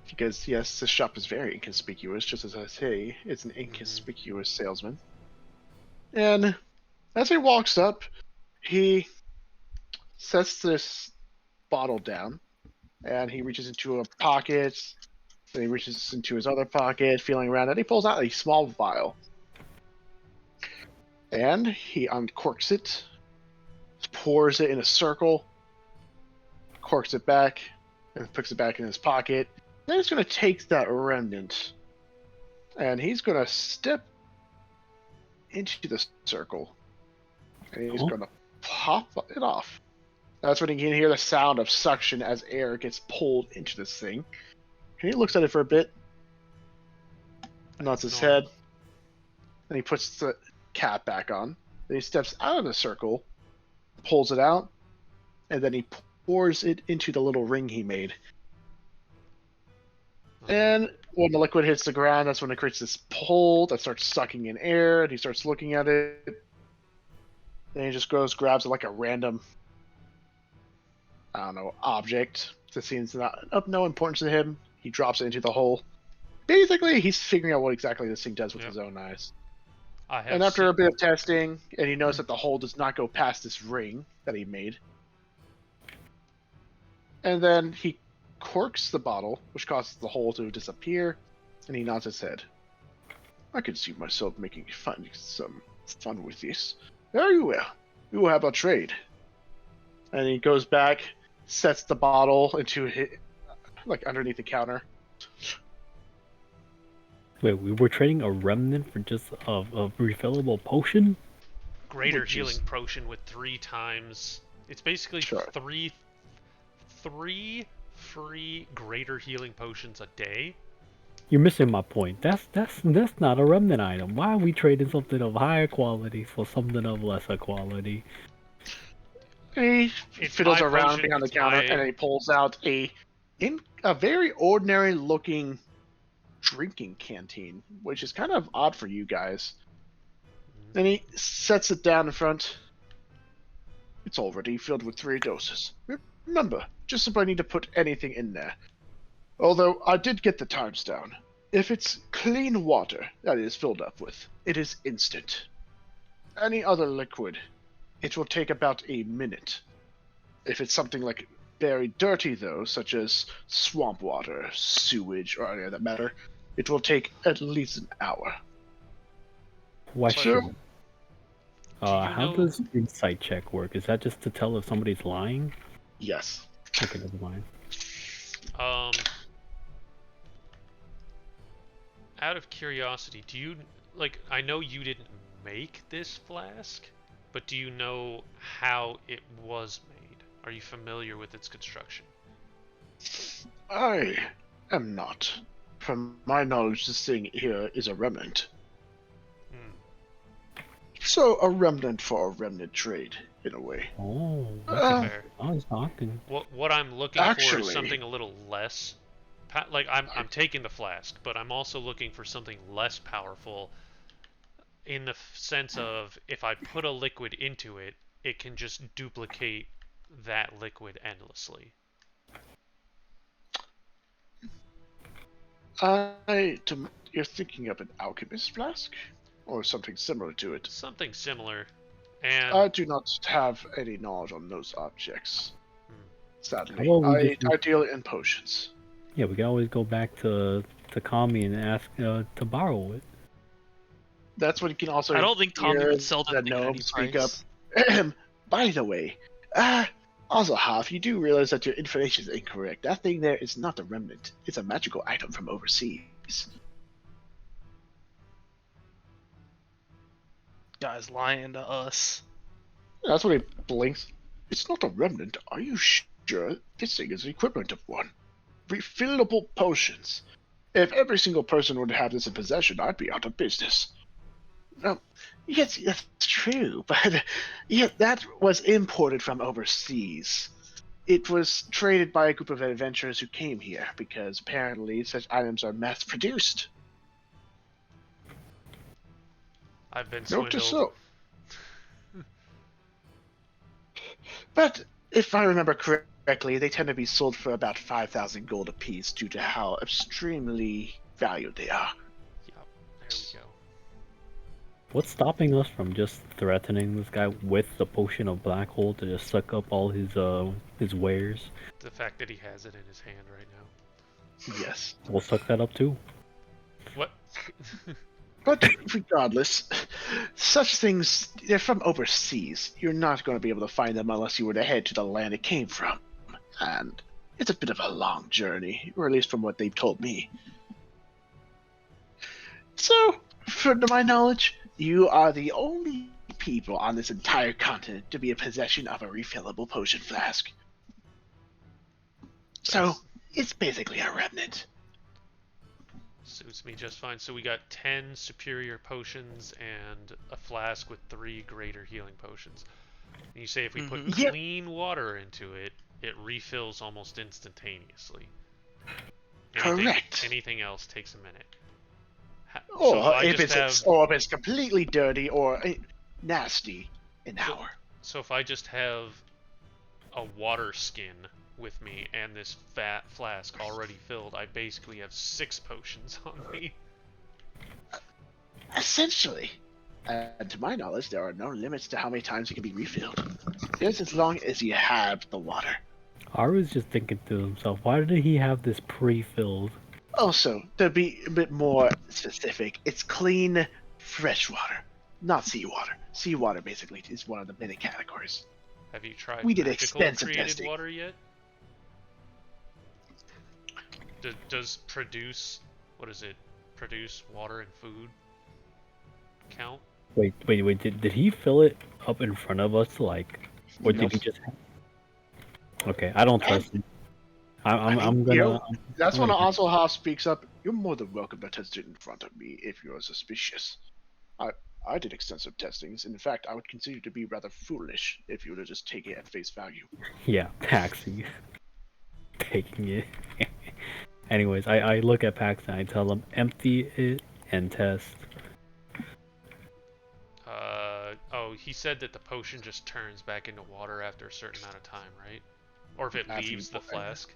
Because, yes, the shop is very inconspicuous, just as I say, it's an inconspicuous salesman. And as he walks up, he sets this bottle down, and he reaches into a pocket, then he reaches into his other pocket, feeling around it, he pulls out a small vial. And he uncorks it, pours it in a circle, corks it back, and puts it back in his pocket. Then he's going to take that remnant, and he's going to step into the circle, and he's going to pop it off. That's when you can hear the sound of suction as air gets pulled into this thing. And he looks at it for a bit, nods his head, and he puts the cap back on. Then he steps out of the circle, pulls it out, and then he pours it into the little ring he made. And when the liquid hits the ground, that's when it creates this pull that starts sucking in air, and he starts looking at it. Then he just goes, grabs like a random, I don't know, object that seems not of no importance to him. He drops it into the hole. Basically, he's figuring out what exactly this thing does with his own eyes. And after a bit of testing, and he knows that the hole does not go past this ring that he made. And then he corks the bottle, which causes the hole to disappear, and he nods his head. I can see myself making some fun with this. Very well. We will have a trade. And he goes back, sets the bottle into his, like underneath the counter. Wait, we were trading a remnant for just a refillable potion? Greater healing potion with 3 times. It's basically three free greater healing potions a day. You're missing my point. That's not a remnant item. Why are we trading something of higher quality for something of lesser quality? He fiddles around behind the counter, and he pulls out a very ordinary looking drinking canteen, which is kind of odd for you guys. Then he sets it down in front. It's already filled with 3 doses. Remember, just if I need to put anything in there. Although I did get the times down. If it's clean water that it is filled up with, it is instant. Any other liquid, it will take about a minute. If it's something like very dirty, though, such as swamp water, sewage, or any other matter, it will take at least an hour. Question. How does insight check work? Is that just to tell if somebody's lying? Yes. Okay, never mind. Out of curiosity, do you, like, I know you didn't make this flask, but do you know how it was made? Are you familiar with its construction? I am not. From my knowledge, this thing here is a remnant. So, a remnant for a remnant trade, in a way. Oh, that's fair. I was talking. What I'm looking for is something a little less... Like, I'm taking the flask, but I'm also looking for something less powerful in the sense of, if I put a liquid into it, it can just duplicate that liquid endlessly. You're thinking of an alchemist flask? Or something similar to it? Something similar. And I do not have any knowledge on those objects. Sadly, How about we I deal in potions. Yeah, we can always go back to Kami and ask to borrow it. That's what you can also I don't think Tommy hear would sell the that thing at gnome any speak up. price. By the way, also, Hoff, you do realize that your information is incorrect. That thing there is not a remnant. It's a magical item from overseas. Guy's lying to us. That's what he blinks. It's not a remnant. Are you sure? This thing is the equivalent of one. Refillable potions. If every single person would have this in possession, I'd be out of business. Yes, that's true, but yeah, that was imported from overseas. It was traded by a group of adventurers who came here because apparently such items are mass-produced. I've been Note to swindled. so. But if I remember correctly, they tend to be sold for about 5,000 gold apiece due to how extremely valued they are. Yep, there we go. What's stopping us from just threatening this guy with the potion of black hole to just suck up all his wares? The fact that he has it in his hand right now. Yes. We'll suck that up too. What? But regardless, such things, they're from overseas. You're not going to be able to find them unless you were to head to the land it came from. And it's a bit of a long journey, or at least from what they've told me. So, to my knowledge, you are the only people on this entire continent to be in possession of a refillable potion flask. So, it's basically a remnant. Suits me just fine. So we got 10 superior potions and a flask with 3 greater healing potions. And you say if we put clean water into it, it refills almost instantaneously. Correct. Anything else takes a minute. Or if it's completely dirty or nasty, an hour. So if I just have a water skin with me and this fat flask already filled, I basically have 6 potions on me. Essentially. And to my knowledge, there are no limits to how many times it can be refilled. Just as long as you have the water. Haru's just thinking to himself, why did he have this pre-filled? Also, to be a bit more specific, it's clean, fresh water, not seawater. Seawater basically is one of the many categories. Have you tried We did magical extensive created testing. water yet? Does produce, what is it? Produce water and food count? Wait, did he fill it up in front of us, like, or did he just... Okay, I don't trust him. I'm gonna... That's when Auseland speaks up. You're more than welcome to test it in front of me if you're suspicious. I did extensive testings. In fact, I would consider you to be rather foolish if you were to just take it at face value. Yeah, Paxi. Taking it. Anyways, I look at Pax and I tell him, empty it and test. Oh, he said that the potion just turns back into water after a certain amount of time, right? Or if it leaves the flask.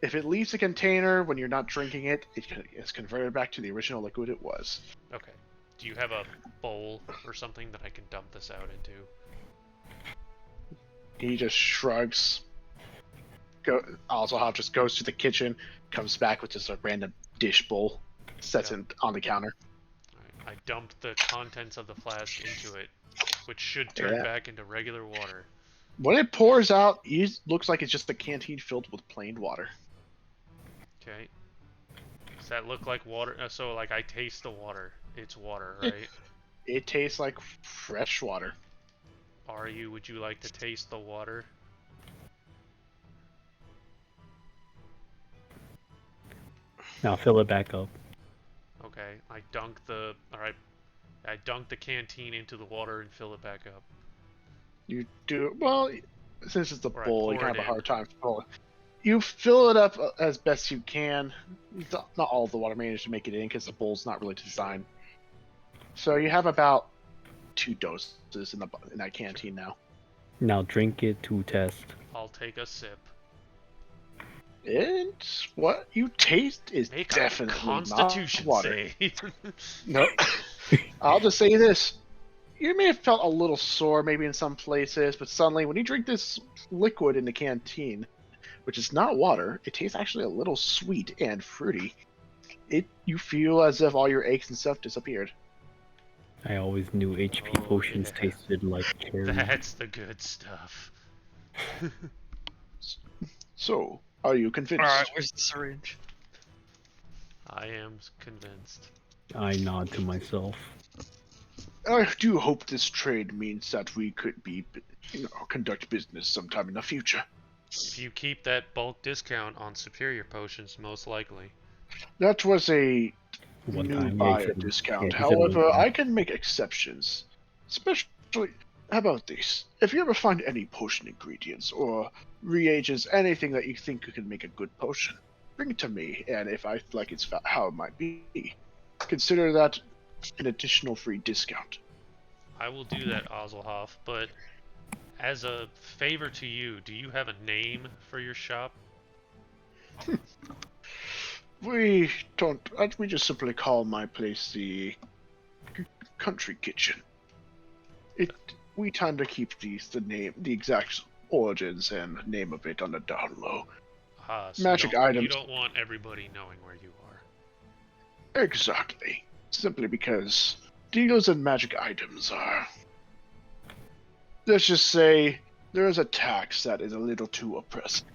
If it leaves the container when you're not drinking it, it's converted back to the original liquid it was. Okay. Do you have a bowl or something that I can dump this out into? He just shrugs. Auseland just goes to the kitchen, comes back with just a random dish bowl, sets it on the counter. Alright, I dumped the contents of the flask into it, which should turn back into regular water. When it pours out, it looks like it's just a canteen filled with plain water. Okay. Does that look like water? So, like, I taste the water. It's water, right? It tastes like fresh water. Would you like to taste the water? Now fill it back up. Okay, I dunk the canteen into the water and fill it back up. You do well, since it's a bowl, you pour kind of it have a hard in. time filling. You fill it up as best you can. Not all of the water managed to make it in because the bowl's not really designed. So you have about 2 doses in that canteen now. Now drink it to test. I'll take a sip. And what you taste is Make definitely a Constitution not water. save. Nope. I'll just say this: you may have felt a little sore maybe in some places, but suddenly when you drink this liquid in the canteen, which is not water, it tastes actually a little sweet and fruity. You feel as if all your aches and stuff disappeared. I always knew HP potions tasted like cherry. That's the good stuff. So, are you convinced? Alright, where's the syringe? I am convinced. I nod to myself. I do hope this trade means that we could be, conduct business sometime in the future. If you keep that bulk discount on superior potions, most likely. That was a One new time, buyer discount. he said one However, time. I can make exceptions. Especially, how about this? If you ever find any potion ingredients or reagents, anything that you think could make a good potion, bring it to me, and if I feel like it's how it might be, consider that an additional free discount. I will do that, Ozzelhoff, but as a favor to you, do you have a name for your shop? We don't. We just simply call my place the Country Kitchen. We tend to keep the exact origins and name of it on the down low. So Magic items. You don't want everybody knowing where you are. Exactly. Simply because deals in magic items are. Let's just say there is a tax that is a little too oppressive.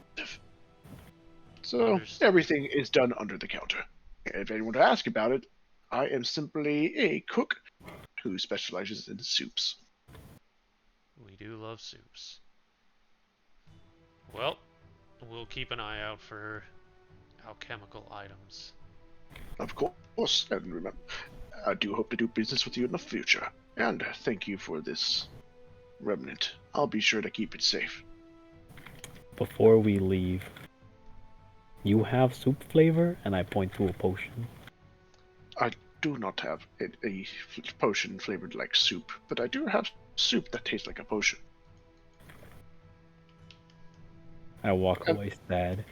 So everything is done under the counter. If anyone to ask about it, I am simply a cook who specializes in soups. We do love soups. Well, we'll keep an eye out for alchemical items. Of course, and remember, I do hope to do business with you in the future. And thank you for this remnant. I'll be sure to keep it safe. Before we leave, you have soup flavor, and I point to a potion. I do not have a potion flavored like soup, but I do have soup that tastes like a potion. I walk away sad.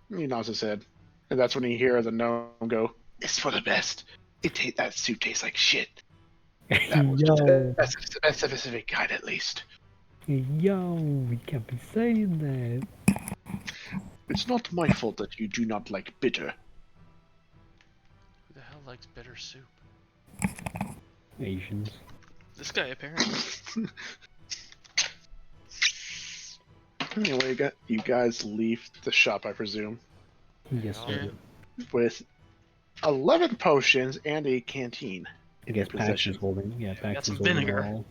He nods his head, and that's when you hear the gnome go, "It's for the best. That soup tastes like shit." That's a specific kind, at least. Yo, we can't be saying that. It's not my fault that you do not like bitter. Who the hell likes bitter soup? Asians. This guy, apparently. Anyway, you guys leave the shop, I presume, Yes, sir. with 11 potions and a canteen. I guess Pax is holding. Yeah, Pax is holding vinegar. all.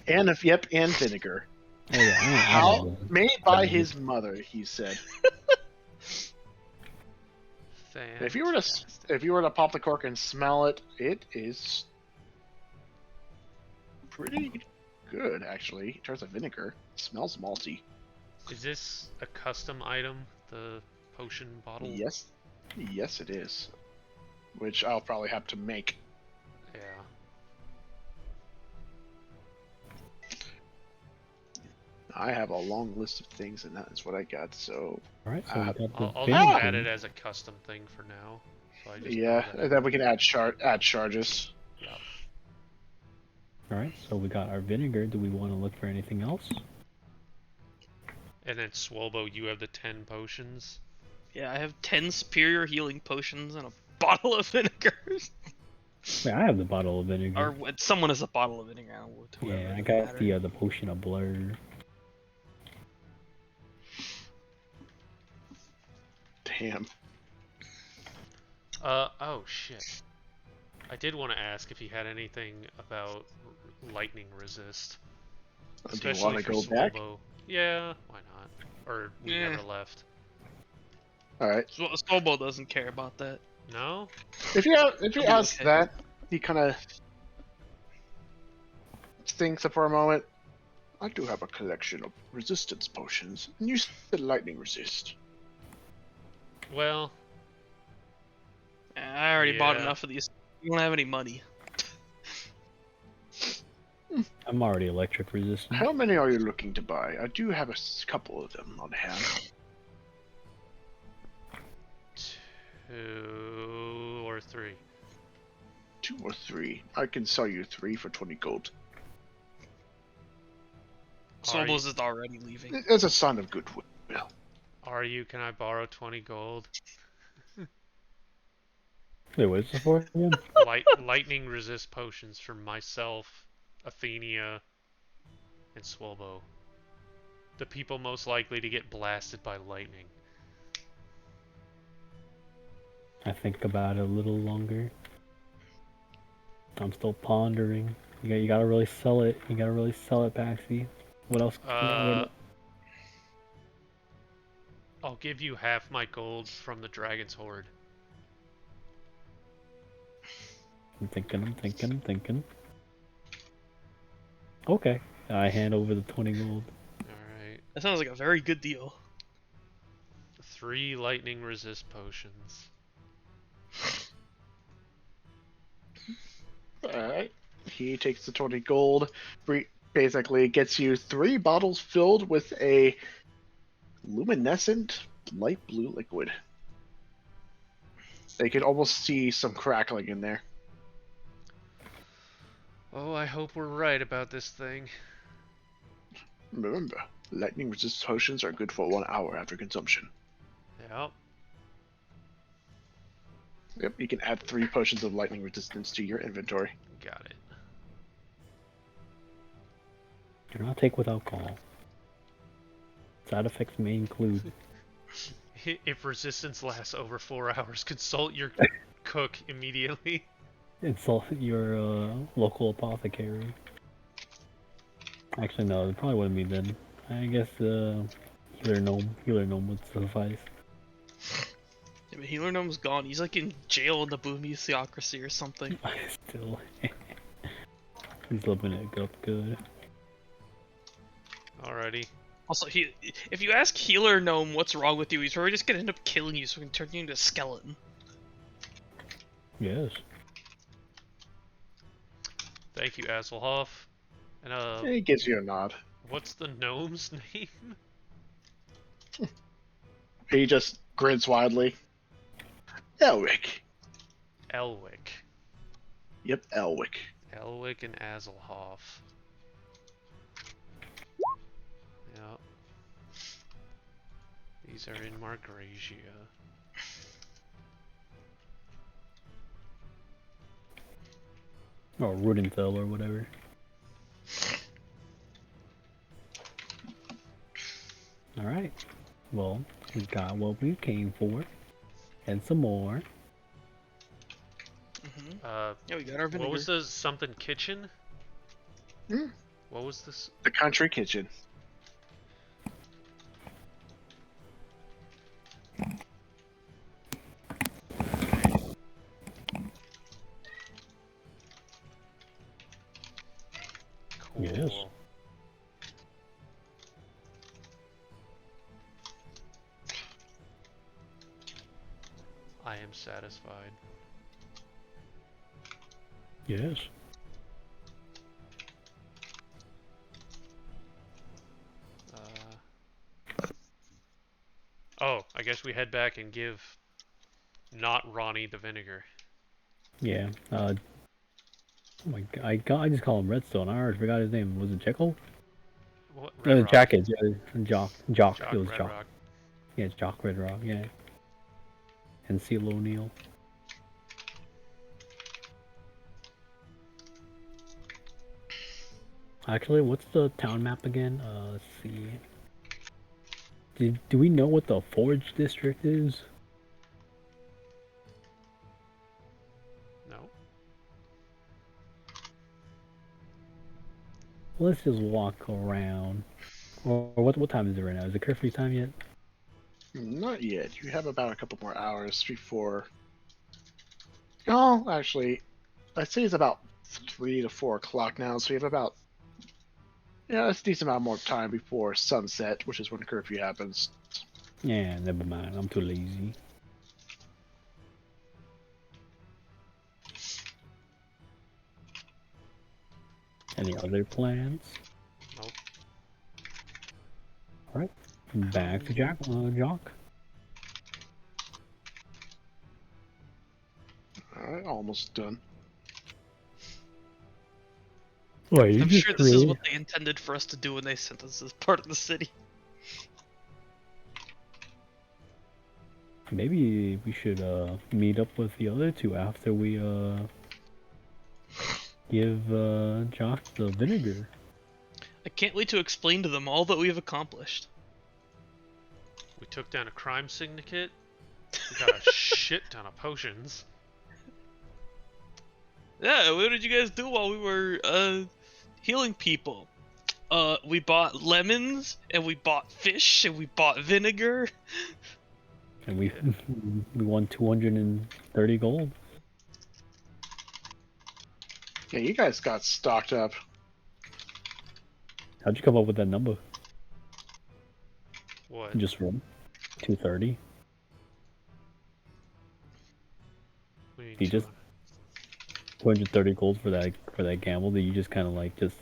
And and vinegar. Oh yeah, Made by his mother, he said. If you were to pop the cork and smell it, it is pretty good actually. In terms of vinegar, it smells malty. Is this a custom item, the potion bottle? Yes, it is. Which I'll probably have to make. Yeah. I have a long list of things, and that is what I got. So, all right, so we got the I'll vinegar. just add it as a custom thing for now. So I just and then we can add charges. Yeah. All right, so we got our vinegar. Do we want to look for anything else? And then Swolbo, you have the 10 potions. Yeah, I have 10 superior healing potions and a bottle of vinegar. Wait, I have the bottle of vinegar. Or someone has a bottle of vinegar. Yeah, I got the potion of blur. Damn. Oh shit. I did want to ask if he had anything about lightning resist. Do you want to go back? Yeah, why not? Or we never left. Alright. Swolbo doesn't care about that. No? If you ask that, he kind of thinks for a moment. I do have a collection of resistance potions, and you said lightning resist. Well, I already bought enough of these. You don't have any money. I'm already electric resistant. How many are you looking to buy? I do have a couple of them on hand. 2 or 3. 2 or 3. I can sell you 3 for 20 gold. Sobos is already leaving. It's a sign of goodwill. Can I borrow 20 gold? Wait, what is this for again? Lightning resist potions for myself, Athenia, and Swolbo. The people most likely to get blasted by lightning. I think about it a little longer. I'm still pondering. You gotta really sell it. You gotta really sell it, Paxi. What else? I'll give you half my gold from the Dragon's Horde. I'm thinking. Okay. I hand over the 20 gold. Alright. That sounds like a very good deal. 3 lightning resist potions. Alright. He takes the 20 gold. Basically gets you 3 bottles filled with a luminescent light blue liquid. They can almost see some crackling in there. Oh, I hope we're right about this thing. Remember, lightning resist potions are good for 1 hour after consumption. Yep. Yep, you can add 3 potions of lightning resistance to your inventory. Got it. Do not take with alcohol. Side effects may include. If resistance lasts over 4 hours, consult your cook immediately. Insult your local apothecary. Actually, no, it probably wouldn't be then. I guess healer gnome would suffice. Yeah, but Healer Gnome's gone. He's like in jail in the Boomy Theocracy or something. Still, he's living it up good. Alrighty. Also, if you ask Healer Gnome what's wrong with you, he's probably just gonna end up killing you so he can turn you into a skeleton. Yes. Thank you, Hasselhoff. And He gives you a nod. what's the gnome's name? He just grins widely. Elwick. Elwick. Yep, Elwick. Elwick and Hasselhoff. Yep. These are in Margrasia. Or Rudenfell or whatever. Alright. Well, we got what we came for. And some more. Yeah, we got our vinegar. What was the something kitchen? Hmm? What was this? The country kitchen. Cool. Yes. I am satisfied. Yes. Oh, I guess we head back and give not Ronnie the vinegar. Yeah. Oh my god, I just call him Redstone. I already forgot his name. Was it Jekyll? What? No, Red Rock? Jack is. Yeah, Jock. Jock, It was Red Jock. Rock. Yeah, it's Jock Red Rock. Yeah. And Seal O'Neill. Actually, what's the town map again? Let's see. Do we know what the Forge District is? No. Let's just walk around. Or what time is it right now? Is it curfew time yet? Not yet. You have about a couple more hours before. Oh, actually, I'd say it's about 3 to 4 o'clock now, so you have about. Yeah, it's a decent amount more time before sunset, which is when curfew happens. Yeah, never mind. I'm too lazy. Any other plans? Nope. Alright. Back to Jock. Alright, almost done. Wait, you I'm just sure this is create- what they intended for us to do when they sent us as part of the city. Maybe we should meet up with the other two after we give Josh the vinegar. I can't wait to explain to them all that we have accomplished. We took down a crime syndicate. We got a shit ton of potions. Yeah, what did you guys do while we were healing people? We bought lemons, and we bought fish, and we bought vinegar. And we won 230 gold. Yeah, you guys got stocked up. How'd you come up with that number? What? Just roll 230. We You just 230 gold for that gamble that you just kind of like just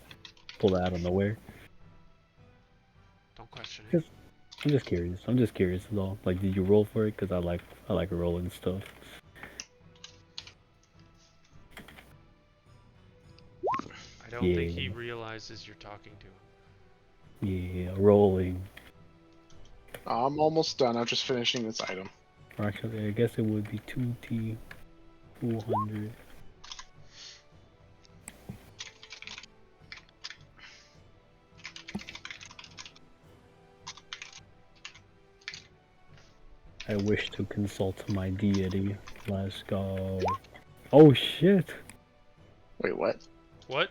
pull that out of nowhere. Don't question Yes. it. I'm just curious. I'm just curious is all. Like, did you roll for it? Cause I like rolling stuff. I don't think Yeah. he realizes you're talking to him. Yeah, rolling. I'm almost done. I'm just finishing this item. Or actually, I guess it would be 2T 200. I wish to consult my deity. Let's go. Oh shit! Wait, what? What?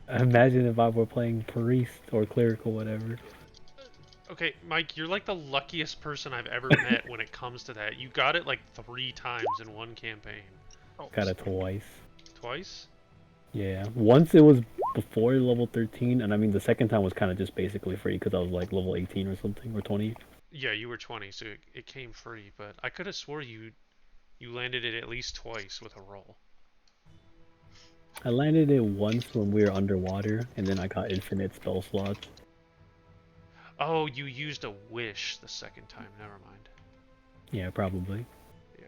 Imagine if I were playing priest or cleric or whatever. Okay, Mike, you're like the luckiest person I've ever met when it comes to that. You got it like 3 times in one campaign. Oh, Got it twice. Twice? Yeah, once it was before level 13, and I mean the second time was kind of just basically free because I was like level 18 or something, or 20. Yeah, you were 20, so it came free, but I could have swore you landed it at least twice with a roll. I landed it once when we were underwater, and then I got infinite spell slots. Oh, you used a wish the second time. Never mind. Yeah, probably. Yeah.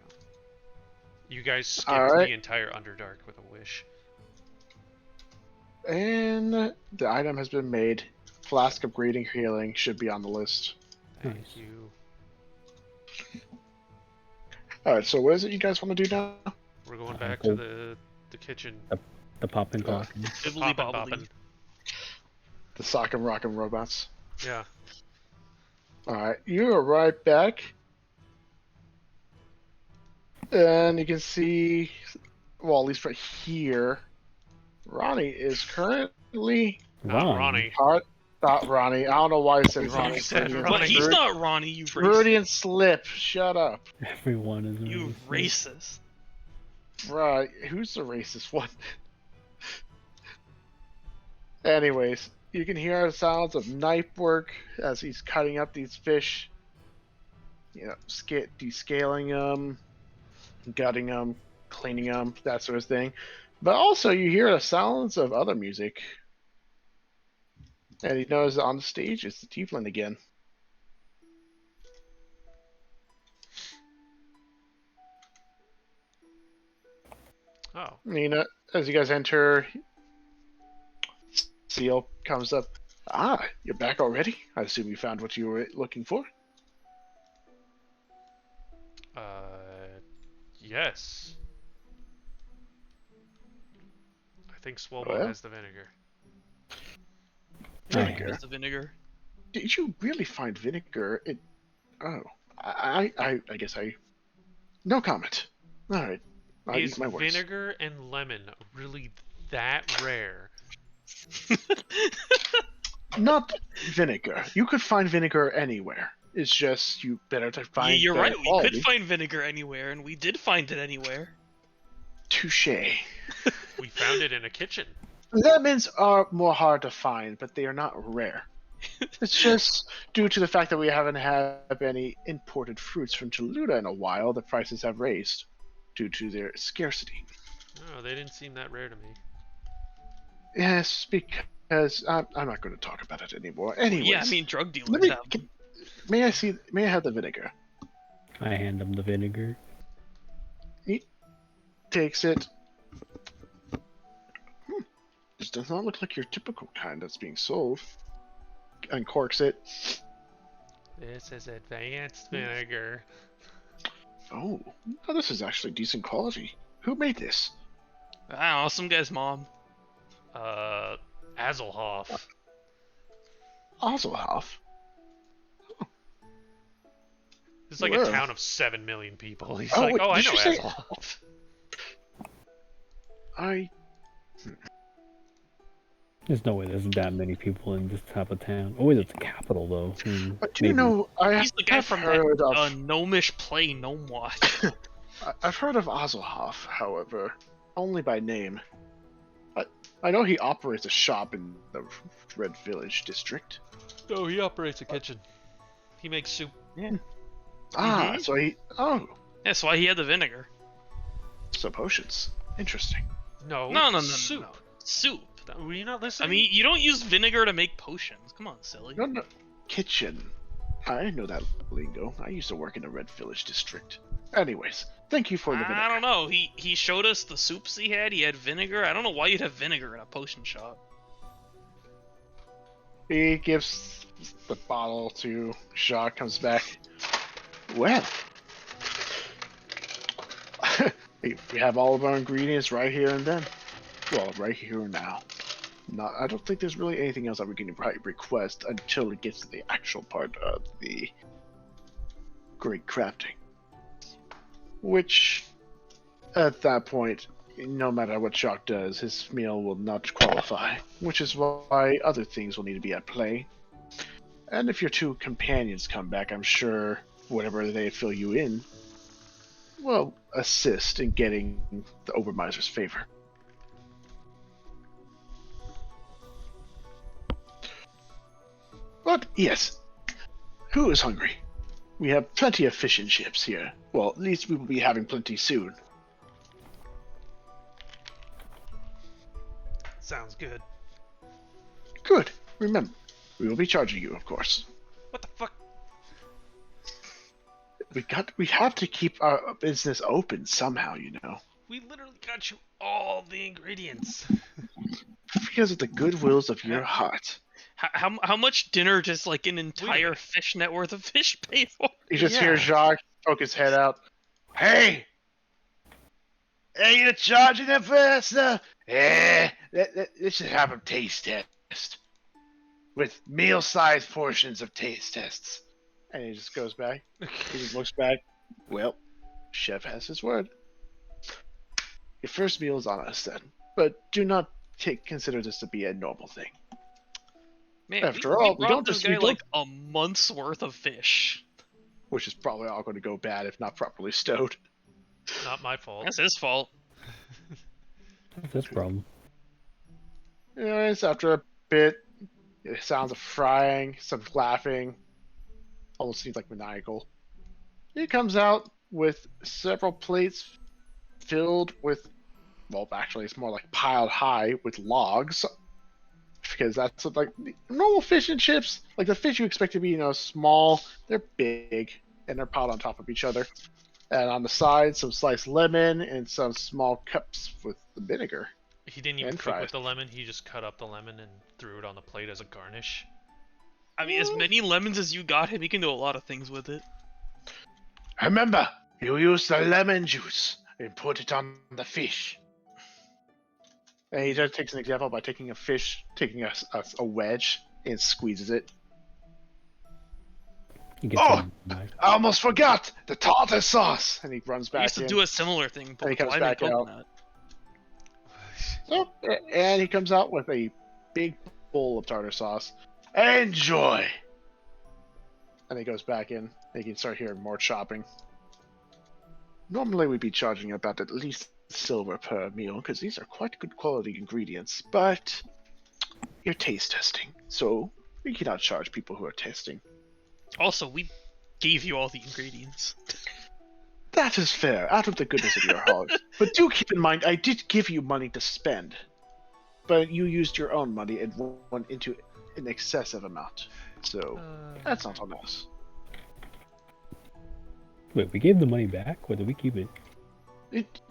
You guys skipped Alright. the entire Underdark with a wish. And the item has been made. Flask of Breeding Healing should be on the list. Thank Nice. you. Alright, so what is it you guys want to do now? We're going back to go- the kitchen. The poppin' clock. Bibbly Poppin' bobbly. boppin'. The Sock and Rock and Robots. Yeah. Alright, you are right back. And you can see, well, at least right here, Ronnie is currently Not Ronnie. Not Ronnie. I don't know why I said Ronnie. You said Freudian- Ronnie. What? He's not Ronnie, you racist. Freudian slip. Shut up. Everyone is You racist. Right. Who's the racist one? Anyways, you can hear the sounds of knife work as he's cutting up these fish. You know, descaling them, gutting them, cleaning them, that sort of thing. But also, you hear the sounds of other music. And he knows that on the stage it's the Tiefling again. Oh. Nina, as you guys enter, Seal comes up. Ah, you're back already? I assume you found what you were looking for? Yes. I think Swolbo Well. has the vinegar. Vinegar? Where's the vinegar? Did you really find vinegar? Oh, I guess I. No comment. All right. I Is eat my words. vinegar and lemon really that rare? Not vinegar. You could find vinegar anywhere. It's just you better to Yeah, find. you're better right. We quality. could find vinegar anywhere, and we did find it anywhere. Touche. We found it in a kitchen. Lemons are more hard to find, but they are not rare. It's just due to the fact that we haven't had any imported fruits from Toluta in a while, the prices have raised due to their scarcity. No, they didn't seem that rare to me. Yes, because I'm not going to talk about it anymore. Anyways, Yeah, I mean, drug let dealers me, have them. may I have the vinegar? I hand him the vinegar. He takes it. This does not look like your typical kind that's being sold. Uncorks it. This is advanced vinegar. Oh, now this is actually decent quality. Who made this? I don't know, some guy's mom. Azelhoff. Auseland. It's like Where? a town of 7 million people. He's Oh, like, wait, oh, I did know you say- Azelhoff. There's no way there's that many people in this type of town. Oh, wait, it's a capital though. But do you maybe. know, I He's the guy have from heard that of... gnomish play Gnome Watch. I've heard of Auseland, however, only by name. I know he operates a shop in the Red Village district. No, he operates a kitchen. He makes soup. Ah, so he... Oh, That's why he had the vinegar. so potions. Interesting. No, No. soup. Soup. Were you not listening? I mean, you don't use vinegar to make potions. Come on, silly. No. Kitchen. I know that lingo. I used to work in the Red Village district. Anyways, thank you for the vinegar. I don't know. He showed us the soups he had. He had vinegar. I don't know why you'd have vinegar in a potion shop. He gives the bottle to Jacques, comes back. Well, we have all of our ingredients right here and then. Well, right here and now. I don't think there's really anything else that we can request until it gets to the actual part of the great crafting. Which, at that point, no matter what Jacques does, his meal will not qualify. Which is why other things will need to be at play. And if your two companions come back, I'm sure whatever they fill you in will assist in getting the Obermeister's favor. But yes, who is hungry? We have plenty of fish and chips here. Well, at least we will be having plenty soon. Sounds good. Good. Remember, we will be charging you, of course. What the fuck? We have to keep our business open somehow, you know. We literally got you all the ingredients. Because of the good wills of your heart. How much dinner does like an entire fish net worth of fish pay for? You just hear Jacques poke his head out. Hey! Are you charging them for that stuff? Let's just have a taste test. With meal-sized portions of taste tests. And he just goes back. He just looks back. Well, chef has his word. Your first meal is on us then. But do not consider this to be a normal thing. Man, After all, we don't this just guy we don't- like a month's worth of fish. Which is probably all going to go bad if not properly stowed. Not my fault. That's his fault. That's his problem. Anyways, after a bit, it sounds of frying, some laughing. Almost seems like maniacal. He comes out with several plates filled with, well, actually, it's more like piled high with logs. Because that's like normal fish and chips. Like the fish you expect to be, small, they're big and they're piled on top of each other. And on the side, some sliced lemon and some small cups with the vinegar. He didn't even And cook fries. with the lemon. He just cut up the lemon and threw it on the plate as a garnish. I mean, as many lemons as you got him, he can do a lot of things with it. Remember, you use the lemon juice and put it on the fish. And he just takes an example by taking a wedge and squeezes it. He gets Oh! him back. I almost forgot the tartar sauce. And he runs He back used to in. do a similar thing, but And he with comes lime and back out. coconut. So, and he comes out with a big bowl of tartar sauce. Enjoy. And he goes back in. And you can start hearing more chopping. Normally we'd be charging about at least silver per meal because these are quite good quality ingredients, but you're taste testing, so we cannot charge people who are testing. Also, we gave you all the ingredients. That is fair, out of the goodness of your heart. But do keep in mind, I did give you money to spend, but you used your own money and went into an excessive amount. So that's not on us. Wait, we gave the money back? Or did we keep it?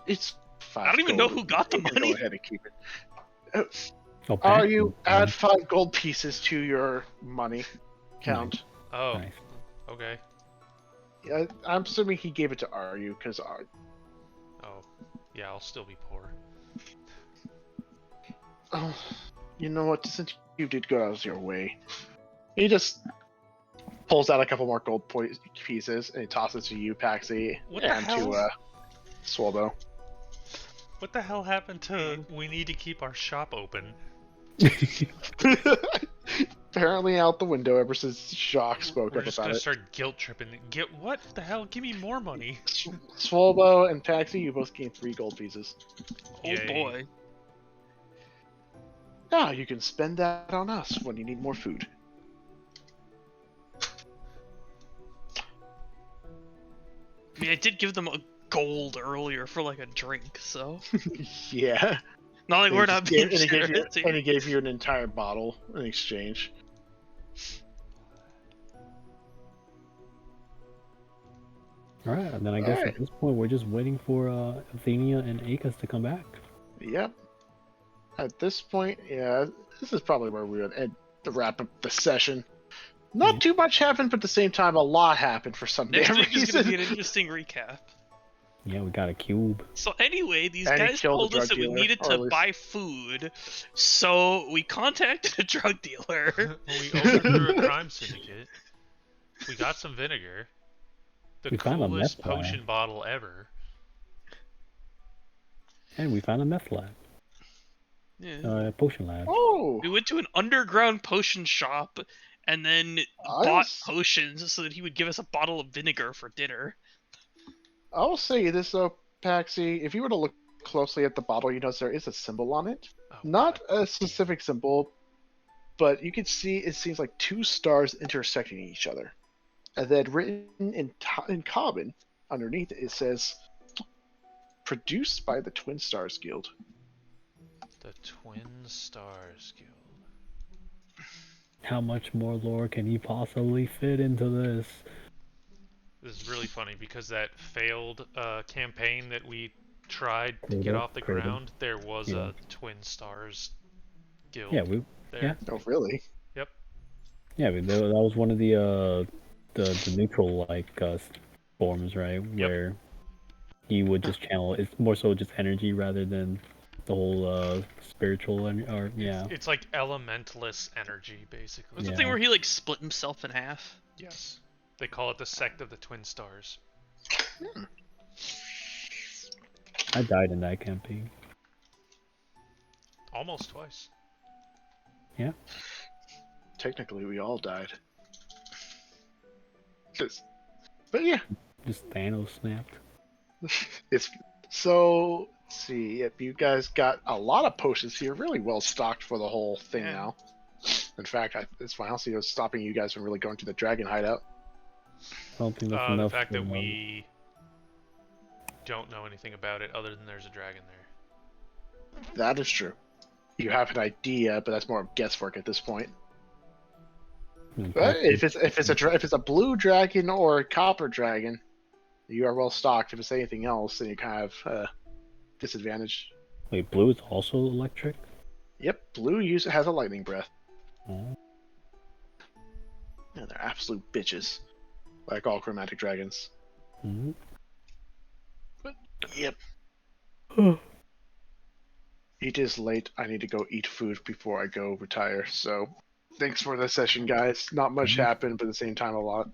It's 5 I don't even gold. know who got the You can money. Go ahead and keep it. Oh, Are you add 5 gold pieces to your money count? Oh, Nice. okay. Yeah, I'm assuming he gave it to Ryu because Oh, yeah, I'll still be poor. oh, you know what? Since you did go out of your way, he just pulls out a couple more gold pieces and he tosses to you, Paxi, What the and hell? to Swalbo. What the hell happened to we need to keep our shop open? Apparently out the window ever since Jacques spoke We're up just about gonna it. start guilt tripping. Get what the hell? Give me more money. Swalbo and Paxi, you both gain 3 gold pieces. Oh Yay. boy. Now you can spend that on us when you need more food. I mean, I did give them a gold earlier for like a drink, so Yeah. not like And we're he not just being gave- generous and here. he gave you an entire bottle in exchange. Alright, and then I guess at this point we're just waiting for Athenia and Akos to come back. Yep. At this point, yeah, this is probably where we would end to wrap up the session. Not too much happened, but at the same time, a lot happened for some Next damn week is reason. gonna be an interesting recap. Yeah, we got a cube. So anyway, these And he guys killed a told us drug that we dealer, needed or to at least- buy food, so we contacted a drug dealer. We overthrew a crime syndicate. We got some vinegar. The We found a coolest meth lab. potion bottle ever. And we found a meth lab. Yeah. Potion lab. Oh! We went to an underground potion shop and then bought potions so that he would give us a bottle of vinegar for dinner. I'll say this though, Paxi. If you were to look closely at the bottle, you notice there is a symbol on it. Oh, Not God. a specific symbol, but you can see it seems like 2 stars intersecting each other. And then written in common underneath it says, "Produced by the Twin Stars Guild." The Twin Stars Guild. How much more lore can you possibly fit into this? This is really funny because that failed campaign that we tried to Cradle, get off the Cradle. ground, there was Yeah. a Twin Stars Guild. Yeah, we there. Oh, really? Yep. yeah, that was one of the neutral forms, right? Yep. Where he would just channel. It's more so just energy rather than the whole spiritual or yeah. It's like elementalist energy, basically. Was the Yeah. thing where he like split himself in half? Yes. They call it the sect of the Twin Stars. I died in that campaign. Almost twice. Yeah. Technically, we all died. But yeah, Just Thanos snapped. it's so. Let's see, yep, you guys got a lot of potions here, really well stocked for the whole thing Yeah. now. In fact, it's fine. I don't see what's stopping you guys from really going to the dragon hideout. I don't think that's The enough. fact that for, we don't know anything about it other than there's a dragon there. That is true. You have an idea, but that's more of guesswork at this point. But if it's a blue dragon or a copper dragon, you are well stocked. If it's anything else, then you kind of have disadvantage. Wait, blue is also electric? Yep, blue has a lightning breath. Oh. Yeah, they're absolute bitches, like all chromatic dragons. Mhm. Yep. It is late. I need to go eat food before I go retire. So, thanks for the session, guys. Not much happened, but at the same time, a lot.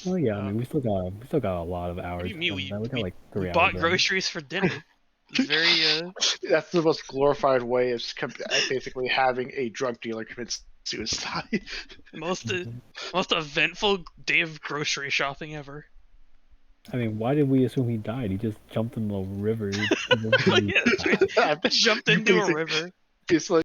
Oh yeah, I mean we still got a lot of hours. What do you mean? We got like 3 We hours. bought left. groceries for dinner. It's very That's the most glorified way of basically having a drug dealer commit suicide. most eventful day of grocery shopping ever. I mean, why did we assume he died? He just jumped in the river. Yeah, that's right. Jumped into a river. It's like